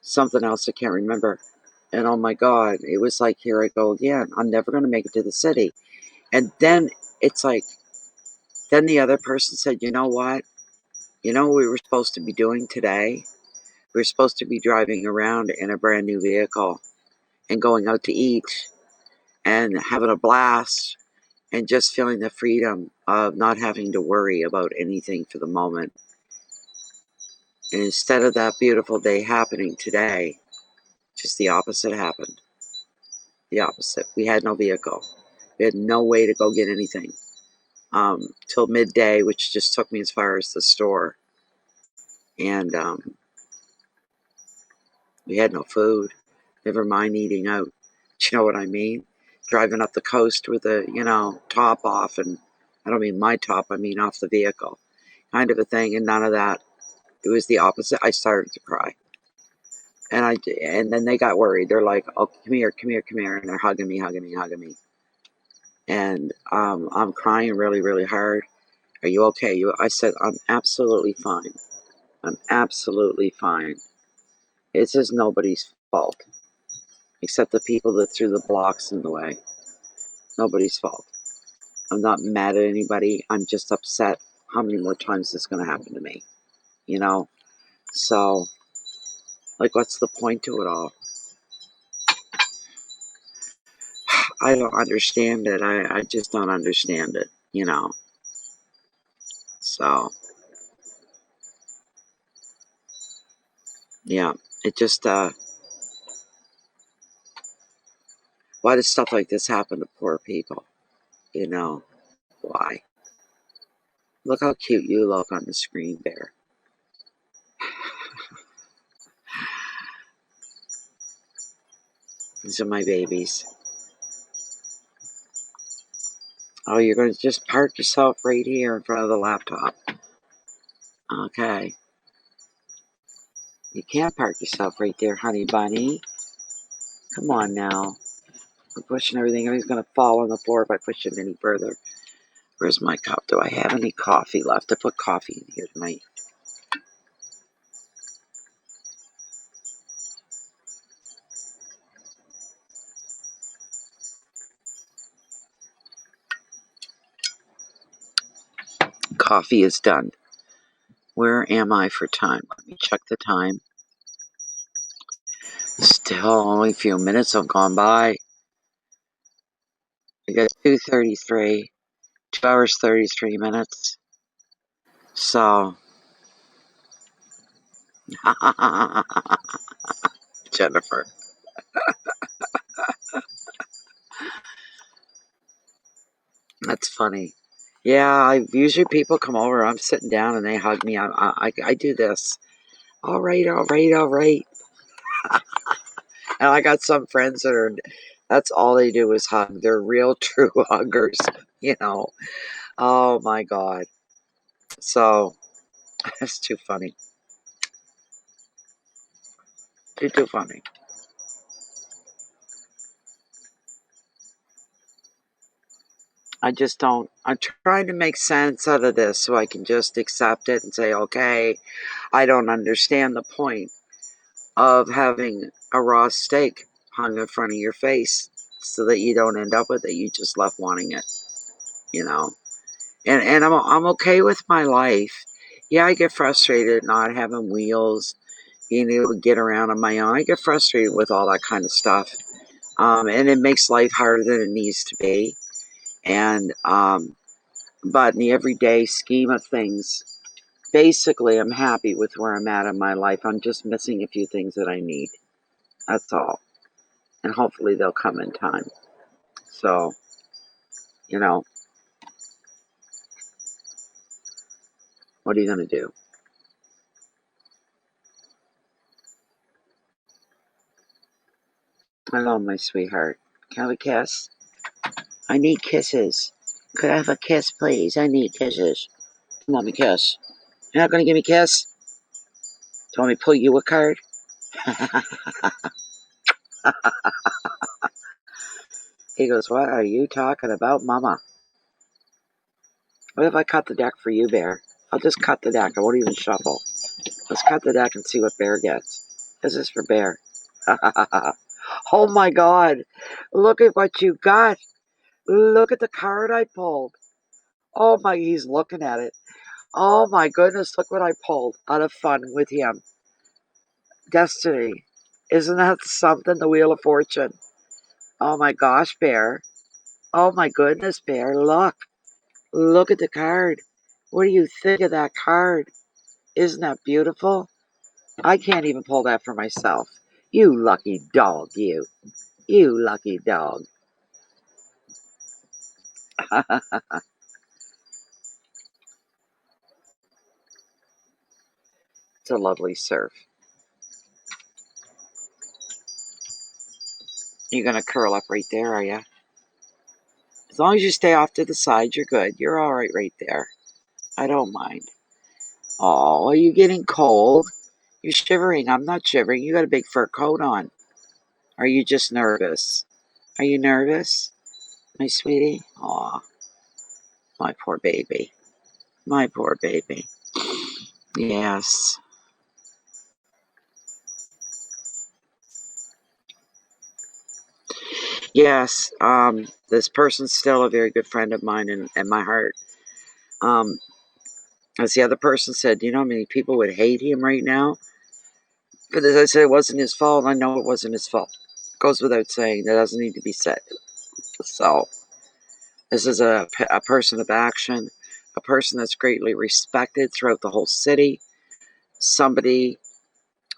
something else I can't remember. And oh my God, it was like, here I go again. I'm never going to make it to the city. And then it's like, then the other person said, you know what? You know what we were supposed to be doing today? We were supposed to be driving around in a brand new vehicle and going out to eat and having a blast and just feeling the freedom of not having to worry about anything for the moment. And instead of that beautiful day happening today, just the opposite happened. The opposite. We had no vehicle. We had no way to go get anything till midday, which just took me as far as the store. And we had no food. Never mind eating out. Do you know what I mean? Driving up the coast with the, top off. And I don't mean my top, I mean off the vehicle. Kind of a thing. And none of that. It was the opposite. I started to cry. And then they got worried. They're like, oh, come here, come here, come here. And they're hugging me, hugging me, hugging me. And I'm crying really, really hard. Are you okay? I said, I'm absolutely fine. I'm absolutely fine. It's just nobody's fault. Except the people that threw the blocks in the way. Nobody's fault. I'm not mad at anybody. I'm just upset how many more times this is going to happen to me. You know? So, like, what's the point to it all? I don't understand it. I just don't understand it, you know? So, yeah. It just, why does stuff like this happen to poor people? You know? Why? Look how cute you look on the screen, Bear. These are my babies. Oh, you're going to just park yourself right here in front of the laptop. Okay. You can't park yourself right there, honey bunny. Come on now. I'm pushing everything. Everything's going to fall on the floor if I push it any further. Where's my cup? Do I have any coffee left? I put coffee in here tonight. Coffee is done. Where am I for time? Let me check the time. Still only a few minutes have gone by. I got 2:33. 2 hours 33 minutes. So, Jennifer. That's funny. Yeah, usually people come over. I'm sitting down and they hug me. I do this. All right, all right, all right. And I got some friends that are, that's all they do is hug. They're real true huggers, you know. Oh my God. So, it's too funny. Too funny. I just don't, I'm trying to make sense out of this so I can just accept it and say, okay, I don't understand the point of having a raw steak hung in front of your face so that you don't end up with it. You just left wanting it, you know. And I'm okay with my life. Yeah, I get frustrated not having wheels, being able to get around on my own. I get frustrated with all that kind of stuff. And it makes life harder than it needs to be. And but in the everyday scheme of things, basically I'm happy with where I'm at in my life. I'm just missing a few things that I need. That's all. And hopefully they'll come in time. So, you know, what are you going to do? Hello, my sweetheart. Can I have a kiss? I need kisses. Could I have a kiss, please? I need kisses. Let me kiss. You're not going to give me a kiss? Do you want me to pull you a card? He goes, what are you talking about, Mama? What if I cut the deck for you, Bear? I'll just cut the deck. I won't even shuffle. Let's cut the deck and see what Bear gets. This is for Bear. Oh my God. Look at what you got. Look at the card I pulled. Oh my, he's looking at it. Oh my goodness, look what I pulled out of fun with him. Destiny. Isn't that something? The Wheel of Fortune. Oh my gosh, Bear. Oh my goodness, Bear. Look. Look at the card. What do you think of that card? Isn't that beautiful? I can't even pull that for myself. You lucky dog, you. You lucky dog. It's a lovely surf. You're going to curl up right there, are you? As long as you stay off to the side, you're good. You're all right there. I don't mind. Oh, are you getting cold? You're shivering. I'm not shivering. You got a big fur coat on. Are you just nervous? Are you nervous, my sweetie? Aw, my poor baby. My poor baby. Yes. Yes, this person's still a very good friend of mine and my heart. Um, as the other person said, you know how many people would hate him right now? But as I said, it wasn't his fault. I know it wasn't his fault. Goes without saying. That doesn't need to be said. So, this is a person of action, a person that's greatly respected throughout the whole city, somebody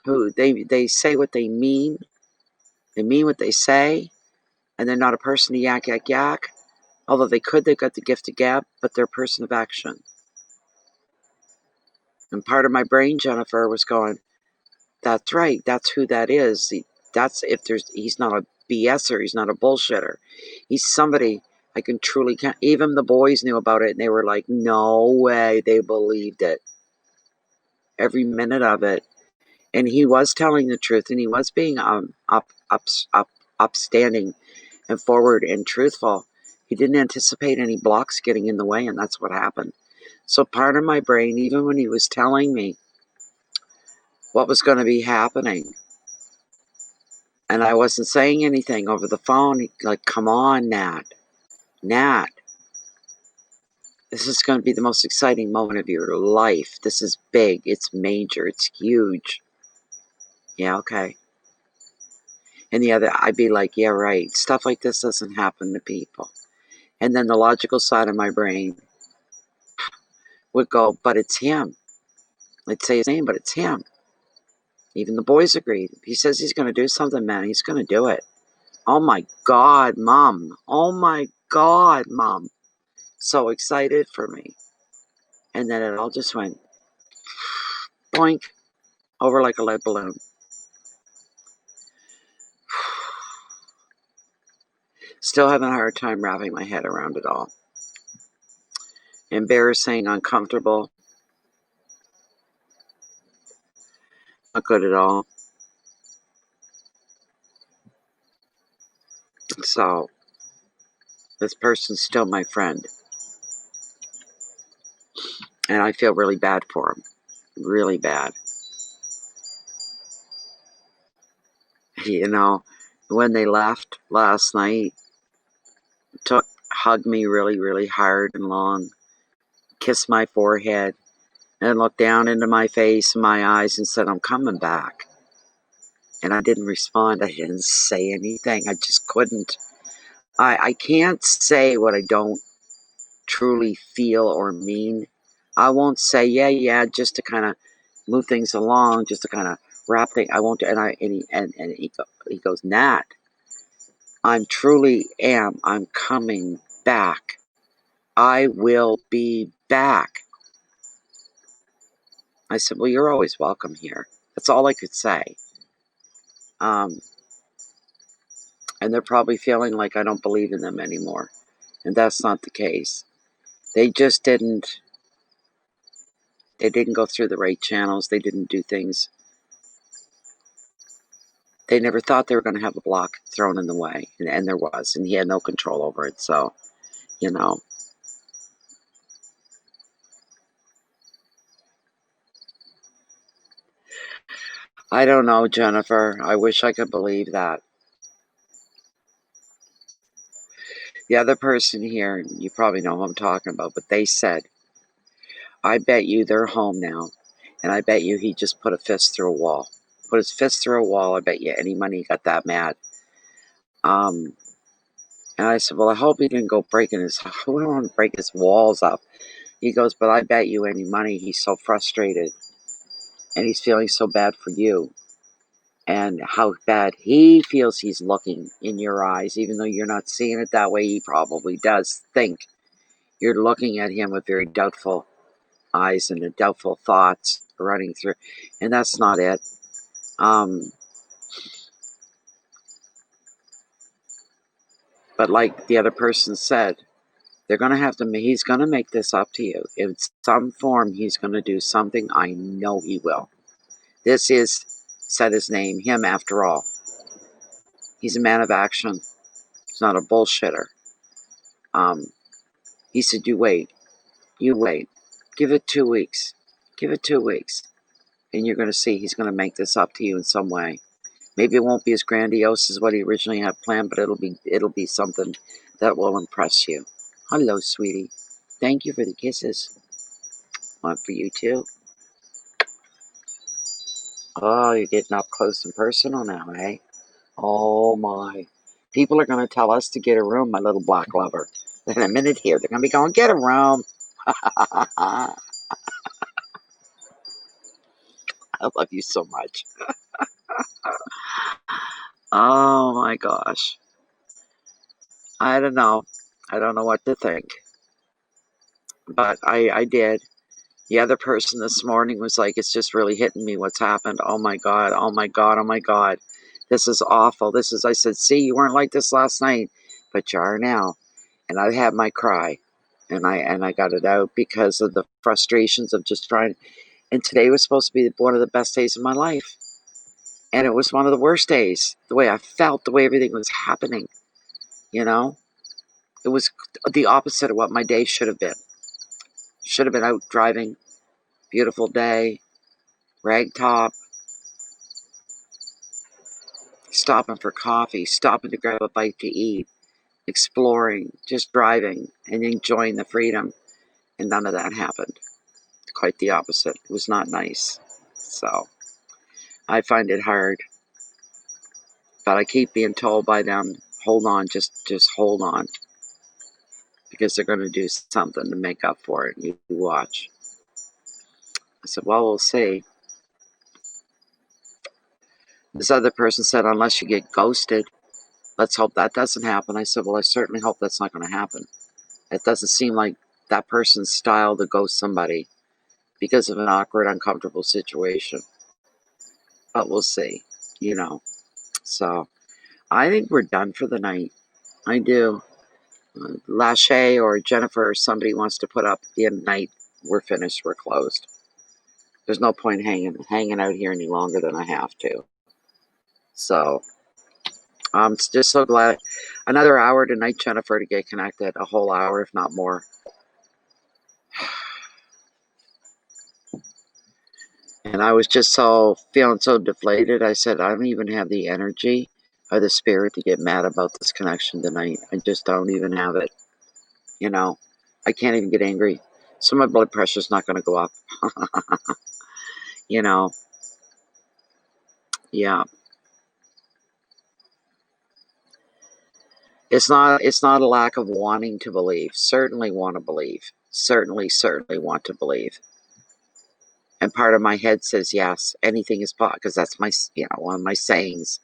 who they say what they mean what they say, and they're not a person to yak, yak, yak. Although they've got the gift of gab, but they're a person of action. And part of my brain, Jennifer, was going, that's right, that's who that is. He's not a BSer, he's not a bullshitter. He's somebody I can truly count. Even the boys knew about it, and they were like, no way, they believed it. Every minute of it. And he was telling the truth, and he was being upstanding and forward and truthful. He didn't anticipate any blocks getting in the way, and that's what happened. So part of my brain, even when he was telling me what was going to be happening, and I wasn't saying anything over the phone, like, come on, Nat, this is going to be the most exciting moment of your life. This is big, it's major, it's huge. Yeah, okay. And the other, I'd be like, yeah, right. Stuff like this doesn't happen to people. And then the logical side of my brain would go, but it's him. I'd say his name, but it's him. Even the boys agreed. He says he's going to do something, man. He's going to do it. Oh my God, Mom. Oh my God, Mom. So excited for me. And then it all just went boink over like a lead balloon. Still having a hard time wrapping my head around it all. Embarrassing, uncomfortable. Not good at all. So, this person's still my friend. And I feel really bad for him. Really bad. You know, when they left last night, hugged me really, really hard and long, kissed my forehead, and looked down into my face and my eyes and said, I'm coming back. And I didn't respond. I didn't say anything. I just couldn't. I can't say what I don't truly feel or mean. I won't say, yeah, just to kind of move things along, just to kind of wrap things. I won't. And he goes, Nat, I'm coming back. I will be back. I said, well, you're always welcome here. That's all I could say. And they're probably feeling like I don't believe in them anymore. And that's not the case. They just didn't go through the right channels. They didn't do things. They never thought they were going to have a block thrown in the way. And there was. And he had no control over it. So, you know. I don't know, Jennifer. I wish I could believe that. The other person here, you probably know who I'm talking about, but they said, I bet you they're home now, and I bet you he just put a fist through a wall. Put his fist through a wall, I bet you any money he got that mad. And I said, well, I hope he didn't go breaking his, I don't want to break his walls up. He goes, but I bet you any money he's so frustrated, and he's feeling so bad for you, and how bad he feels he's looking in your eyes, even though you're not seeing it that way. He probably does think you're looking at him with very doubtful eyes and the doubtful thoughts running through, and that's not it. But like the other person said, he's going to make this up to you. In some form, he's going to do something. I know he will. This is, said his name, him after all. He's a man of action. He's not a bullshitter. He said, you wait. Give it 2 weeks. Give it 2 weeks. And you're going to see he's going to make this up to you in some way. Maybe it won't be as grandiose as what he originally had planned, but it'll be something that will impress you. Hello, sweetie. Thank you for the kisses. One for you too. Oh, you're getting up close and personal now, eh? Oh my. People are going to tell us to get a room, my little black lover. In a minute here, they're going to be going, get a room. I love you so much. Oh my gosh. I don't know. I don't know what to think. But I did. The other person this morning was like, it's just really hitting me what's happened. Oh my God. Oh my God. Oh my God. This is awful. I said, see, you weren't like this last night, but you are now. And I had my cry. And I got it out because of the frustrations of just trying. And today was supposed to be one of the best days of my life. And it was one of the worst days. The way I felt, the way everything was happening, you know? It was the opposite of what my day should have been. Should have been out driving, beautiful day, rag top, stopping for coffee, stopping to grab a bite to eat, exploring, just driving and enjoying the freedom. And none of that happened. Quite the opposite. It was not nice. So I find it hard. But I keep being told by them, hold on, just hold on. Because they're going to do something to make up for it. You watch. I said, well, we'll see. This other person said, unless you get ghosted, let's hope that doesn't happen. I said, well, I certainly hope that's not going to happen. It doesn't seem like that person's style to ghost somebody because of an awkward, uncomfortable situation. But we'll see, you know. So I think we're done for the night. I do. Lachey or Jennifer or somebody wants to put up at the end of the night, we're finished, we're closed. There's no point hanging out here any longer than I have to. So I'm just so glad. Another hour tonight, Jennifer, to get connected. A whole hour, if not more. And I was just feeling so deflated. I said, I don't even have the energy or the spirit to get mad about this connection tonight. I just don't even have it. You know, I can't even get angry. So my blood pressure's not going to go up. You know, yeah. It's not a lack of wanting to believe. Certainly want to believe. Certainly want to believe. And part of my head says, yes, anything is possible, because that's my, one of my sayings,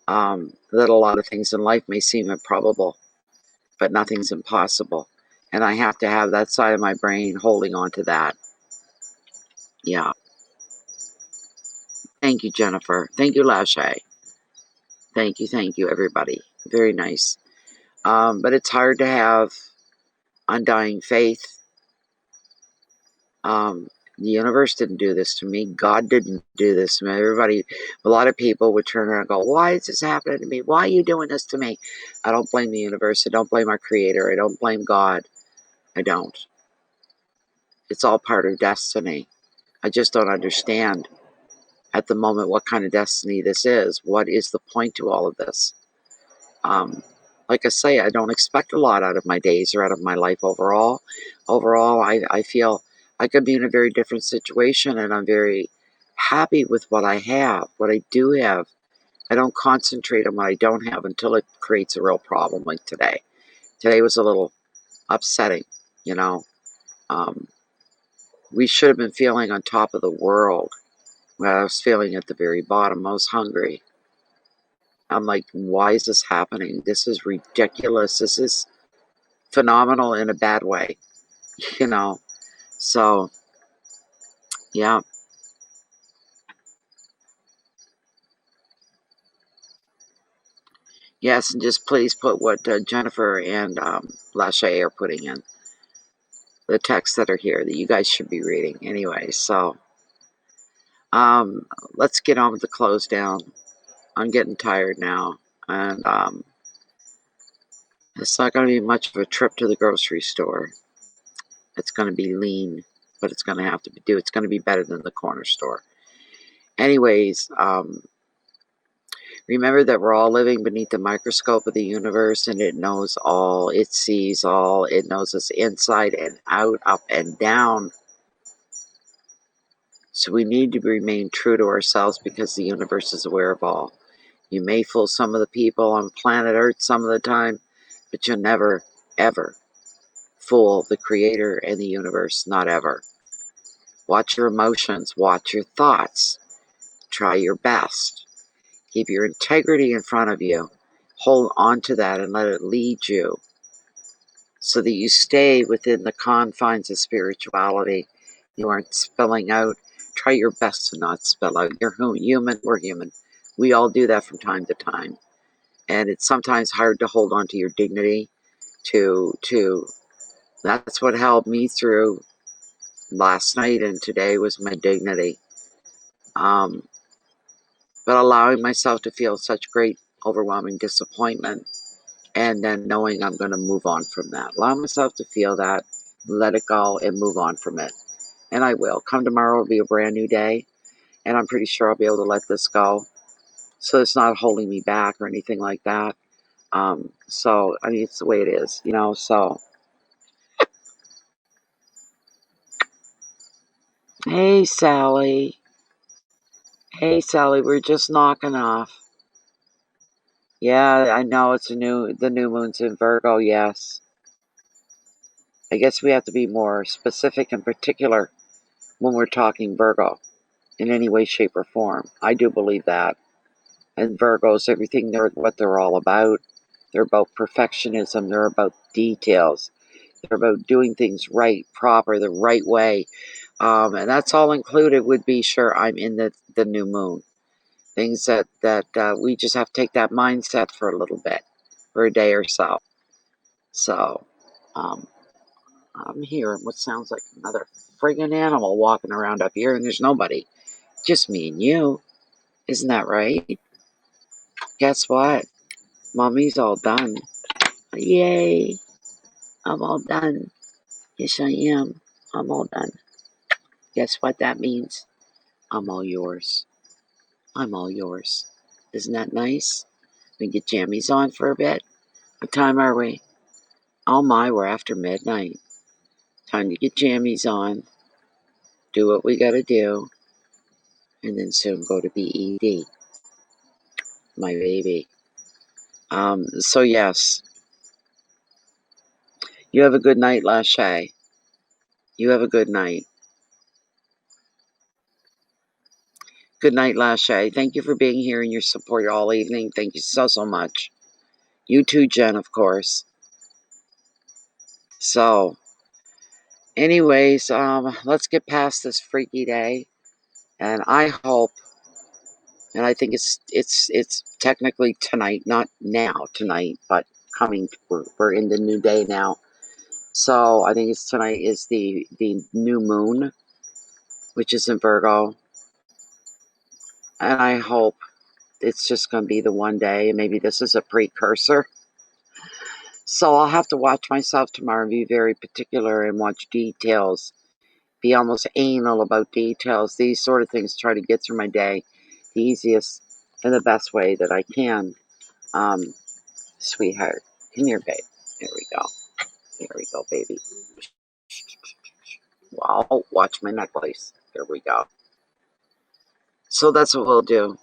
that a lot of things in life may seem improbable, but nothing's impossible. And I have to have that side of my brain holding on to that. Yeah. Thank you, Jennifer. Thank you, Lachey. Thank you, everybody. Very nice. But it's hard to have undying faith. The universe didn't do this to me. God didn't do this to me. A lot of people would turn around and go, why is this happening to me? Why are you doing this to me? I don't blame the universe. I don't blame our creator. I don't blame God. I don't. It's all part of destiny. I just don't understand at the moment what kind of destiny this is. What is the point to all of this? Like I say, I don't expect a lot out of my days or out of my life overall. Overall, I feel I could be in a very different situation, and I'm very happy with what I have, what I do have. I don't concentrate on what I don't have until it creates a real problem like today. Today was a little upsetting, you know. We should have been feeling on top of the world. When I was feeling at the very bottom, I was hungry. I'm like, why is this happening? This is ridiculous. This is phenomenal in a bad way, you know. So, yeah. Yes, and just please put what Jennifer and Lachey are putting in. The texts that are here that you guys should be reading anyway. So, um, let's get on with the close down. I'm getting tired now. And it's not going to be much of a trip to the grocery store. It's going to be lean, but it's going to have to do. It's going to be better than the corner store. Anyways, Remember that we're all living beneath the microscope of the universe, and it knows all, it sees all, it knows us inside and out, up and down. So we need to remain true to ourselves because the universe is aware of all. You may fool some of the people on planet Earth some of the time, but you'll never, ever fool the Creator and the universe. Not ever. Watch your emotions. Watch your thoughts. Try your best. Keep your integrity in front of you. Hold on to that and let it lead you so that you stay within the confines of spirituality. You aren't spilling out. Try your best to not spill out. You're human. We're human. We all do that from time to time. And it's sometimes hard to hold on to your dignity. That's what helped me through last night and today was my dignity. But allowing myself to feel such great, overwhelming disappointment and then knowing I'm going to move on from that. Allow myself to feel that, let it go, and move on from it. And I will. Come tomorrow will be a brand new day, and I'm pretty sure I'll be able to let this go. So it's not holding me back or anything like that. So, I mean, it's the way it is, you know, so. Hey, Sally. Hey, Sally, we're just knocking off. Yeah, I know it's the new moon's in Virgo, yes. I guess we have to be more specific and particular when we're talking Virgo in any way, shape, or form. I do believe that. And Virgos, everything they're what they're all about. They're about perfectionism. They're about details. They're about doing things right, proper, the right way. And that's all included would be, sure, I'm in the new moon. Things that we just have to take that mindset for a little bit, for a day or so. So, um, I'm hearing what sounds like another friggin' animal walking around up here, and there's nobody. Just me and you. Isn't that right? Guess what? Mommy's all done. Yay! I'm all done. Yes, I am. I'm all done. Guess what that means? I'm all yours. I'm all yours. Isn't that nice? We get jammies on for a bit. What time are we? Oh my, we're after midnight. Time to get jammies on. Do what we gotta do. And then soon go to BED. My baby. So yes. You have a good night, Lachey. You have a good night. Good night, Lachey. Thank you for being here and your support all evening. Thank you so, so much. You too, Jen, of course. So, anyways, let's get past this freaky day. And I hope, and I think it's technically tonight, not now tonight, but coming. We're in the new day now. So I think it's tonight is the new moon, which is in Virgo. And I hope it's just going to be the one day, and maybe this is a precursor. So I'll have to watch myself tomorrow and be very particular and watch details, be almost anal about details, these sort of things, try to get through my day the easiest and the best way that I can. Sweetheart, come here, babe. There we go. There we go, baby. Wow, watch my necklace. There we go. So that's what we'll do.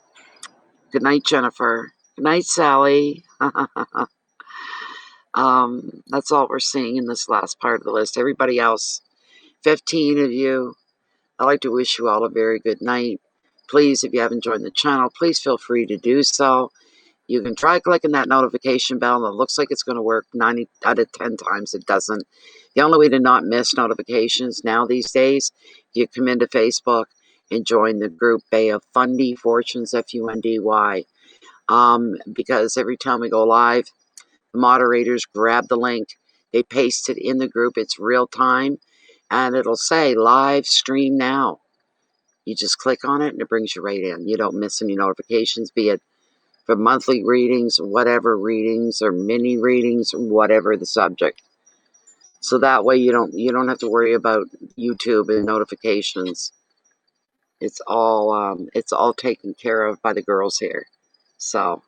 Good night, Jennifer. Good night, Sally. That's all we're seeing in this last part of the list. Everybody else, 15 of you, I'd like to wish you all a very good night. Please, if you haven't joined the channel, please feel free to do so. You can try clicking that notification bell, and it looks like it's going to work 90 out of 10 times. It doesn't. The only way to not miss notifications now these days, you come into Facebook and join the group Bay of Fundy Fortunes, Fundy. Because every time we go live, the moderators grab the link, they paste it in the group. It's real time, and it'll say live stream now. You just click on it, and it brings you right in. You don't miss any notifications, be it for monthly readings, whatever readings, or mini readings, whatever the subject. So that way you don't have to worry about YouTube and notifications. It's all taken care of by the girls here. So,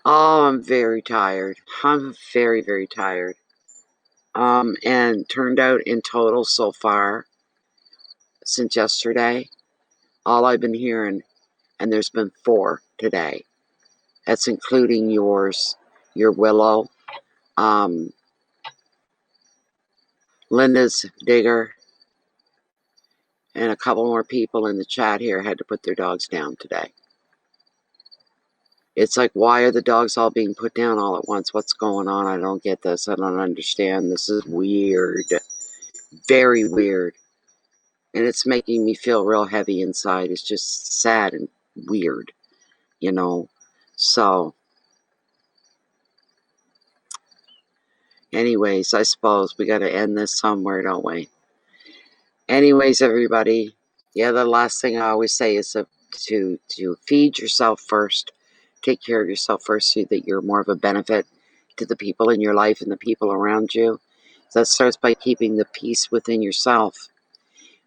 oh, I'm very tired. I'm very, very tired. And turned out in total so far, since yesterday, all I've been hearing, and there's been 4 today. That's including yours, your Willow, Linda's Digger, and a couple more people in the chat here had to put their dogs down today. It's like, why are the dogs all being put down all at once? What's going on? I don't get this. I don't understand. This is weird. Very weird. And it's making me feel real heavy inside. It's just sad and weird, you know. So, anyways, I suppose we got to end this somewhere, don't we? Anyways, everybody, yeah, the last thing I always say is to feed yourself first. Take care of yourself first so that you're more of a benefit to the people in your life and the people around you. That starts by keeping the peace within yourself.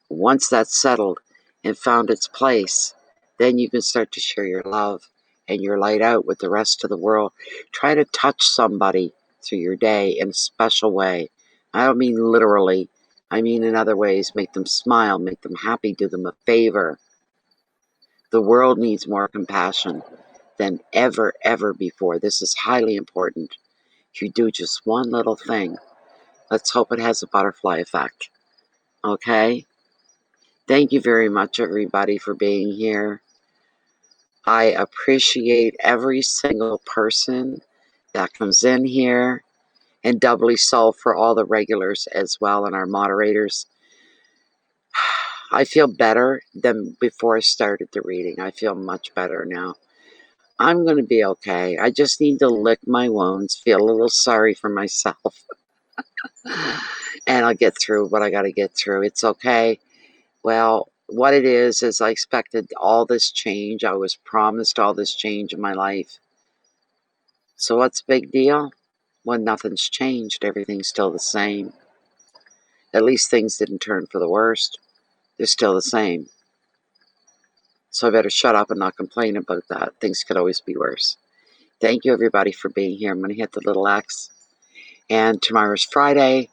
Once that's settled and found its place, then you can start to share your love and your light out with the rest of the world. Try to touch somebody through your day in a special way. I don't mean literally. I mean in other ways. Make them smile, make them happy, do them a favor. The world needs more compassion than ever, ever before. This is highly important. If you do just one little thing, let's hope it has a butterfly effect. Okay? Thank you very much, everybody, for being here. I appreciate every single person that comes in here, and doubly so for all the regulars as well and our moderators. I feel better than before I started the reading. I feel much better now. I'm going to be okay. I just need to lick my wounds, feel a little sorry for myself, and I'll get through what I got to get through. It's okay. Well, what it is I expected all this change. I was promised all this change in my life. So what's the big deal? Well, nothing's changed. Everything's still the same. At least things didn't turn for the worst. They're still the same. So I better shut up and not complain about that. Things could always be worse. Thank you, everybody, for being here. I'm going to hit the little X. And tomorrow's Friday.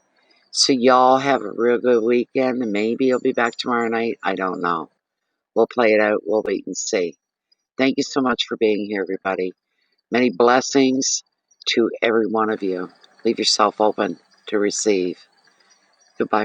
So y'all have a real good weekend. And maybe you'll be back tomorrow night. I don't know. We'll play it out. We'll wait and see. Thank you so much for being here, everybody. Many blessings to every one of you. Leave yourself open to receive. Goodbye.